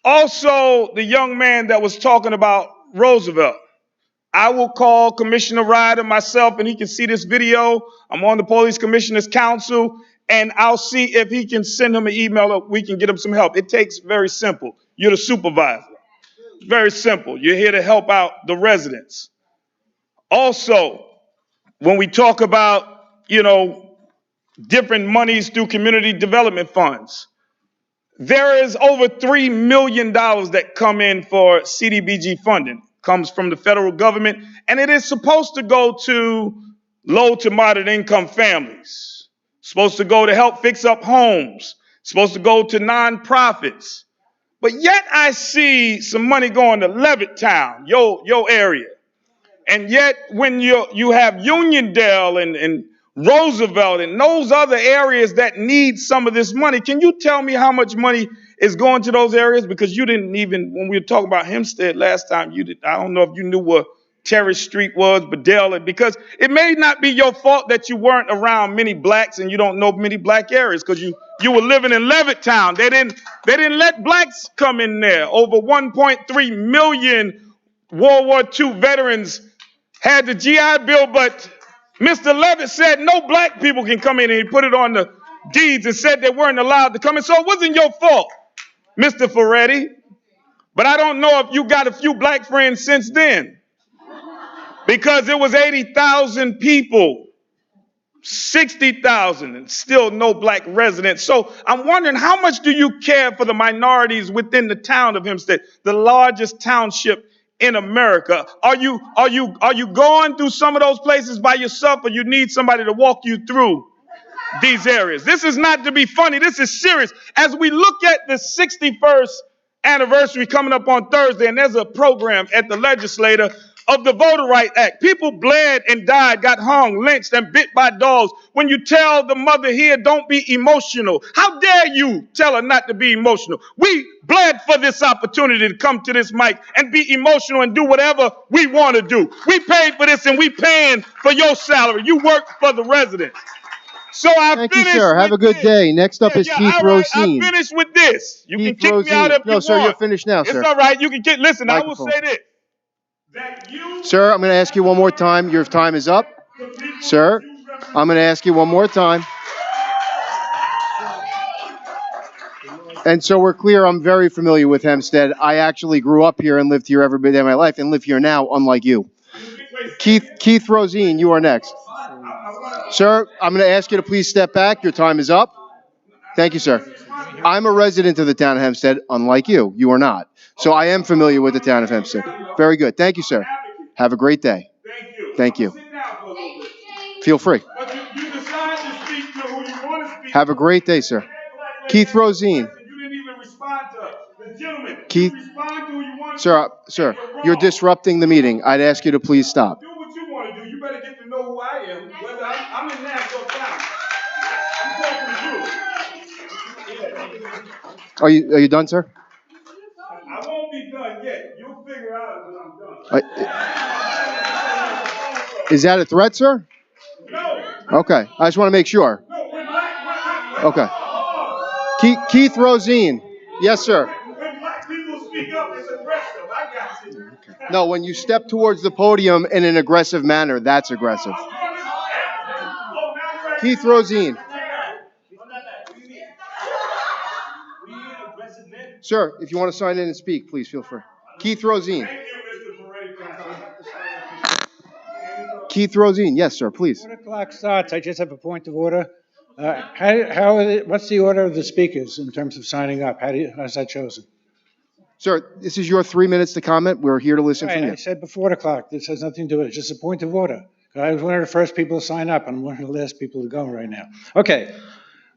Also, the young man that was talking about Roosevelt, I will call Commissioner Ryder myself, and he can see this video. I'm on the Police Commissioners Council, and I'll see if he can send him an email or we can get him some help. It takes very simple. You're the supervisor. Very simple. You're here to help out the residents. Also, when we talk about, different monies through community development funds, there is over $3 million that come in for CDBG funding. Comes from the federal government, and it is supposed to go to low to moderate income families. Supposed to go to help fix up homes. Supposed to go to nonprofits. But yet I see some money going to Levittown, your area. And yet when you have Uniondale and Roosevelt and those other areas that need some of this money, can you tell me how much money is going to those areas? Because you didn't even, when we were talking about Hempstead last time, I don't know if you knew where Terrace Street was, Bedell, because it may not be your fault that you weren't around many blacks and you don't know many black areas because you were living in Levittown. They didn't let blacks come in there. Over 1.3 million World War II veterans had the GI Bill, but Mr. Levitt said no black people can come in, and he put it on the deeds and said they weren't allowed to come in. So it wasn't your fault, Mr. Ferretti. But I don't know if you got a few black friends since then, because it was 80,000 people, 60,000, and still no black residents. So I'm wondering, how much do you care for the minorities within the town of Hempstead, the largest township in America? Are you going through some of those places by yourself, or you need somebody to walk you through these areas? This is not to be funny. This is serious. As we look at the 61st anniversary coming up on Thursday, and there's a program at the legislature of the Voter Right Act. People bled and died, got hung, lynched, and bit by dogs. When you tell the mother here, don't be emotional, how dare you tell her not to be emotional? We bled for this opportunity to come to this mic and be emotional and do whatever we want to do. We paid for this, and we paying for your salary. You work for the residents. So Thank you, sir. Have a good day. Next up is Keith Rosine. I finished with this. You Keith can kick Rosine. me out if you want. No, sir, you're finished now, sir. It's all right. You can get. Listen, Microphone. I will say this. Sir, I'm going to ask you one more time. Your time is up. Sir, I'm going to ask you one more time. And so we're clear, I'm very familiar with Hempstead. I actually grew up here and lived here every day of my life and live here now, unlike you. Keith Rosine, you are next. Sir, I'm going to ask you to please step back. Your time is up. Thank you, sir. I'm a resident of the town of Hempstead, unlike you. You are not. So I am familiar with the town of Hempstead. Very good. Thank you, sir. Have a great day. Thank you. Feel free. Have a great day, sir. Keith Rosine. Keith, sir, you're disrupting the meeting. I'd ask you to please stop. Do what you want to do. You better get to know who I am. Whether I'm in Nassau County. I'm talking to you. Are you done, sir? I won't be done yet. You'll figure out when I'm done. Is that a threat, sir? No. Okay. I just want to make sure. No, we're black. Okay. Keith Rosine. Yes, sir. When black people speak up, it's aggressive. I got you. No, when you step towards the podium in an aggressive manner, that's aggressive. Keith Rosine. Sir, if you want to sign in and speak, please feel free. Keith Rosine. Keith Rosine. Yes, sir, please. 4 o'clock starts. I just have a point of order. What's the order of the speakers in terms of signing up? How's that chosen? Sir, this is your 3 minutes to comment. We're here to listen from you. I said before 4 o'clock. This has nothing to do with it. It's just a point of order. I was one of the first people to sign up. I'm one of the last people to go right now. Okay.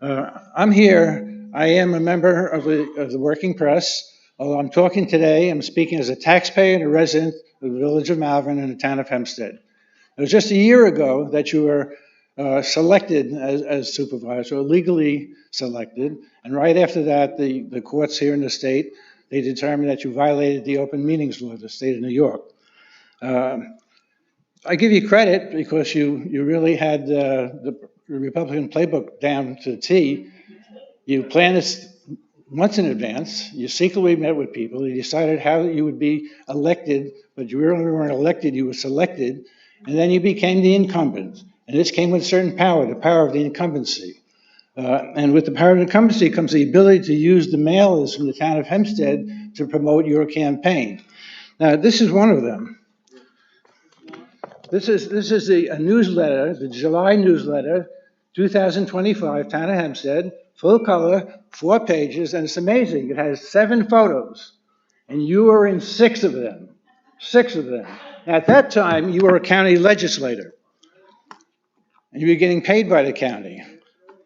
I'm here. I am a member of the working press. Although I'm talking today, I'm speaking as a taxpayer and a resident of the village of Malvern in the town of Hempstead. It was just a year ago that you were selected as supervisor, legally selected. And right after that, the courts here in the state, they determined that you violated the open meetings law of the state of New York. I give you credit because you really had the Republican playbook down to the T. You planned this months in advance. You secretly met with people. You decided how you would be elected, but you really weren't elected. You were selected. And then you became the incumbent. And this came with certain power, the power of the incumbency. And with the power of the incumbency comes the ability to use the mailers from the town of Hempstead to promote your campaign. Now, this is one of them. This is a newsletter, the July newsletter, 2025, Town of Hempstead, full color, 4 pages, and it's amazing. It has 7 photos, and you were in 6 of them. 6 of them. Now, at that time, you were a county legislator, and you were getting paid by the county.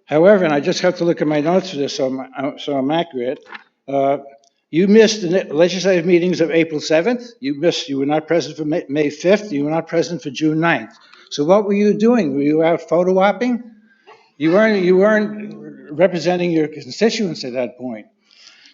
However, and I just have to look at my notes for this so I'm accurate, you missed the legislative meetings of April 7th. You were not present for May 5th. You were not present for June 9th. So what were you doing? Were you out photo opping? You weren't representing your constituents at that point.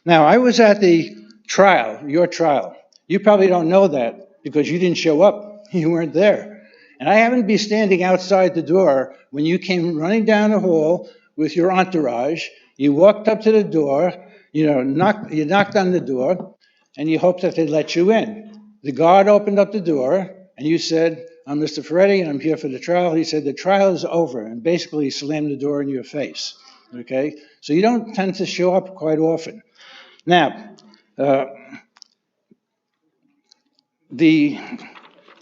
Now, I was at the trial, your trial. You probably don't know that because you didn't show up You weren't there. And I happened to be standing outside the door when you came running down the hall with your entourage. You walked up to the door, you knocked on the door, and you hoped that they'd let you in. The guard opened up the door, and you said, "I'm Mr. Ferretti, and I'm here for the trial." He said, "The trial is over," and basically slammed the door in your face. Okay? So you don't tend to show up quite often. Now, I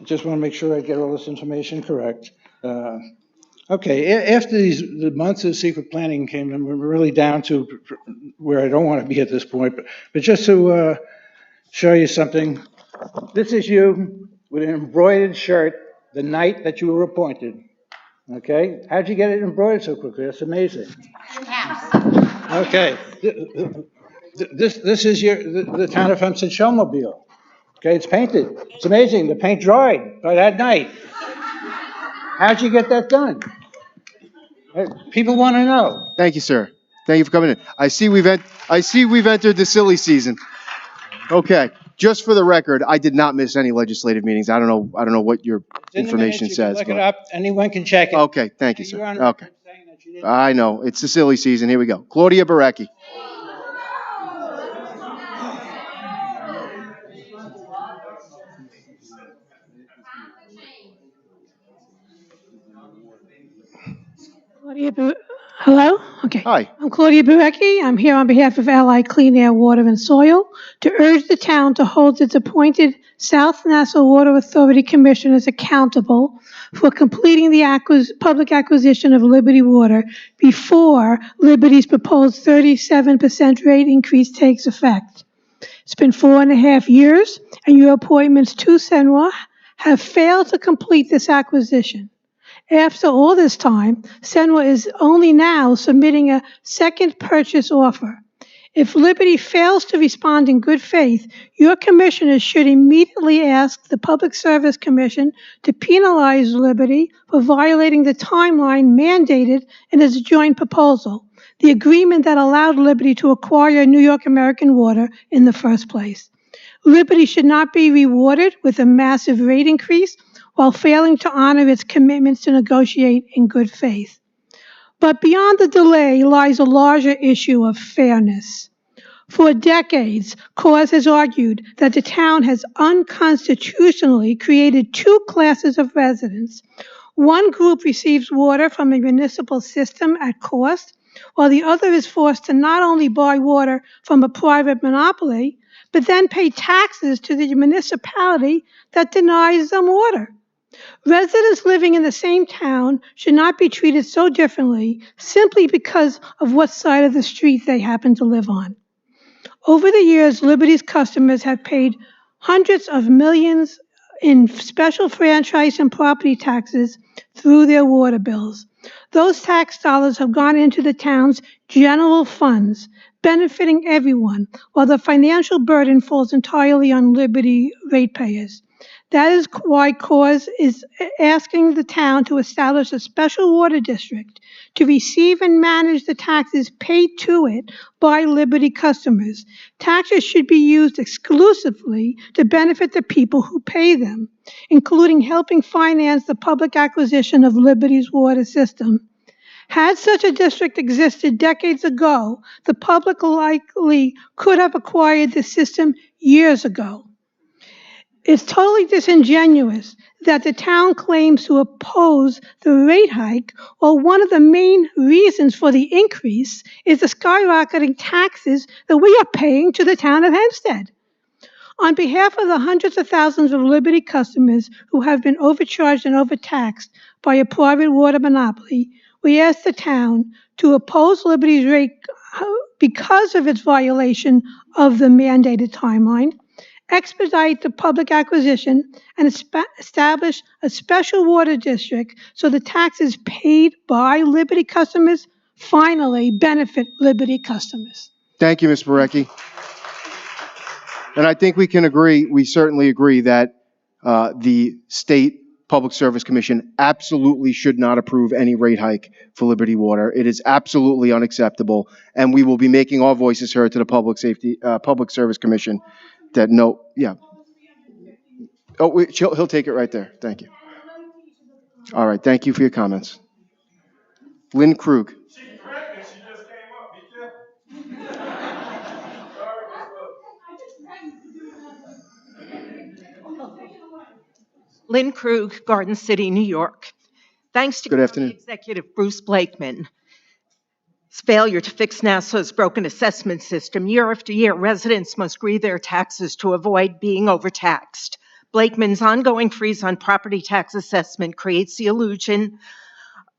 just want to make sure I get all this information correct. After the months of secret planning came, and we're really down to where I don't want to be at this point, but just to show you something, this is you with an embroidered shirt the night that you were appointed. Okay? How'd you get it embroidered so quickly? That's amazing. Okay. This is the town of Hempstead showmobile. Okay, it's painted. It's amazing. The paint dried by that night. How'd you get that done? People want to know. Thank you, sir. Thank you for coming in. I see we've entered the silly season. Okay. Just for the record, I did not miss any legislative meetings. I don't know what your information says. Look it up. Anyone can check it. Okay. Thank you, sir. Okay. I know. It's the silly season. Here we go. Claudia Barecki. Hello? Okay. Hi. I'm Claudia Burecki. I'm here on behalf of Allied Clean Air, Water, and Soil to urge the town to hold its appointed South Nassau Water Authority commissioners accountable for completing the public acquisition of Liberty Water before Liberty's proposed 37% rate increase takes effect. It's been 4.5 years, and your appointments to Senwa have failed to complete this acquisition. After all this time, Senwa is only now submitting a second purchase offer. If Liberty fails to respond in good faith, your commissioners should immediately ask the Public Service Commission to penalize Liberty for violating the timeline mandated in its joint proposal, the agreement that allowed Liberty to acquire New York American Water in the first place. Liberty should not be rewarded with a massive rate increase while failing to honor its commitments to negotiate in good faith. But beyond the delay lies a larger issue of fairness. For decades, CAUSE has argued that the town has unconstitutionally created two classes of residents. One group receives water from a municipal system at cost, while the other is forced to not only buy water from a private monopoly, but then pay taxes to the municipality that denies them water. Residents living in the same town should not be treated so differently simply because of what side of the street they happen to live on. Over the years, Liberty's customers have paid hundreds of millions in special franchise and property taxes through their water bills. Those tax dollars have gone into the town's general funds, benefiting everyone, while the financial burden falls entirely on Liberty ratepayers. That is why CAUSE is asking the town to establish a special water district to receive and manage the taxes paid to it by Liberty customers. Taxes should be used exclusively to benefit the people who pay them, including helping finance the public acquisition of Liberty's water system. Had such a district existed decades ago, the public likely could have acquired the system years ago. It's totally disingenuous that the town claims to oppose the rate hike, while one of the main reasons for the increase is the skyrocketing taxes that we are paying to the town of Hempstead. On behalf of the hundreds of thousands of Liberty customers who have been overcharged and overtaxed by a private water monopoly, we ask the town to oppose Liberty's rate because of its violation of the mandated timeline, expedite the public acquisition, and establish a special water district so the taxes paid by Liberty customers finally benefit Liberty customers. Thank you, Ms. Barecki. And I think we certainly agree that the State Public Service Commission absolutely should not approve any rate hike for Liberty Water. It is absolutely unacceptable, and we will be making our voices heard to the Public Service Commission. Oh, he'll take it right there. Thank you. All right, thank you for your comments. Lynn Krug. Lynn Krug, Garden City, New York. Thanks to Good County afternoon. Executive Bruce Blakeman's failure to fix NASA's broken assessment system, year after year, residents must grieve their taxes to avoid being overtaxed. Blakeman's ongoing freeze on property tax assessment creates the illusion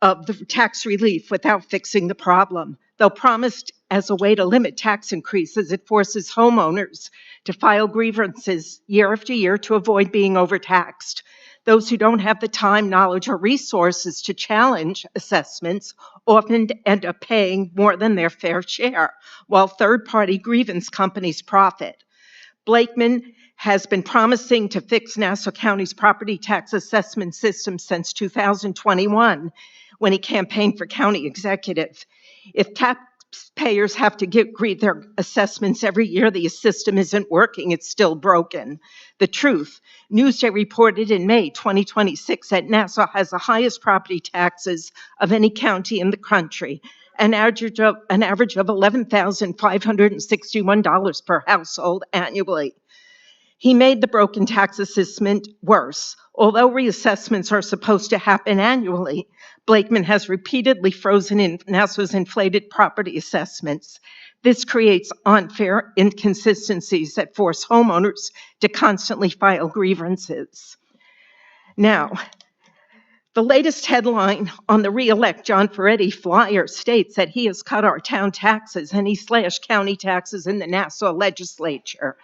of the tax relief without fixing the problem. Though promised as a way to limit tax increases, it forces homeowners to file grievances year after year to avoid being overtaxed. Those who don't have the time, knowledge, or resources to challenge assessments often end up paying more than their fair share, while third-party grievance companies profit. Blakeman has been promising to fix Nassau County's property tax assessment system since 2021, when he campaigned for county executive. If taxpayers have to grieve their assessments every year, the system isn't working, it's still broken. The truth, Newsday reported in May 2026 that Nassau has the highest property taxes of any county in the country, an average of $11,561 per household annually. He made the broken tax assessment worse. Although reassessments are supposed to happen annually, Blakeman has repeatedly frozen in Nassau's inflated property assessments. This creates unfair inconsistencies that force homeowners to constantly file grievances. Now, the latest headline on the re-elect John Ferretti flyer states that he has cut our town taxes and he slashed county taxes in the Nassau legislature.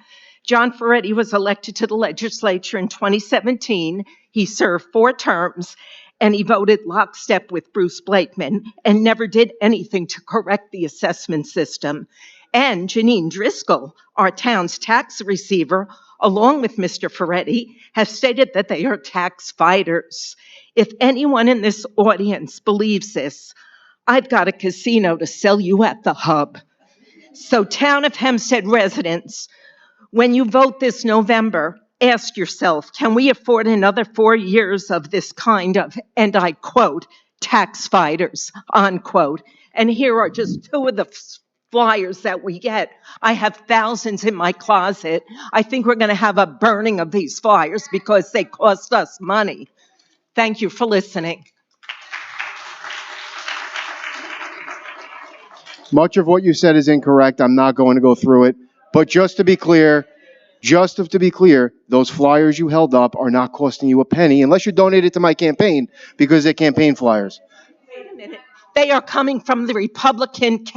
John Ferretti was elected to the legislature in 2017. He served 4 terms, and he voted lockstep with Bruce Blakeman and never did anything to correct the assessment system. And Janine Driscoll, our town's tax receiver, along with Mr. Ferretti, have stated that they are tax fighters. If anyone in this audience believes this, I've got a casino to sell you at the hub. So, Town of Hempstead residents, when you vote this November, ask yourself, can we afford another 4 years of this kind of, and I quote, tax fighters, unquote. And here are just 2 of the flyers that we get. I have thousands in my closet. I think we're going to have a burning of these flyers because they cost us money. Thank you for listening. Much of what you said is incorrect. I'm not going to go through it. But just to be clear, those flyers you held up are not costing you a penny unless you donate it to my campaign because they're campaign flyers. Wait a minute. They are coming from the Republicans,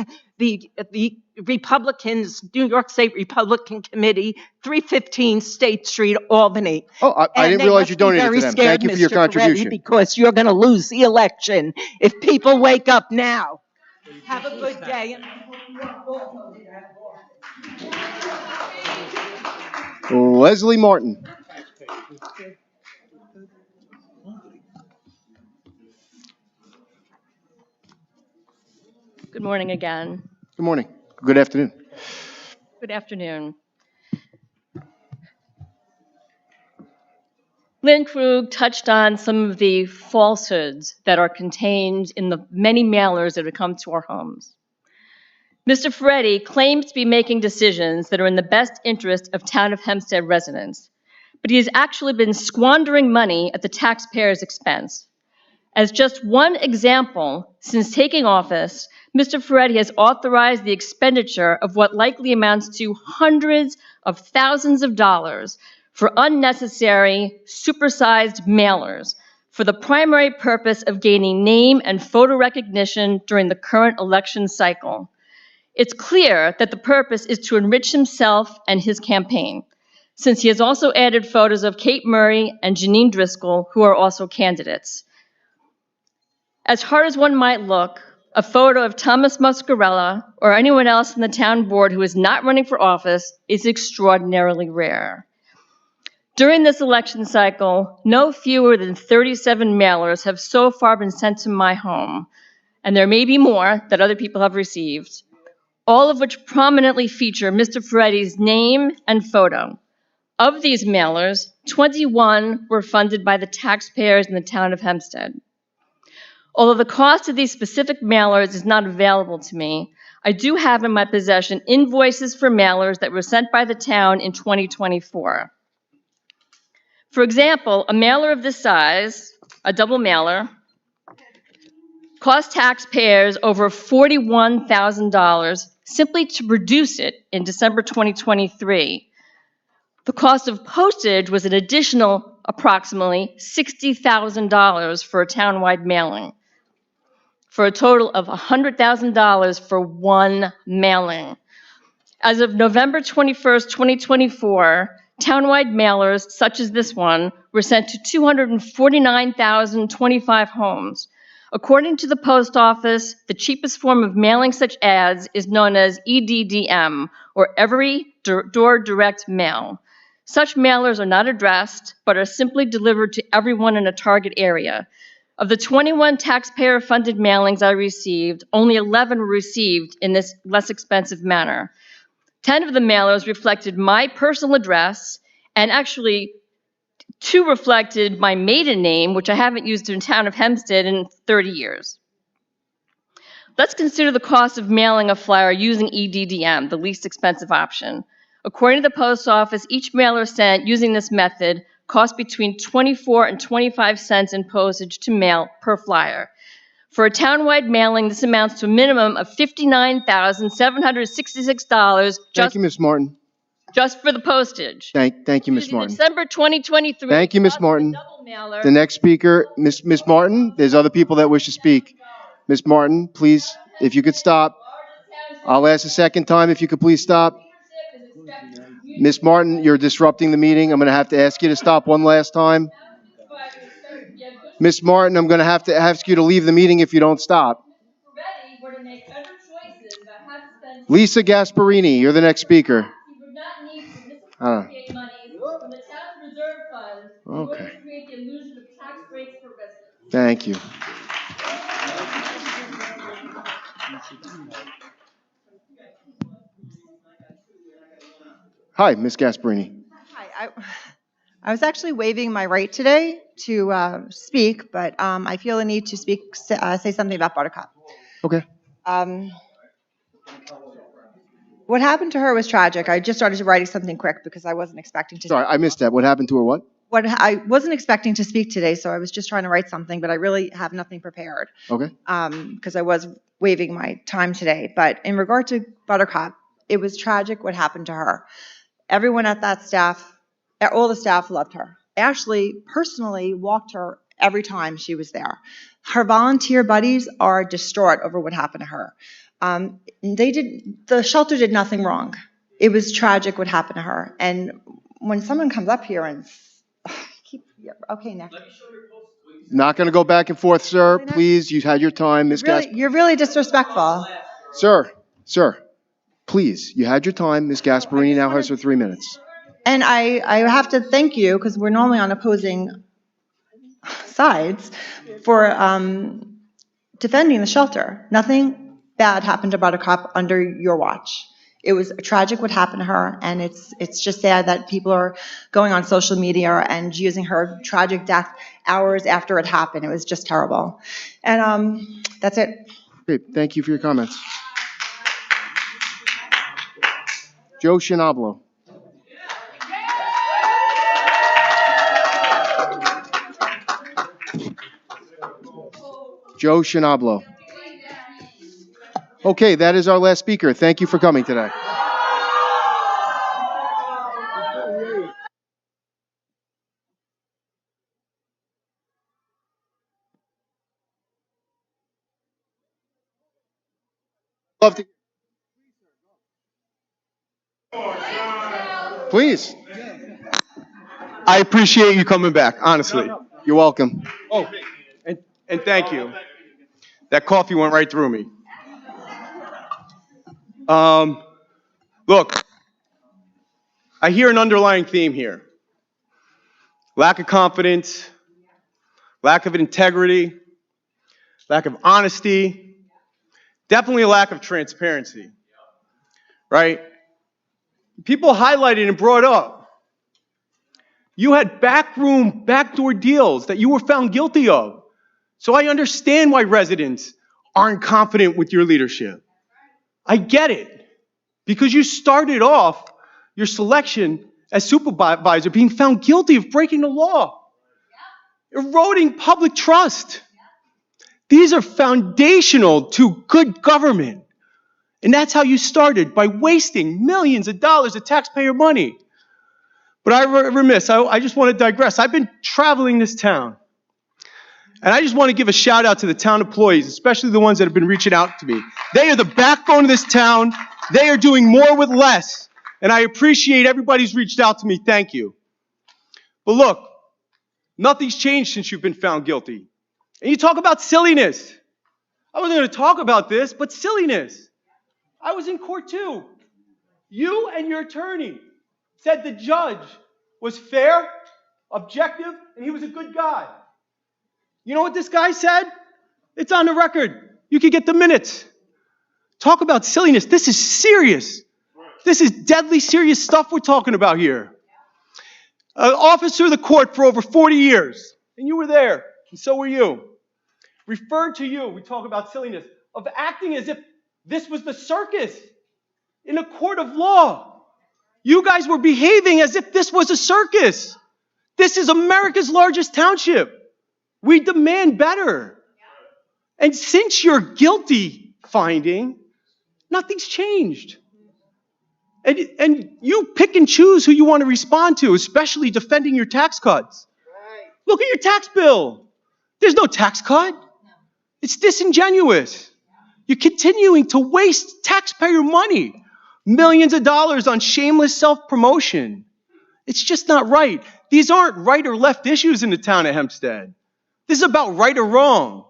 New York State Republican Committee, 315 State Street, Albany. Oh, I didn't realize you donated to them. Thank you for your contribution. Because you're going to lose the election if people wake up now. Have a good day. Leslie Martin. Good morning again. Good morning. Good afternoon. Good afternoon. Lynn Krug touched on some of the falsehoods that are contained in the many mailers that have come to our homes. Mr. Ferretti claims to be making decisions that are in the best interest of Town of Hempstead residents, but he has actually been squandering money at the taxpayers' expense. As just one example, since taking office, Mr. Ferretti has authorized the expenditure of what likely amounts to hundreds of thousands of dollars for unnecessary, supersized mailers for the primary purpose of gaining name and photo recognition during the current election cycle. It's clear that the purpose is to enrich himself and his campaign, since he has also added photos of Kate Murray and Janine Driscoll, who are also candidates. As hard as one might look, a photo of Thomas Muscarella or anyone else in the town board who is not running for office is extraordinarily rare. During this election cycle, no fewer than 37 mailers have so far been sent to my home, and there may be more that other people have received, all of which prominently feature Mr. Ferretti's name and photo. Of these mailers, 21 were funded by the taxpayers in the town of Hempstead. Although the cost of these specific mailers is not available to me, I do have in my possession invoices for mailers that were sent by the town in 2024. For example, a mailer of this size, a double mailer, cost taxpayers over $41,000 simply to produce it in December 2023. The cost of postage was an additional approximately $60,000 for a townwide mailing, for a total of $100,000 for one mailing. As of November 21st, 2024, townwide mailers such as this one were sent to 249,025 homes. According to the post office, the cheapest form of mailing such ads is known as EDDM, or Every Door Direct Mail. Such mailers are not addressed, but are simply delivered to everyone in a target area. Of the 21 taxpayer-funded mailings I received, only 11 were received in this less expensive manner. 10 of the mailers reflected my personal address, and actually 2 reflected my maiden name, which I haven't used in the town of Hempstead in 30 years. Let's consider the cost of mailing a flyer using EDDM, the least expensive option. According to the post office, each mailer sent using this method costs between 24 and 25 cents in postage to mail per flyer. For a townwide mailing, this amounts to a minimum of $59,766 Thank you, Ms. Martin. just for the postage. Thank you, Ms. Using Martin. December 2023. Thank you, Ms. cost of a Martin. double mailer. The next speaker, Ms. Martin, there's other people that wish to speak. Ms. Martin, please, if you could stop. I'll ask a second time if you could please stop. Ms. Martin, you're disrupting the meeting. I'm going to have to ask you to stop one last time. Ms. Martin, I'm going to have to ask you to leave the meeting if you don't stop. Lisa Gasparini, you're the next speaker. Okay. Thank you. Hi, Ms. Gasparini. Hi, I was actually waiving my right today to speak, but I feel the need to say something about Buttercup. Okay. What happened to her was tragic. I just started writing something quick because I wasn't expecting to. Sorry, I missed that. What happened to her? What? I wasn't expecting to speak today, so I was just trying to write something, but I really have nothing prepared. Okay. Because I was waiving my time today. But in regard to Buttercup, it was tragic what happened to her. Everyone at that staff, all the staff loved her. Ashley personally walked her every time she was there. Her volunteer buddies are distraught over what happened to her. The shelter did nothing wrong. It was tragic what happened to her. And when someone comes up here and okay, next. Not going to go back and forth, sir. Please, you had your time, Ms. Gasparini. You're really disrespectful. Sir, please, you had your time. Ms. Gasparini now has her 3 minutes. And I have to thank you, because we're normally on opposing sides, for defending the shelter. Nothing bad happened to Buttercup under your watch. It was tragic what happened to her, and it's just sad that people are going on social media and using her tragic death hours after it happened. It was just terrible. And that's it. Great. Thank you for your comments. Joe Shinablo. Joe Shinablo. Okay, that is our last speaker. Thank you for coming today. Love to. Please. I appreciate you coming back, honestly. You're welcome. Oh, and thank you. That coffee went right through me. Look, I hear an underlying theme here. Lack of confidence, lack of integrity, lack of honesty, definitely a lack of transparency, right? People highlighted and brought up You had backdoor deals that you were found guilty of. So I understand why residents aren't confident with your leadership. I get it. Because you started off your selection as supervisor being found guilty of breaking the law, eroding public trust. These are foundational to good government. And that's how you started, by wasting millions of dollars of taxpayer money. But I just want to digress. I've been traveling this town. And I just want to give a shout out to the town employees, especially the ones that have been reaching out to me. They are the backbone of this town. They are doing more with less. And I appreciate everybody's reached out to me. Thank you. But look, nothing's changed since you've been found guilty. And you talk about silliness. I wasn't going to talk about this, but silliness. I was in court too. You and your attorney said the judge was fair, objective, and he was a good guy. You know what this guy said? It's on the record. You can get the minutes. Talk about silliness. This is serious. This is deadly serious stuff we're talking about here. An officer of the court for over 40 years, and you were there, and so were you, referred to you, we talk about silliness, of acting as if this was the circus in a court of law. You guys were behaving as if this was a circus. This is America's largest township. We demand better. And since your guilty finding, nothing's changed. And you pick and choose who you want to respond to, especially defending your tax cuts. Look at your tax bill. There's no tax cut. It's disingenuous. You're continuing to waste taxpayer money. Millions of dollars on shameless self-promotion. It's just not right. These aren't right or left issues in the town of Hempstead. This is about right or wrong.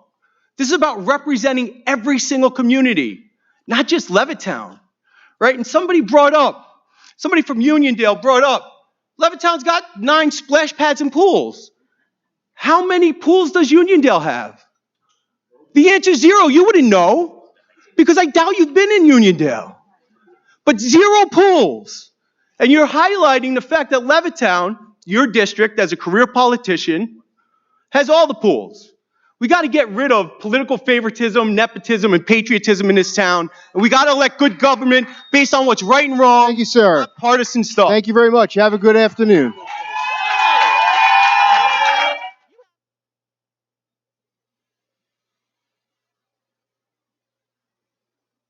This is about representing every single community, not just Levittown, right? And somebody from Uniondale brought up, Levittown's got 9 splash pads and pools. How many pools does Uniondale have? The answer is 0. You wouldn't know, because I doubt you've been in Uniondale. But 0 pools. And you're highlighting the fact that Levittown, your district as a career politician, has all the pools. We got to get rid of political favoritism, nepotism, and patriotism in this town. And we got to elect good government based on what's right and wrong. Thank you, sir. Not partisan stuff. Thank you very much. Have a good afternoon.